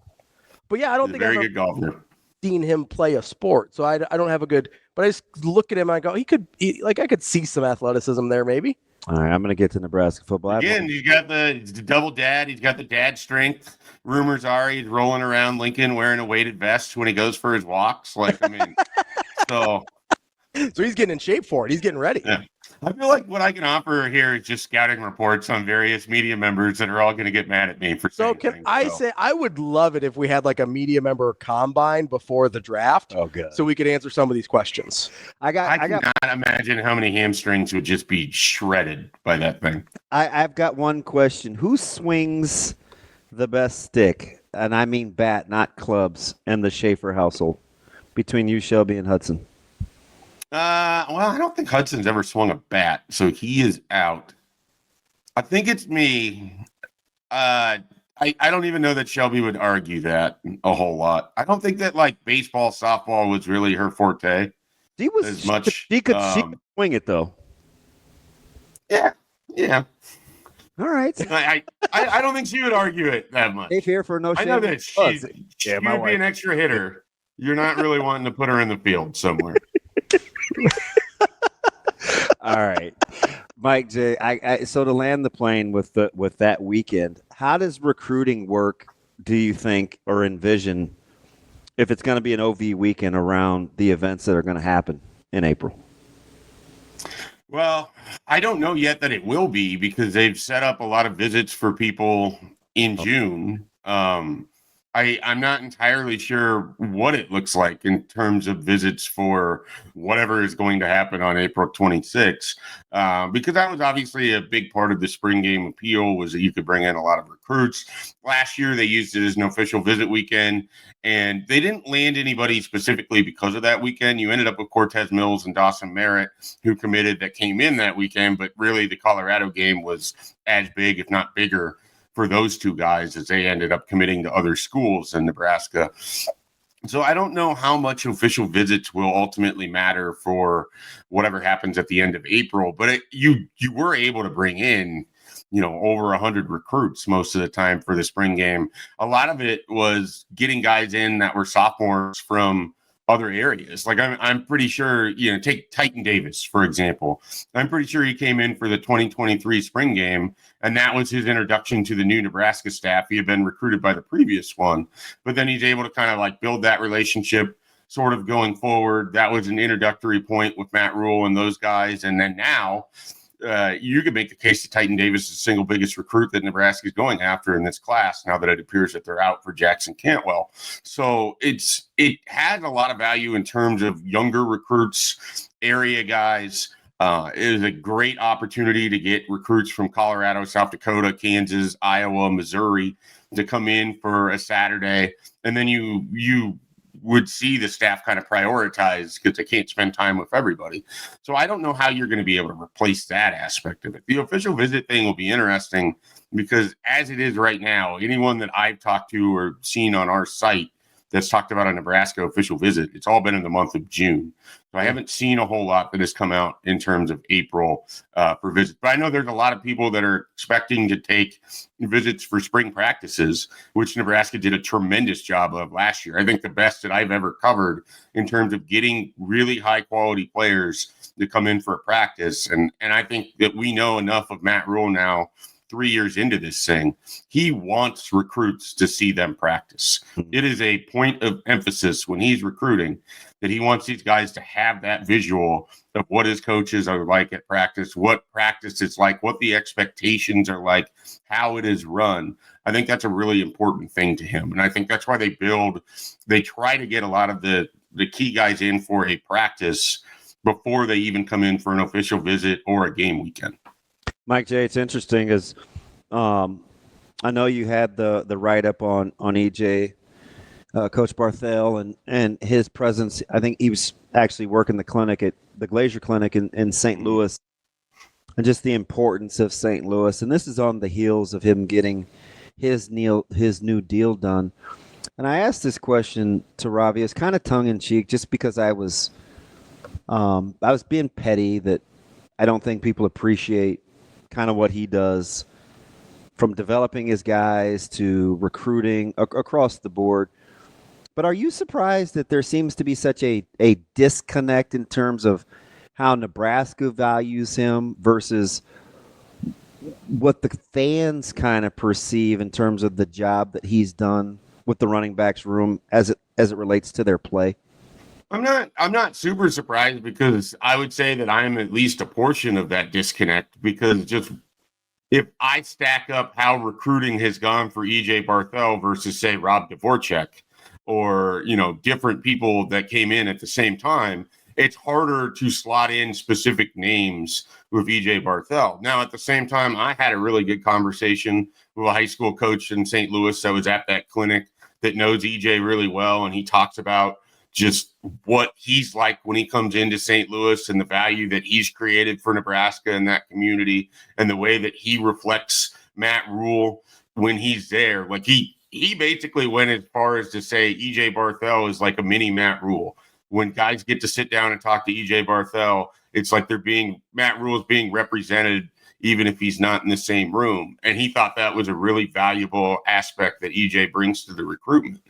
But yeah, I don't think I've very good golfer. Seen him play a sport. So I don't have a good. But I just look at him and I go, I could see some athleticism there, maybe. All right, I'm going to get to Nebraska football. Again, he's got the double dad. He's got the dad strength. Rumors are he's rolling around Lincoln wearing a weighted vest when he goes for his walks. Like, I mean, so he's getting in shape for it. He's getting ready. Yeah. I feel like what I can offer here is just scouting reports on various media members that are all going to get mad at me for saying things. Say I would love it if we had like a media member combine before the draft. Oh, good. So we could answer some of these questions. I cannot imagine how many hamstrings would just be shredded by that thing. I've got one question. Who swings the best stick? And I mean bat, not clubs, and the Schaefer household between you, Shelby, and Hudson. Well, I don't think Hudson's ever swung a bat, so he is out. I think it's me. I don't even know that Shelby would argue that a whole lot. I don't think that like baseball, softball was really her forte. She could swing it though. Yeah. All right. I don't think she would argue it that much. Safe here for no shame. I know that she would be an extra hitter. You're not really wanting to put her in the field somewhere. All right, Mike J. So to land the plane with that weekend, how does recruiting work? Do you think or envision if it's going to be an OV weekend around the events that are going to happen in April? Well, I don't know yet that it will be because they've set up a lot of visits for people in June. I'm not entirely sure what it looks like in terms of visits for whatever is going to happen on April 26th, because that was obviously a big part of the spring game appeal, was that you could bring in a lot of recruits. Last year, they used it as an official visit weekend, and they didn't land anybody specifically because of that weekend. You ended up with Cortez Mills and Dawson Merritt, who committed, that came in that weekend, but really the Colorado game was as big, if not bigger, for those two guys, as they ended up committing to other schools in Nebraska. So I don't know how much official visits will ultimately matter for whatever happens at the end of April, but you were able to bring in, over 100 recruits most of the time for the spring game. A lot of it was getting guys in that were sophomores from other areas. Like I'm pretty sure, take Titan Davis, for example. I'm pretty sure he came in for the 2023 spring game, and that was his introduction to the new Nebraska staff. He had been recruited by the previous one, but then he's able to kind of like build that relationship sort of going forward. That was an introductory point with Matt Rule and those guys. And then now you could make the case that Titan Davis is the single biggest recruit that Nebraska is going after in this class, now that it appears that they're out for Jackson Cantwell. So it has a lot of value in terms of younger recruits, area guys. It is a great opportunity to get recruits from Colorado, South Dakota, Kansas, Iowa, Missouri to come in for a Saturday. And then you would see the staff kind of prioritize, because they can't spend time with everybody. So I don't know how you're going to be able to replace that aspect of it. The official visit thing will be interesting, because as it is right now, anyone that I've talked to or seen on our site that's talked about a Nebraska official visit, it's all been in the month of June. So I haven't seen a whole lot that has come out in terms of April for visits. But I know there's a lot of people that are expecting to take visits for spring practices, which Nebraska did a tremendous job of last year. I think the best that I've ever covered in terms of getting really high quality players to come in for a practice. And I think that we know enough of Matt Rule now, 3 years into this thing. He wants recruits to see them practice. It is a point of emphasis when he's recruiting that he wants these guys to have that visual of what his coaches are like at practice, what practice is like, what the expectations are like, how it is run. I think that's a really important thing to him. And I think that's why they try to get a lot of the key guys in for a practice before they even come in for an official visit or a game weekend. Mike J, it's interesting as I know you had the write-up on EJ, Coach Barthel, and his presence. I think he was actually working the clinic at the Glacier Clinic in St. Louis, and just the importance of St. Louis. And this is on the heels of him getting his new deal done. And I asked this question to Ravi. It's kind of tongue-in-cheek, just because I was being petty, that I don't think people appreciate kind of what he does, from developing his guys to recruiting across the board. But are you surprised that there seems to be such a disconnect in terms of how Nebraska values him versus what the fans kind of perceive in terms of the job that he's done with the running backs room as it relates to their play? I'm not super surprised, because I would say that I'm at least a portion of that disconnect, because just if I stack up how recruiting has gone for EJ Barthel versus, say, Rob Dvorak, or, different people that came in at the same time, it's harder to slot in specific names with EJ Barthel. Now, at the same time, I had a really good conversation with a high school coach in St. Louis that was at that clinic that knows EJ really well, and he talks about just what he's like when he comes into St. Louis and the value that he's created for Nebraska and that community, and the way that he reflects Matt Rule when he's there. Like he basically went as far as to say EJ Barthel is like a mini Matt Rule. When guys get to sit down and talk to EJ Barthel, it's like Matt Rule is being represented, even if he's not in the same room. And he thought that was a really valuable aspect that EJ brings to the recruitment.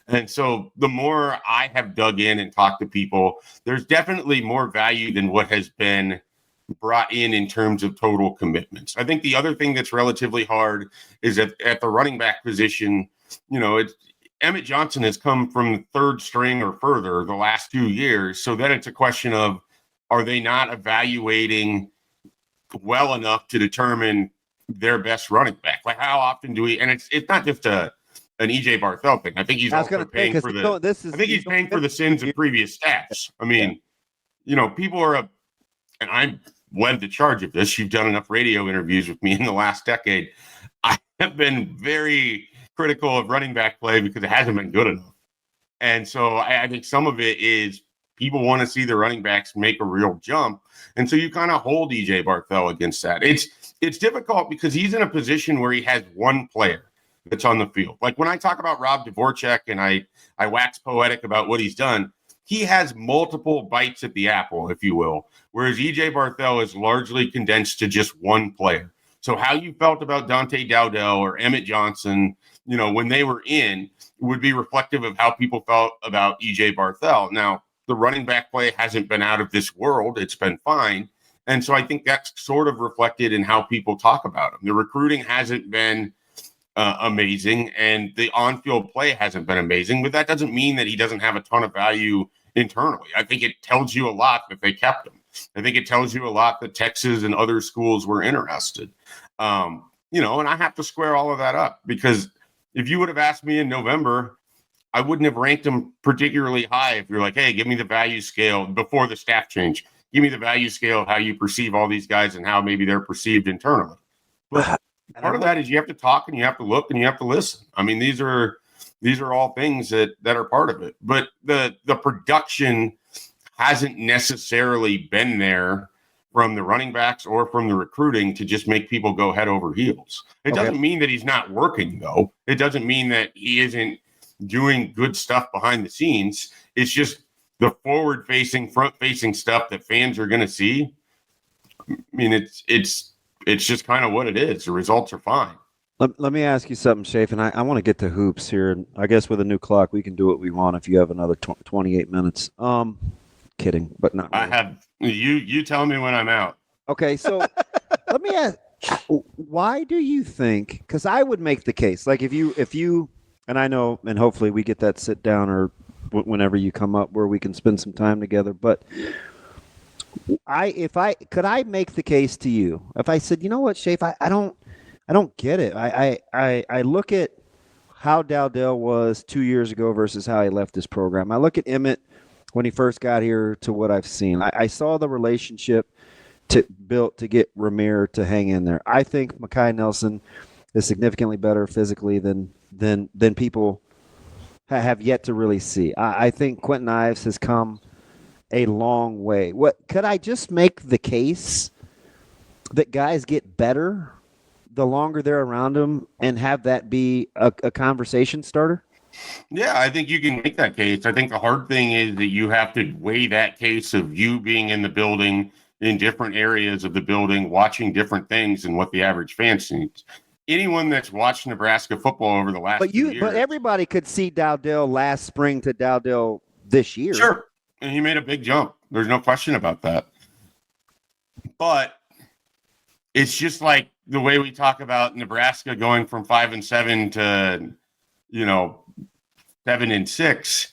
And so the more I have dug in and talked to people, there's definitely more value than what has been brought in terms of total commitments. I think the other thing that's relatively hard is that at the running back position, Emmett Johnson has come from third string or further the last 2 years. So then it's a question of, are they not evaluating well enough to determine their best running back? Like, how often do we, and it's not just a an EJ Barthel thing. I think he's also paying for the. I think he's paying for the sins of previous staffs. I mean, people are and I'm led the charge of this. You've done enough radio interviews with me in the last decade. I have been very critical of running back play because it hasn't been good enough. And so I think some of it is people want to see the running backs make a real jump. And so you kind of hold EJ Barthel against that. It's difficult because he's in a position where he has one player that's on the field. Like when I talk about Rob Dvorak and I wax poetic about what he's done, he has multiple bites at the apple, if you will, whereas EJ Barthel is largely condensed to just one player. So how you felt about Dante Dowdell or Emmett Johnson, when they were in, would be reflective of how people felt about EJ Barthel. Now, the running back play hasn't been out of this world. It's been fine. And so I think that's sort of reflected in how people talk about him. The recruiting hasn't been amazing, and the on-field play hasn't been amazing, but that doesn't mean that he doesn't have a ton of value internally. I think it tells you a lot that they kept him. I think it tells you a lot that Texas and other schools were interested. And I have to square all of that up because if you would have asked me in November, I wouldn't have ranked him particularly high if you're like, hey, give me the value scale before the staff change. Give me the value scale of how you perceive all these guys and how maybe they're perceived internally. But part of that is you have to talk and you have to look and you have to listen. I mean, these are all things that are part of it. But the production hasn't necessarily been there from the running backs or from the recruiting to just make people go head over heels. It doesn't mean that he's not working, though. It doesn't mean that he isn't doing good stuff behind the scenes. It's just the forward-facing, front-facing stuff that fans are going to see. I mean, it's just kind of what it is. The results are fine. Let me ask you something, Schaefer, and I want to get to hoops here. And I guess with a new clock, we can do what we want if you have another 28 minutes. Kidding, but not really. I have you tell me when I'm out. Okay, so let me ask, why do you think, because I would make the case, like if you, and I know, and hopefully we get that sit down or whenever you come up where we can spend some time together, but could I make the case to you if I said, you know what, Schaefer, I don't get it. I look at how Dowdell was 2 years ago versus how he left this program. I look at Emmett when he first got here to what I've seen. I saw the relationship built to get Ramir to hang in there. I think Mekhi Nelson is significantly better physically than people have yet to really see. I think Quentin Ives has come a long way. What could I just make the case that guys get better the longer they're around them and have that be a conversation starter? Yeah, I think you can make that case. I think the hard thing is that you have to weigh that case of you being in the building, in different areas of the building, watching different things and what the average fan sees. Anyone that's watched Nebraska football over the last 2 years. But everybody could see Dowdell last spring to Dowdell this year. Sure. And he made a big jump. There's no question about that. But it's just like the way we talk about Nebraska going from 5-7 to, 7-6.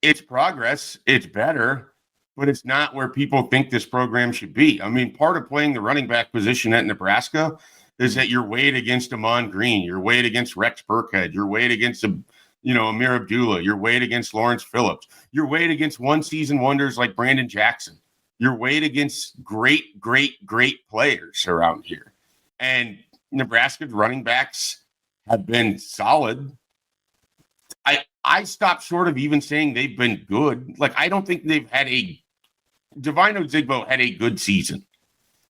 It's progress. It's better, but it's not where people think this program should be. I mean, part of playing the running back position at Nebraska is that you're weighed against Amon Green, you're weighed against Rex Burkhead, you're weighed against Amir Abdullah, you're weighed against Lawrence Phillips, you're weighed against one-season wonders like Brandon Jackson. You're weighed against great, great, great players around here. And Nebraska's running backs have been solid. I stopped short of even saying they've been good. Like, I don't think they've had Divine Ozigbo had a good season.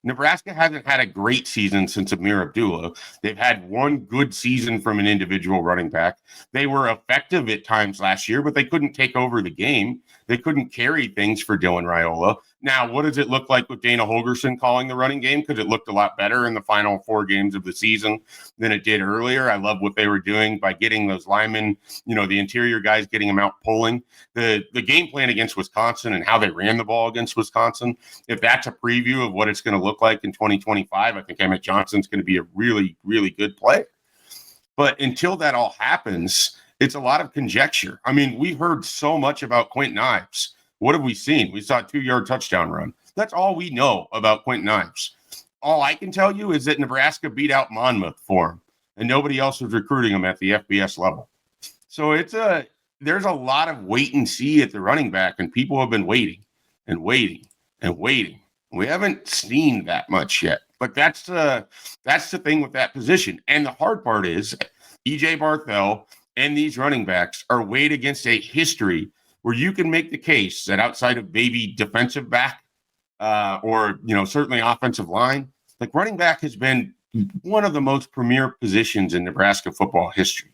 Nebraska hasn't had a great season since Amir Abdullah. They've had one good season from an individual running back. They were effective at times last year, but they couldn't take over the game. They couldn't carry things for Dylan Raiola. Now, what does it look like with Dana Holgorsen calling the running game? Because it looked a lot better in the final 4 games of the season than it did earlier. I love what they were doing by getting those linemen, the interior guys, getting them out pulling. The game plan against Wisconsin and how they ran the ball against Wisconsin, if that's a preview of what it's going to look like in 2025, I think Emmett Johnson's going to be a really, really good player. But until that all happens, it's a lot of conjecture. I mean, we heard so much about Quentin Ives. What have we seen? We saw a 2-yard touchdown run. That's all we know about Quentin Ives. All I can tell you is that Nebraska beat out Monmouth for him. and nobody else was recruiting them at the FBS level. So there's a lot of wait and see at the running back, and people have been waiting and waiting and waiting. We haven't seen that much yet, but that's the thing with that position. And the hard part is E.J. Barthel and these running backs are weighed against a history where you can make the case that outside of maybe defensive back or, certainly offensive line, like running back has been one of the most premier positions in Nebraska football history.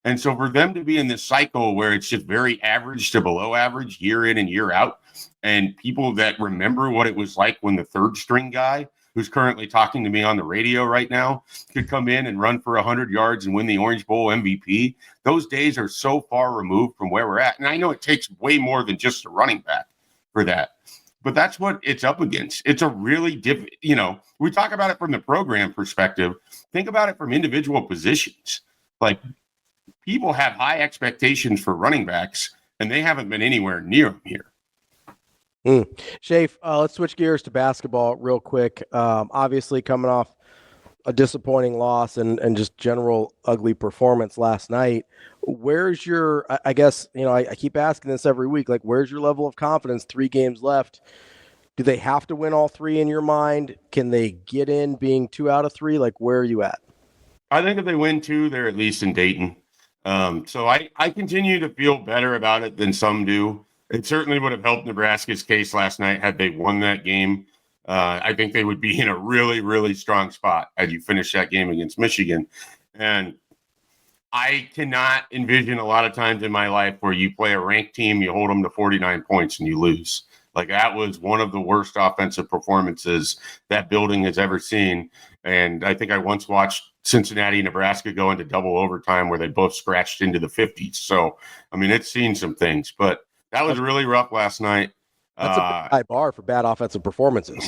And so for them to be in this cycle where it's just very average to below average year in and year out, and people that remember what it was like when the third string guy, who's currently talking to me on the radio right now, could come in and run for 100 yards and win the Orange Bowl MVP, those days are so far removed from where we're at. And I know it takes way more than just a running back for that, but that's what it's up against. It's a really we talk about it from the program perspective. Think about it from individual positions. Like, people have high expectations for running backs, and they haven't been anywhere near them here. Schaefer, let's switch gears to basketball real quick. Obviously coming off a disappointing loss and just general ugly performance last night. Where's your, I guess, I keep asking this every week, like, where's your level of confidence? 3 games left. Do they have to win all 3 in your mind? Can they get in being 2 out of 3? Like, where are you at? I think if they win 2, they're at least in Dayton. So I continue to feel better about it than some do. It certainly would have helped Nebraska's case last night had they won that game. I think they would be in a really, really strong spot had you finished that game against Michigan. And I cannot envision a lot of times in my life where you play a ranked team, you hold them to 49 points and you lose. Like, that was one of the worst offensive performances that building has ever seen. And I think I once watched Cincinnati, Nebraska go into double overtime where they both scratched into the 50s. So, I mean, it's seen some things, but that was really rough last night. That's a high bar for bad offensive performances.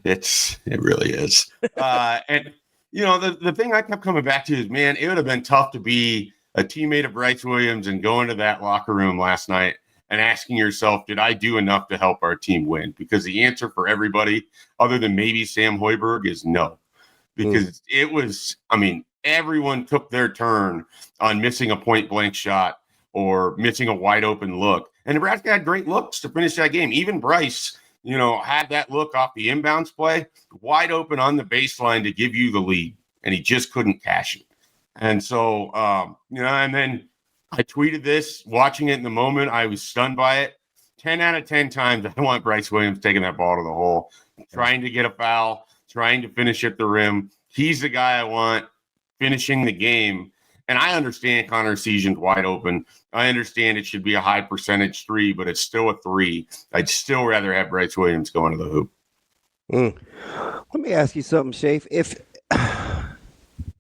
It really is. And, the thing I kept coming back to is, man, it would have been tough to be a teammate of Bryce Williams and go into that locker room last night and asking yourself, did I do enough to help our team win? Because the answer for everybody, other than maybe Sam Hoiberg, is no. Because it was, everyone took their turn on missing a point-blank shot or missing a wide-open look. And Nebraska had great looks to finish that game. Even Bryce, had that look off the inbounds play, wide open on the baseline to give you the lead, and he just couldn't cash it. And so, and then I tweeted this, watching it in the moment. I was stunned by it. 10 out of 10 times, I want Bryce Williams taking that ball to the hole, trying to get a foul, trying to finish at the rim. He's the guy I want finishing the game. And I understand Connor Season's wide open. I understand it should be a high percentage 3, but it's still a 3. I'd still rather have Bryce Williams going to the hoop. Let me ask you something, Schaefer.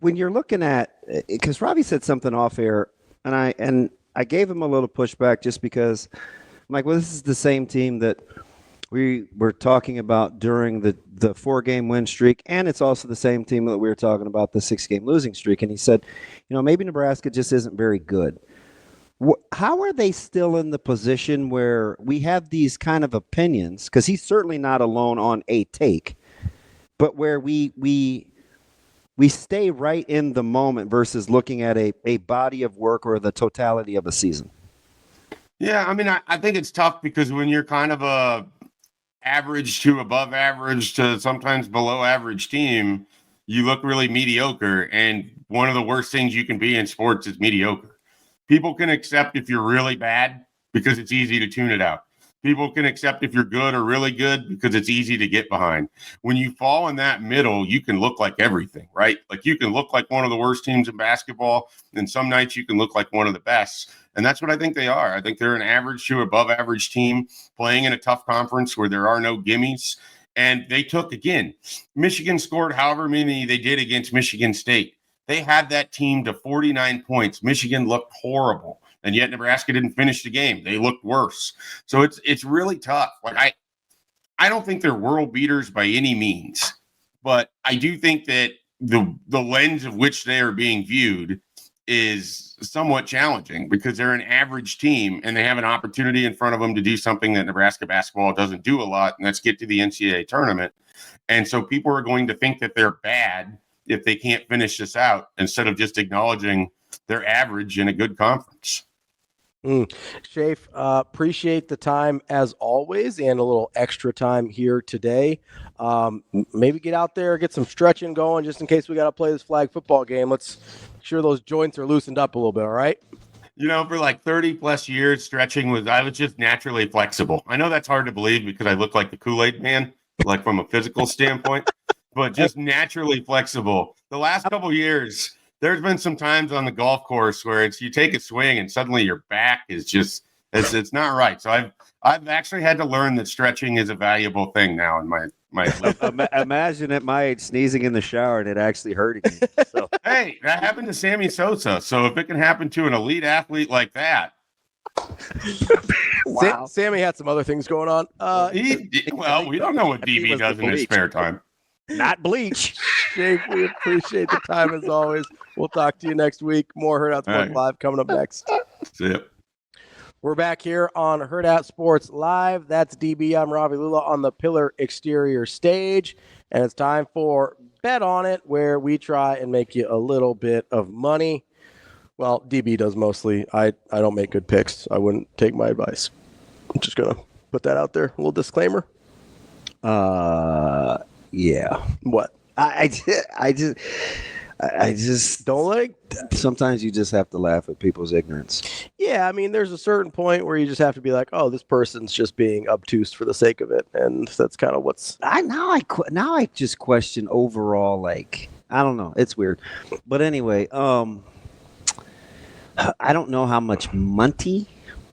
When you're looking at, because Ravi said something off air, and I gave him a little pushback just because I'm like, well, this is the same team that we were talking about during the 4-game win streak, and it's also the same team that we were talking about the 6-game losing streak. And he said, maybe Nebraska just isn't very good. How are they still in the position where we have these kind of opinions? Because he's certainly not alone on a take, but where we stay right in the moment versus looking at a body of work or the totality of a season. Yeah, I think it's tough because when you're kind of a average to above average to sometimes below average team, you look really mediocre. And one of the worst things you can be in sports is mediocre. People can accept if you're really bad because it's easy to tune it out. People can accept if you're good or really good because it's easy to get behind. When you fall in that middle, you can look like everything, right? Like, you can look like one of the worst teams in basketball, and some nights you can look like one of the best. And that's what I think they are. I think they're an average to above average team playing in a tough conference where there are no gimmies. And they took, again, Michigan scored however many they did against Michigan State. They had that team to 49 points. Michigan looked horrible. And yet Nebraska didn't finish the game. They looked worse. So it's really tough. Like, I don't think they're world beaters by any means, but I do think that the lens of which they are being viewed is somewhat challenging because they're an average team and they have an opportunity in front of them to do something that Nebraska basketball doesn't do a lot, and that's get to the NCAA tournament. And so people are going to think that they're bad if they can't finish this out instead of just acknowledging their average in a good conference. Schaefer, appreciate the time as always and a little extra time here today. Maybe get out there, get some stretching going just in case we got to play this flag football game. Let's make sure those joints are loosened up a little bit, all right? You know, for like 30 plus years, I was just naturally flexible. I know that's hard to believe because I look like the Kool-Aid man, like from a physical standpoint, but just naturally flexible. The last couple of years, there's been some times on the golf course where you take a swing and suddenly your back is just it's not right. So I've actually had to learn that stretching is a valuable thing now in my Imagine at my age sneezing in the shower and it actually hurting me. So. Hey, that happened to Sammy Sosa. So if it can happen to an elite athlete like that. Wow. Sammy had some other things going on. We don't know what DB does in his spare time. Not bleach. Jake, we appreciate the time as always. We'll talk to you next week. More Hurrdat Sports Live coming up next. See ya. We're back here on Hurrdat Sports Live. That's DB. I'm Ravi Lulla on the Pillar Exterior stage. And it's time for Bet On It, where we try and make you a little bit of money. Well, DB does mostly. I don't make good picks. I wouldn't take my advice. I'm just going to put that out there. A little disclaimer. Yeah. What? I just don't like. Sometimes you just have to laugh at people's ignorance. Yeah, I mean, there's a certain point where you just have to be like, oh, this person's just being obtuse for the sake of it, and that's kind of what's. Now I just question overall. Like, I don't know, it's weird, but anyway, I don't know how much money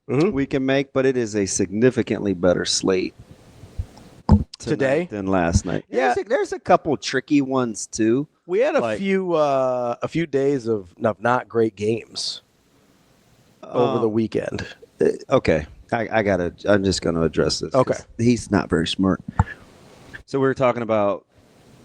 we can make, but it is a significantly better slate today than last night. Yeah, there's a couple tricky ones too. We had a few days of not great games over the weekend. Okay, I'm just gonna address this. Okay, he's not very smart. So we were talking about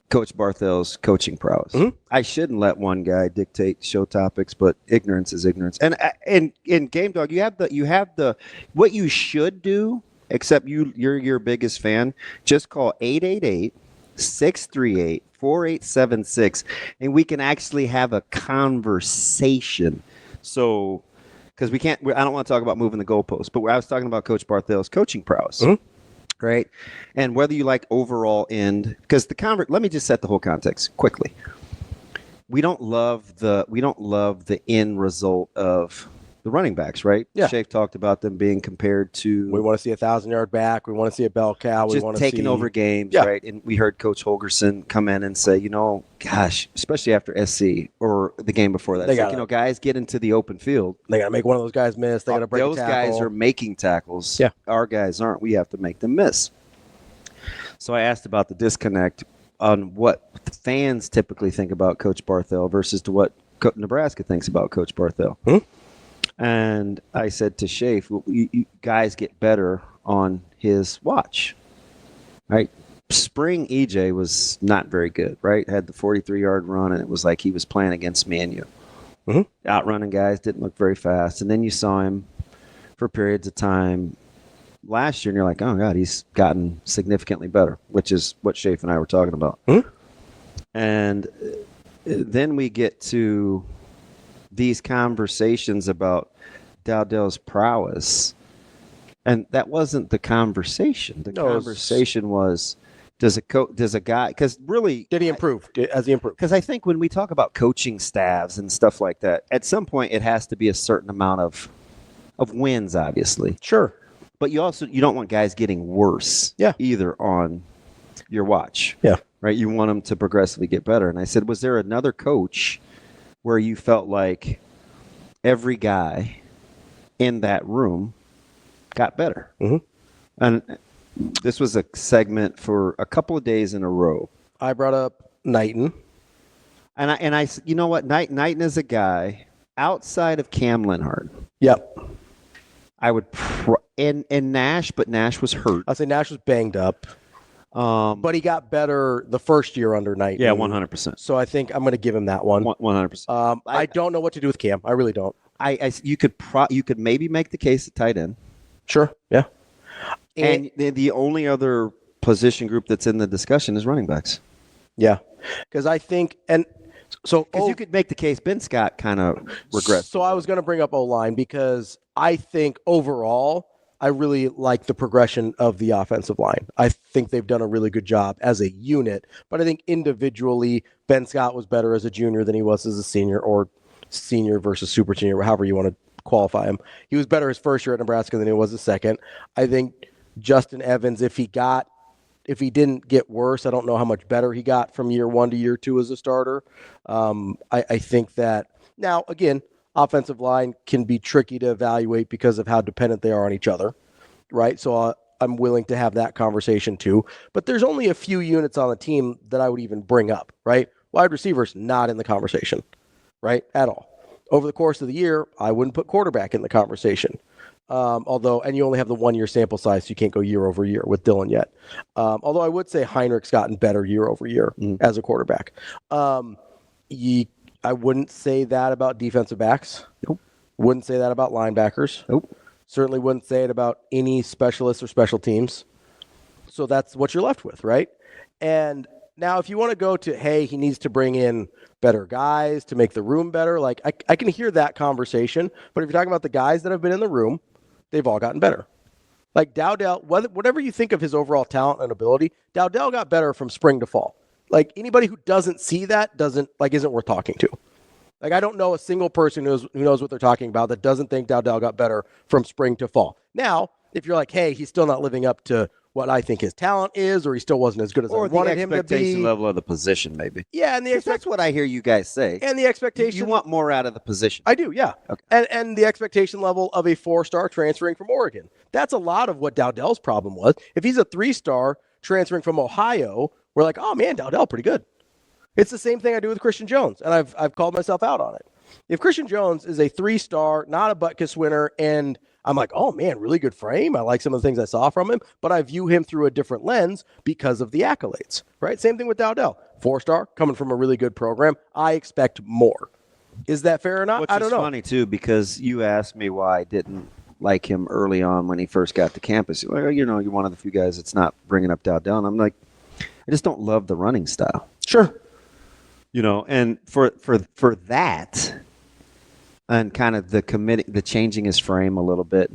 Coach Barthel's coaching prowess. I shouldn't let one guy dictate show topics, but ignorance is ignorance. And in Game Dog, you have the what you should do. Except you're your biggest fan. Just call 888-638-4876, and we can actually have a conversation. So, because I don't want to talk about moving the goalposts, but I was talking about Coach Barthel's coaching prowess, right? And whether you like overall end, because let me just set the whole context quickly. We don't love the end result of the running backs, right? Yeah. Schaefer talked about them being compared to. We want to see a 1,000-yard back. We want to see a bell cow. We want to taking over games, right? And we heard Coach Holgerson come in and say, gosh, especially after SC or the game before that, guys get into the open field. They got to make one of those guys miss. They got to break those a tackle. Guys are making tackles. Yeah. Our guys aren't. We have to make them miss. So I asked about the disconnect on what fans typically think about Coach Barthel versus to what Nebraska thinks about Coach Barthel. And I said to Schaefer, you guys get better on his watch, right? Spring EJ was not very good, right? Had the 43-yard run, and it was like he was playing against Manu. Outrunning guys, didn't look very fast. And then you saw him for periods of time last year, and you're like, oh, God, he's gotten significantly better, which is what Schaefer and I were talking about. And then we get to these conversations about Dowdell's prowess, and that wasn't the conversation. The conversation was, does a guy, because really, did he improve? Has he improved? Because I think when we talk about coaching staffs and stuff like that, at some point it has to be a certain amount of wins, obviously. Sure, but you don't want guys getting worse. Either on your watch. Right. You want them to progressively get better. And I said, was there another coach where you felt like every guy in that room got better? And this was a segment for a couple of days in a row. I brought up Knighton. And I said, you know what? Knighton is a guy outside of Cam Lenhart. I would and Nash, but Nash was hurt. I'd say Nash was banged up. But he got better the first year under Knighton. Yeah, 100%. So I think I'm going to give him that one. 100%. I don't know what to do with Cam. I really don't. You could maybe make the case at tight end. Sure. Yeah. And the only other position group that's in the discussion is running backs. Yeah, because I think because you could make the case Ben Scott kind of regressed. So I was going to bring up O-line because I think overall I really like the progression of the offensive line. I think they've done a really good job as a unit, but I think individually Ben Scott was better as a junior than he was as a senior, or senior versus super senior, however you want to qualify him. He was better his first year at Nebraska than he was his second. I think Justin Evans, if he didn't get worse, I don't know how much better he got from year 1 to year 2 as a starter. I think that now, again, offensive line can be tricky to evaluate because of how dependent they are on each other, right? So I'm willing to have that conversation too. But there's only a few units on the team that I would even bring up, right? Wide receivers, not in the conversation, right, at all. Over the course of the year, I wouldn't put quarterback in the conversation. And you only have the 1 year sample size, so you can't go year over year with Dylan yet. Although I would say Heinrich's gotten better year over year as a quarterback. I wouldn't say that about defensive backs. Nope. Wouldn't say that about linebackers. Nope. Certainly wouldn't say it about any specialists or special teams. So that's what you're left with, right? And now if you want to go to, hey, he needs to bring in better guys to make the room better, like I can hear that conversation. But if you're talking about the guys that have been in the room, they've all gotten better. Like Dowdell, whatever you think of his overall talent and ability, Dowdell got better from spring to fall. Like anybody who doesn't see that isn't worth talking to. Like I don't know a single person who knows what they're talking about that doesn't think Dowdell got better from spring to fall. Now, if you're like, hey, he's still not living up to what I think his talent is, or he still wasn't as good as I wanted him to be. Or the expectation level of the position, maybe. Yeah, and that's what I hear you guys say. And the expectation. You want more out of the position. I do, yeah. Okay. And the expectation level of a 4-star transferring from Oregon. That's a lot of what Dowdell's problem was. If he's a 3-star transferring from Ohio, we're like, oh man, Dowdell, pretty good. It's the same thing I do with Christian Jones, and I've called myself out on it. If Christian Jones is a 3-star, not a Butkus winner, and I'm like, oh man, really good frame. I like some of the things I saw from him, but I view him through a different lens because of the accolades, right? Same thing with Dowdell. 4-star, coming from a really good program. I expect more. Is that fair or not? I don't know. Which is funny too, because you asked me why I didn't like him early on when he first got to campus. Well, you're one of the few guys that's not bringing up Dowdell, and I'm like, I just don't love the running style. Sure. And for that, and kind of the changing his frame a little bit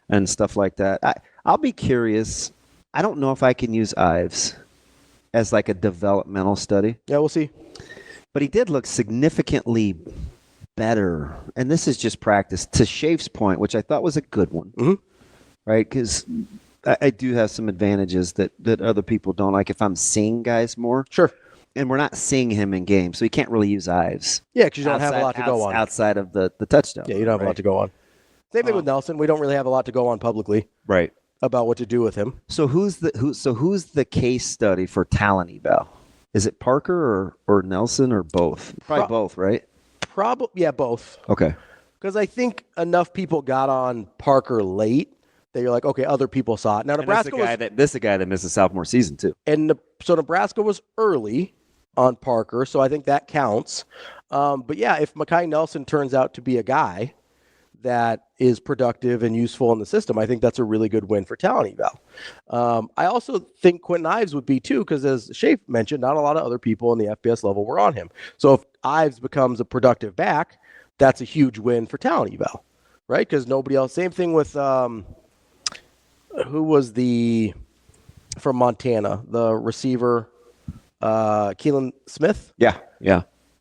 and stuff like that, I'll be curious. I don't know if I can use Ives as like a developmental study. Yeah, we'll see. But he did look significantly better, and this is just practice, to Schafe's point, which I thought was a good one, right? Because I do have some advantages that other people don't, like if I'm seeing guys more. Sure. And we're not seeing him in games, so he can't really use Ives. Yeah, because you don't have a lot to go on. Outside of the touchdown. Yeah, you don't have a lot to go on. Same thing with Nelson. We don't really have a lot to go on publicly. Right. About what to do with him. So who's the case study for talent eval? Is it Parker or Nelson or both? Probably both, right? Yeah, both. Okay. Because I think enough people got on Parker late that you're like, okay, other people saw it. Now Nebraska this is a guy that missed a sophomore season too. And so Nebraska was early on Parker, so I think that counts. But yeah, if Mekhi Nelson turns out to be a guy that is productive and useful in the system, I think that's a really good win for talent eval. I also think Quentin Ives would be too, because as Schaefer mentioned, not a lot of other people in the FBS level were on him. So if Ives becomes a productive back, that's a huge win for talent eval, right? Because nobody else. Same thing with who was from Montana, the receiver, Keelan Smith. Yeah.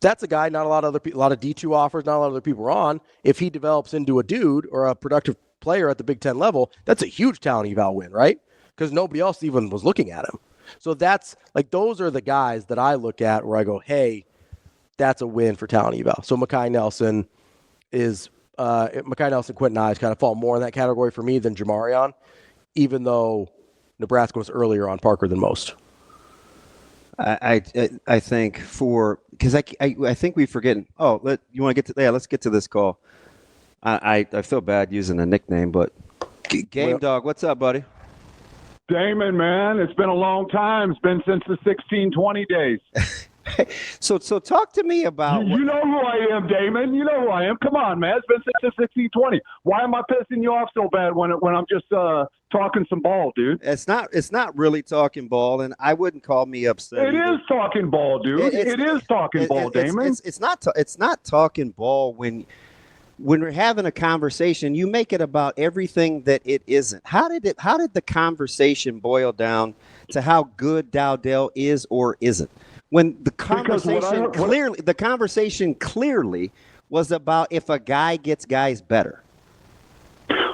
That's a guy not a lot of D2 offers, not a lot of other people are on. If he develops into a dude or a productive player at the Big Ten level, that's a huge talent eval win, right? Because nobody else even was looking at him. So that's like, those are the guys that I look at where I go, hey, that's a win for talent eval. So Mekhi Nelson, Quentin Ives kind of fall more in that category for me than Jamarion, even though Nebraska was earlier on Parker than most. I think because I think we forget. Oh, you want to get to? Yeah, let's get to this call. I feel bad using a nickname, but Game Dog, what's up, buddy? Damon, man, it's been a long time. It's been since the 1620 days. So talk to me about. You know who I am, Damon. You know who I am. Come on, man. It's been since 16-20. Why am I pissing you off so bad when I'm just talking some ball, dude? It's not really talking ball, and I wouldn't call me upset. It is talking ball, dude. It is talking ball, Damon. It's not talking ball when we're having a conversation. You make it about everything that it isn't. How did the conversation boil down to how good Dowdell is or isn't? When the conversation clearly was about if a guy gets guys better.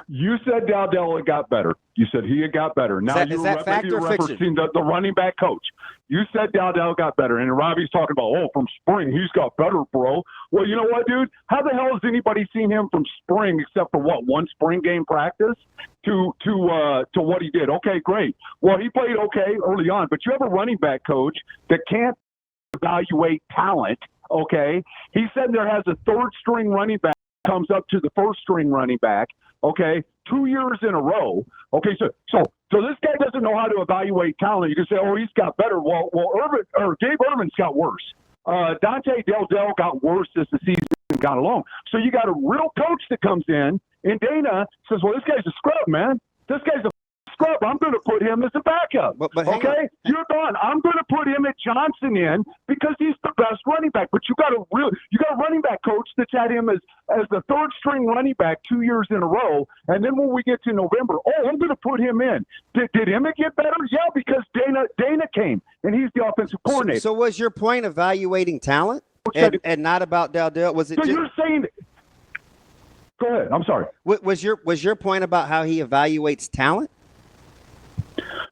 You said Dowdell got better. You said he had got better. Now is that fact or fiction? Referencing the running back coach. You said Dowdell got better, and Ravi's talking about, from spring he's got better, bro. Well, you know what, dude? How the hell has anybody seen him from spring except for one spring game practice to what he did? Okay, great. Well, he played okay early on, but you have a running back coach that can't evaluate talent. Okay, he said there has a third string running back comes up to the first string running back. Okay, 2 years in a row. Okay, so this guy doesn't know how to evaluate talent. You can say, he's got better. Well, Gabe Irvin's got worse. Dante Dowdell got worse as the season got along. So you got a real coach that comes in, and Dana says, well, this guy's a scrub, man. This guy's a scrub. I'm going to put him as a backup. But okay, you're done. I'm going to put him at Johnson in because he's the best running back. But you got a running back coach that's had him as the third string running back 2 years in a row. And then when we get to November, I'm going to put him in. Did Emmett get better? Yeah, because Dana came and he's the offensive coordinator. So was your point evaluating talent and not about Dowdell? Was it? So you're saying? Go ahead. I'm sorry. Was your point about how he evaluates talent?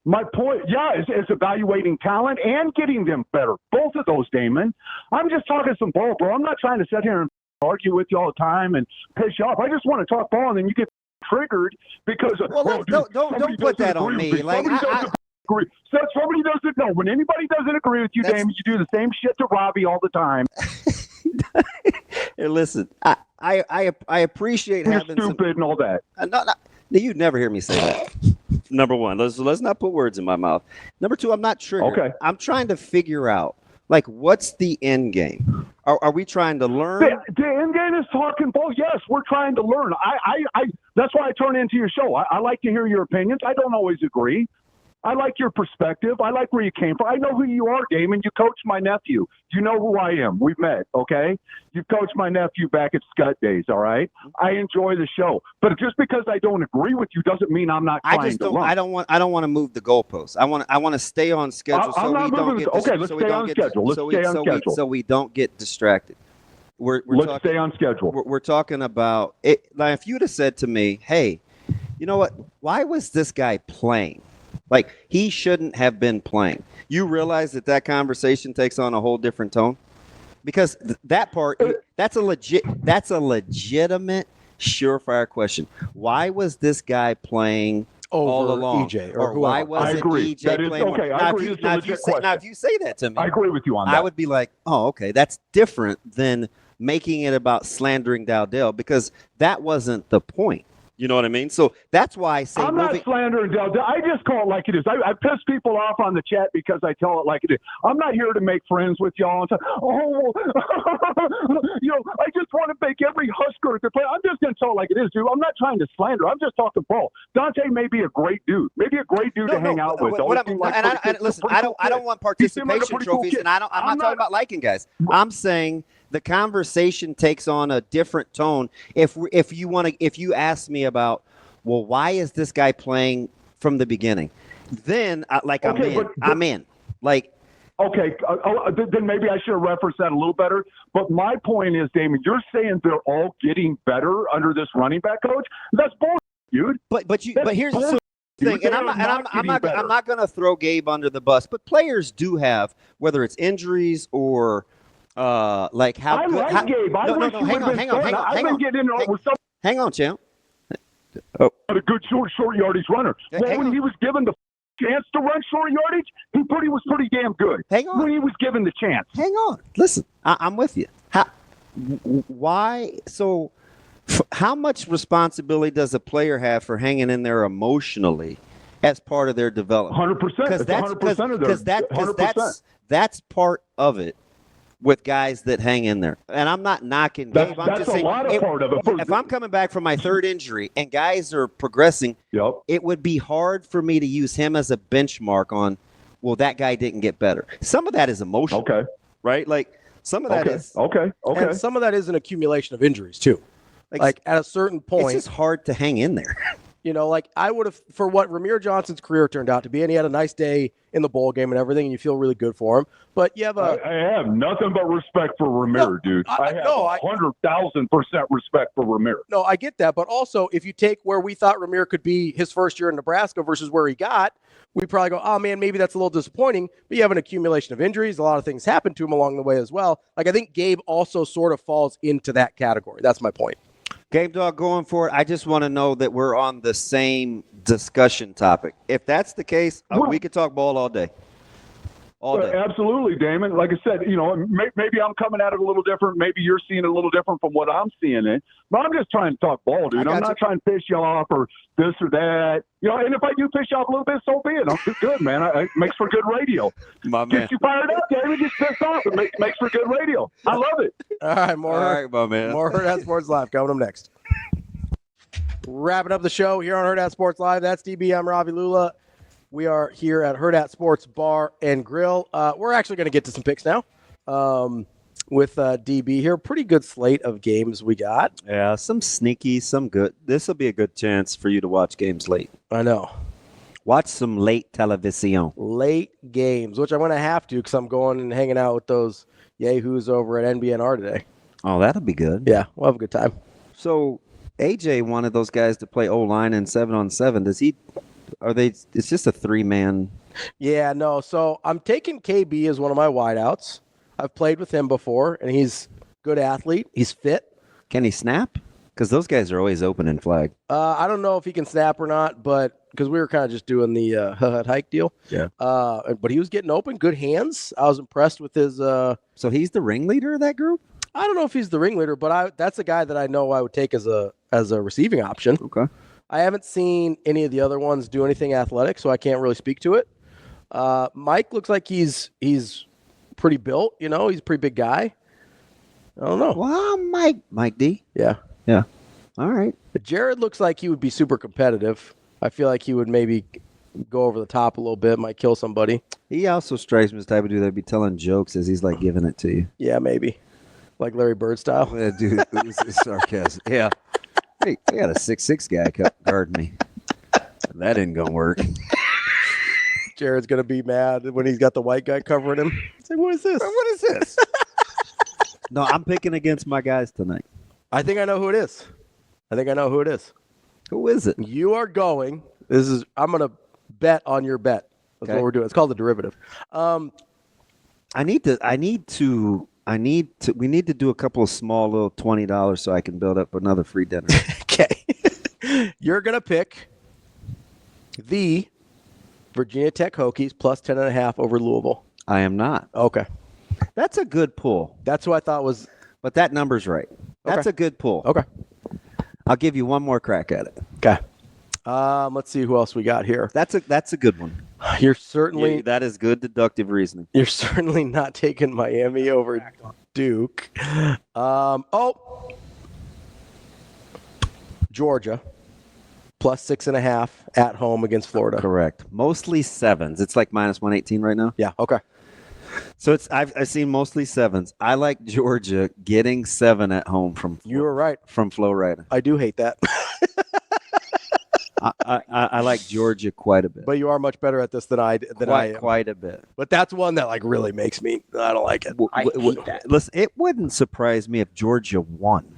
My point, is evaluating talent and getting them better. Both of those, Damon. I'm just talking some ball, bro. I'm not trying to sit here and argue with you all the time and piss you off. I just want to talk ball, and then you get triggered because don't put that on me. Like agree. So somebody doesn't know. When anybody doesn't agree with you, Damon, you do the same shit to Ravi all the time. Hey, listen, I appreciate You're having stupid and all that. You'd never hear me say that. Number one, let's not put words in my mouth. Number two, I'm not triggered. Okay. I'm trying to figure out, what's the end game? Are we trying to learn? The end game is talking ball. Yes, we're trying to learn. I that's why I turn into your show. I like to hear your opinions. I don't always agree. I like your perspective. I like where you came from. I know who you are, Damon. You coached my nephew. You know who I am. We've met, okay? You coached my nephew back at Scud days, all right? I enjoy the show. But just because I don't agree with you doesn't mean I'm not trying to learn. I don't want to move the goalposts. I want to stay on schedule so we don't get distracted. Let's stay on schedule. We're talking about it. Like if you'd have said to me, "Hey, you know what? Why was this guy playing? He shouldn't have been playing." You realize that conversation takes on a whole different tone, because that part that's a legitimate, surefire question. Why was this guy playing all along? EJ or why was EJ playing? Okay, I agree. Now, if you say that to me, I agree with you on that. I would be like, oh, okay, that's different than making it about slandering Dowdell, because that wasn't the point. You know what I mean? So that's why I say I'm not slandering Dowdell. I just call it like it is. I piss people off on the chat because I tell it like it is. I'm not here to make friends with y'all and say, I just want to make every Husker to play. I'm just going to tell it like it is, dude. I'm not trying to slander. I'm just talking ball. Dante may be a great dude. Maybe a great dude to hang out with. Listen, I don't want participation trophies, and I'm not talking about liking guys. I'm saying the conversation takes on a different tone if you ask me about, well, why is this guy playing from the beginning? Then I'm in. Okay, then maybe I should have referenced that a little better. But my point is, Damon, you're saying they're all getting better under this running back coach. That's bullshit, dude. But here's the thing, and I'm not going to throw Gabe under the bus, but players do have, whether it's injuries or how I good. Like Gabe. I wish you would have been starting. I've been getting in with some. Hang on, champ. A good short yardage runner. When he was given the chance to run short yardage, he was pretty damn good. Hang on. When he was given the chance. Hang on. Listen, I'm with you. Why? So, how much responsibility does a player have for hanging in there emotionally as part of their development? 100%. Because that's part of it. with guys that hang in there. And I'm not knocking Gabe. I'm That's just a saying, lot of part of it. if I'm coming back from my third injury and guys are progressing, it would be hard for me to use him as a benchmark on, well, that guy didn't get better. Some of that is emotional. Okay. Right? Like, some of that is. Okay. And some of that is an accumulation of injuries, too. Like at a certain point. It's just hard to hang in there. You know, like I would have, for what Ramir Johnson's career turned out to be, and he had a nice day in the bowl game and everything, and you feel really good for him. But you have I have nothing but respect for Ramir, dude. I have 100,000% respect for Ramir. No, I get that. But also, if you take where we thought Ramir could be his first year in Nebraska versus where he got, we probably go, oh, man, maybe that's a little disappointing. But you have an accumulation of injuries. A lot of things happened to him along the way as well. Like, I think Gabe also sort of falls into that category. That's my point. Game Dog, going for it, I just want to know that we're on the same discussion topic. If that's the case, we could talk ball all day. All day. Absolutely, Damon. Like I said, you know, maybe I'm coming at it a little different. Maybe you're seeing it a little different from what I'm seeing it. But I'm just trying to talk ball, dude. I'm not trying to piss you off or this or that. You know, and if I do piss you off a little bit, so be it. I'm just good, man. It makes for good radio. My man. Gets you fired up, Damon. Gets pissed off. It makes for good radio. I love it. All right, more Hurrdat Sports Live coming up next. Wrapping up the show here on Hurrdat Sports Live. That's DB. I'm Ravi Lulla. We are here at Hurrdat Sports Bar and Grill. We're actually going to get to some picks now with DB here. Pretty good slate of games we got. Yeah, some sneaky, some good. This will be a good chance for you to watch games late. I know. Watch some late television. Late games, which I'm going to have to because I'm going and hanging out with those yahoos over at NBNR today. Oh, that'll be good. Yeah, we'll have a good time. So AJ wanted those guys to play O-line and 7-on-7. Does he? Are they? It's just a 3-man. Yeah, no. So I'm taking KB as one of my wideouts. I've played with him before, and he's a good athlete. He's fit. Can he snap? Because those guys are always open in flag. I don't know if he can snap or not, but because we were kind of just doing the Hurrdat hike deal. Yeah. But he was getting open, good hands. I was impressed with his. So he's the ringleader of that group? I don't know if he's the ringleader, but that's a guy that I know I would take as a receiving option. Okay. I haven't seen any of the other ones do anything athletic, so I can't really speak to it. Mike looks like he's pretty built. You know, he's a pretty big guy. I don't know. Well, Mike D. Yeah. Yeah. All right. Jared looks like he would be super competitive. I feel like he would maybe go over the top a little bit, might kill somebody. He also strikes me as the type of dude that'd be telling jokes as he's like giving it to you. Yeah, maybe. Like Larry Bird style. Yeah, dude, it's sarcasm. Yeah. Hey, I got a 6'6" guy guarding me. That ain't gonna work. Jared's gonna be mad when he's got the white guy covering him. He's like, what is this? What is this? No, I'm picking against my guys tonight. I think I know who it is. Who is it? You are going. I'm gonna bet on your bet. That's what we're doing. It's called the derivative. We need to do a couple of small little $20 so I can build up another free dinner. Okay. You're going to pick the Virginia Tech Hokies plus 10.5 over Louisville. I am not. Okay. That's a good pull. That's what I thought was. But that number's right. That's a good pull. Okay. I'll give you one more crack at it. Okay. Let's see who else we got here. That's a good one. You're certainly that is good deductive reasoning. You're certainly not taking Miami over Duke. Georgia plus 6.5 at home against Florida. Correct. Mostly 7s. It's like minus 118 right now. Yeah. Okay. So I've seen mostly 7s. I like Georgia getting 7 at home from. You were right. From Flo Rida. I do hate that. I like Georgia quite a bit. But you are much better at this than I am. Quite a bit. But that's one that like really makes me. I don't like it. I hate that. Listen, it wouldn't surprise me if Georgia won.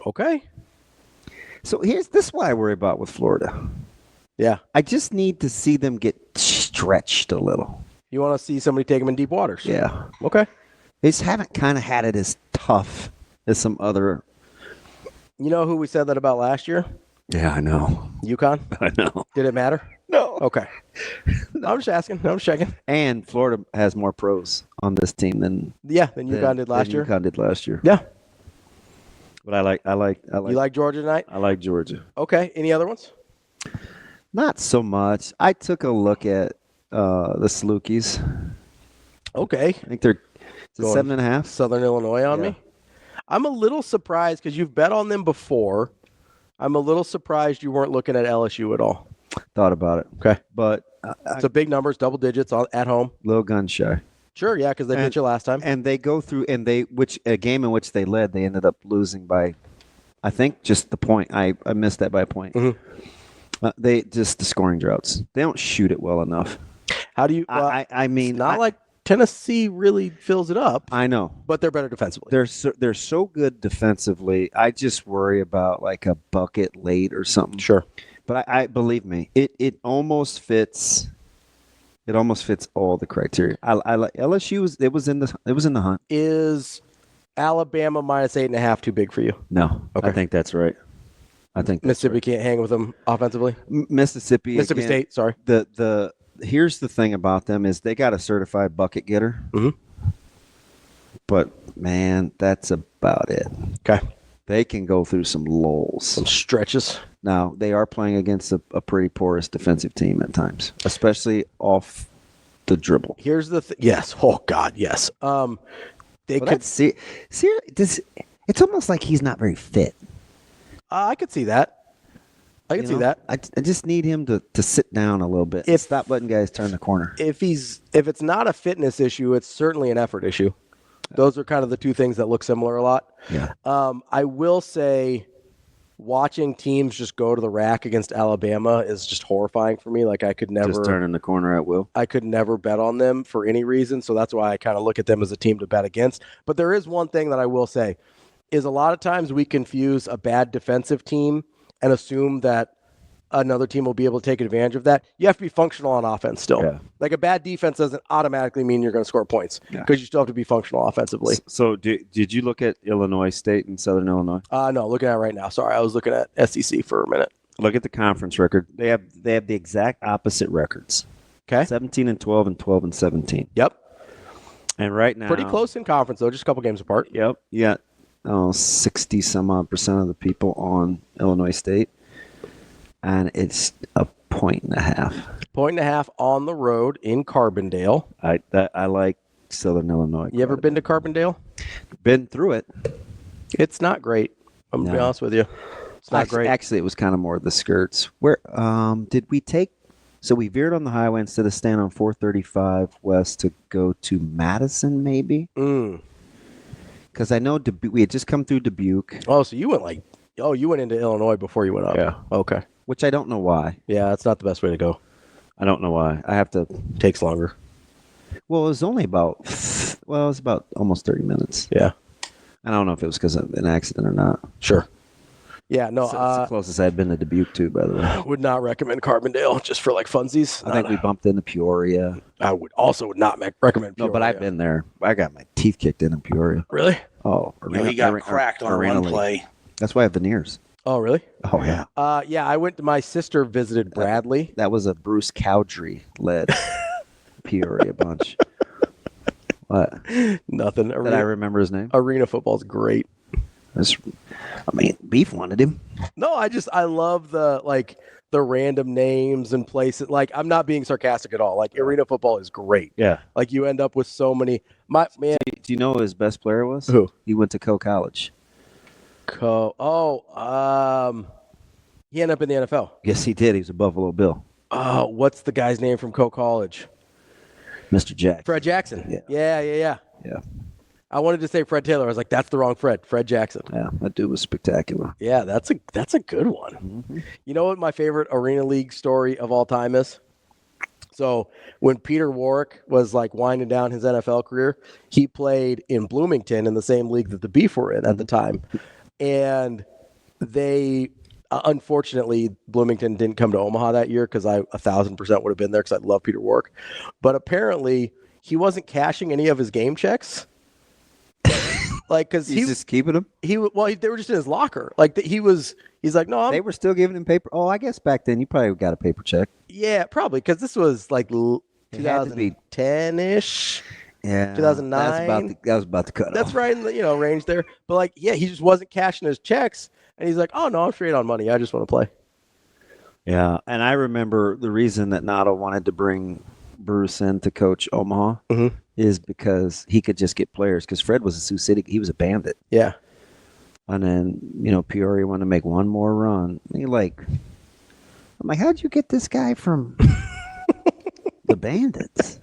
Okay. So this is what I worry about with Florida. Yeah. I just need to see them get stretched a little. You want to see somebody take them in deep waters? Yeah. Okay. They just haven't kind of had it as tough as some other. You know who we said that about last year? Yeah, I know. UConn? I know. Did it matter? No. Okay. I'm just asking. I'm just checking. And Florida has more pros on this team than UConn did last year. UConn did last year. Yeah. But I like. You like Georgia tonight? I like Georgia. Okay. Any other ones? Not so much. I took a look at the Salukis. Okay. I think they're Going 7.5. Southern Illinois on me. I'm a little surprised because you've bet on them before. I'm a little surprised you weren't looking at LSU at all. Thought about it. Okay. But it's a big numbers, double digits at home. Little gun shy. Sure, yeah, because they beat you last time. And they go through, a game in which they led, they ended up losing by, I think, just the point. I missed that by a point. Mm-hmm. The scoring droughts. They don't shoot it well enough. How do you? I mean, it's not like Tennessee really fills it up. I know, but they're better defensively. They're so good defensively. I just worry about like a bucket late or something. Sure, but I believe me, it almost fits. It almost fits all the criteria. I like LSU. It was in the hunt. Is Alabama minus 8.5 too big for you? No, okay. I think that's right. I think Mississippi can't hang with them offensively. Mississippi again, State. Sorry. Here's the thing about them is they got a certified bucket getter. Mm-hmm. But man, that's about it. Okay. They can go through some lulls, some stretches. Now they are playing against a pretty porous defensive team at times, especially off the dribble. Here's the yes. Oh God, yes. They could see. It's almost like he's not very fit. I could see that. I can see that. I just need him to sit down a little bit. Stop letting guys turn the corner. If it's not a fitness issue, it's certainly an effort issue. Those are kind of the two things that look similar a lot. Yeah. I will say, watching teams just go to the rack against Alabama is just horrifying for me. Like I could never just turn in the corner at will. I could never bet on them for any reason. So that's why I kind of look at them as a team to bet against. But there is one thing that I will say is a lot of times we confuse a bad defensive team and assume that another team will be able to take advantage of that. You have to be functional on offense still. Yeah. Like a bad defense doesn't automatically mean you're going to score points because you still have to be functional offensively. So did you look at Illinois State and Southern Illinois? No, looking at it right now. Sorry, I was looking at SEC for a minute. Look at the conference record. They have the exact opposite records. Okay. 17-12 and 12-17. Yep. And right now, pretty close in conference though, just a couple games apart. Yep. Yeah. 60-some-odd% of the people on Illinois State. And it's a 1.5. 1.5 on the road in Carbondale. I like Southern Illinois. You ever been to Carbondale? Been through it. It's not great. I'm going to be honest with you. It's not great. Actually, it was kind of more the skirts. Where did we take? So we veered on the highway instead of staying on 435 west to go to Madison, maybe? Because I know we had just come through Dubuque. Oh, so you went you went into Illinois before you went up. Yeah. Okay. Which I don't know why. Yeah, that's not the best way to go. I don't know why. I have to. Takes longer. Well, it was only about. Well, it was about almost 30 minutes. Yeah. I don't know if it was because of an accident or not. Sure. Yeah, no. It's the closest I had been to Dubuque too, by the way. Would not recommend Carbondale just for like funsies. I think we bumped into Peoria. I would not recommend Peoria. No, but I've been there. I got my teeth kicked in Peoria. Really? Oh, he got cracked on one play. That's why I have veneers. Oh, really? Oh, yeah. Yeah, I went to my sister visited Bradley. That was a Bruce Cowdery led Peoria bunch. What? Nothing. Did I remember his name? Arena football's great. Beef wanted him. No, I love the random names and places. Like, I'm not being sarcastic at all. Like, arena football is great. Yeah. Like, you end up with so many. Do you know who his best player was? Who? He went to Coe College. He ended up in the NFL. Yes, he did. He was a Buffalo Bill. Oh, what's the guy's name from Coe College? Mr. Jackson. Fred Jackson. Yeah. Yeah. I wanted to say Fred Taylor. I was like, that's the wrong Fred. Fred Jackson. Yeah, that dude was spectacular. Yeah, that's a good one. Mm-hmm. You know what my favorite Arena League story of all time is? So when Peter Warwick was like winding down his NFL career, he played in Bloomington in the same league that the Beef were in at the time. And they, unfortunately, Bloomington didn't come to Omaha that year because I 1,000% would have been there because I love Peter Warwick. But apparently he wasn't cashing any of his game checks. Because he's just keeping them. They were just in his locker. He's like, no, they were still giving him paper. Oh, I guess back then you probably got a paper check. Yeah, probably because this was like 2010-ish. Yeah, 2009. That was about to cut off. That's right in the range there. But he just wasn't cashing his checks, and he's like, oh no, I'm straight on money. I just want to play. Yeah, and I remember the reason that Nato wanted to bring Bruce in to coach Omaha Mm-hmm. is because he could just get players. Because Fred was a Sioux City, he was a Bandit, Yeah. and then Peoria wanted to make one more run. And I'm like, how'd you get this guy from the Bandits?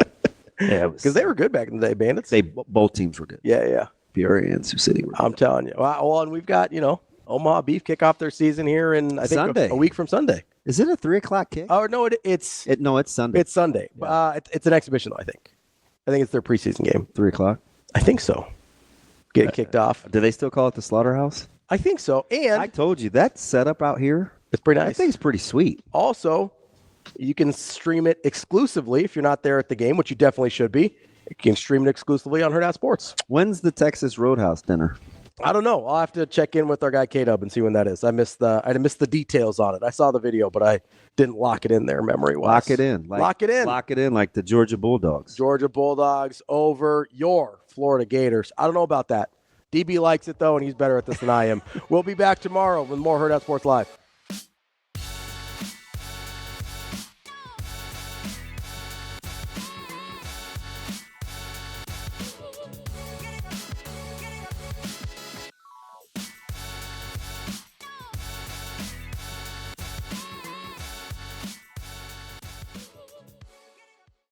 Yeah, Because they were good back in the day, Bandits. Both teams were good. Yeah. Peoria and Sioux City were good. I'm telling you. Well, and we've got, Omaha Beef kick off their season here in, I think, Sunday. a week from Sunday. Is it a 3:00 kick? Oh, no, it's Sunday. It's Sunday. Yeah. It's an exhibition, though, I think. I think it's their preseason game. 3:00. I think so. Get it kicked off. Do they still call it the Slaughterhouse? I think so. And I told you that setup out here. it's pretty I nice. think it's pretty sweet. Also, you can stream it exclusively if you're not there at the game, which you definitely should be. You can stream it exclusively on Hurrdat Sports. When's the Texas Roadhouse dinner? I don't know. I'll have to check in with our guy K-Dub and see when that is. I missed the details on it. I saw the video, but I didn't lock it in there memory-wise. Lock it in. Lock it in. Lock it in like the Georgia Bulldogs. Georgia Bulldogs over your Florida Gators. I don't know about that. DB likes it, though, and he's better at this than I am. We'll be back tomorrow with more Hurrdat Sports Live.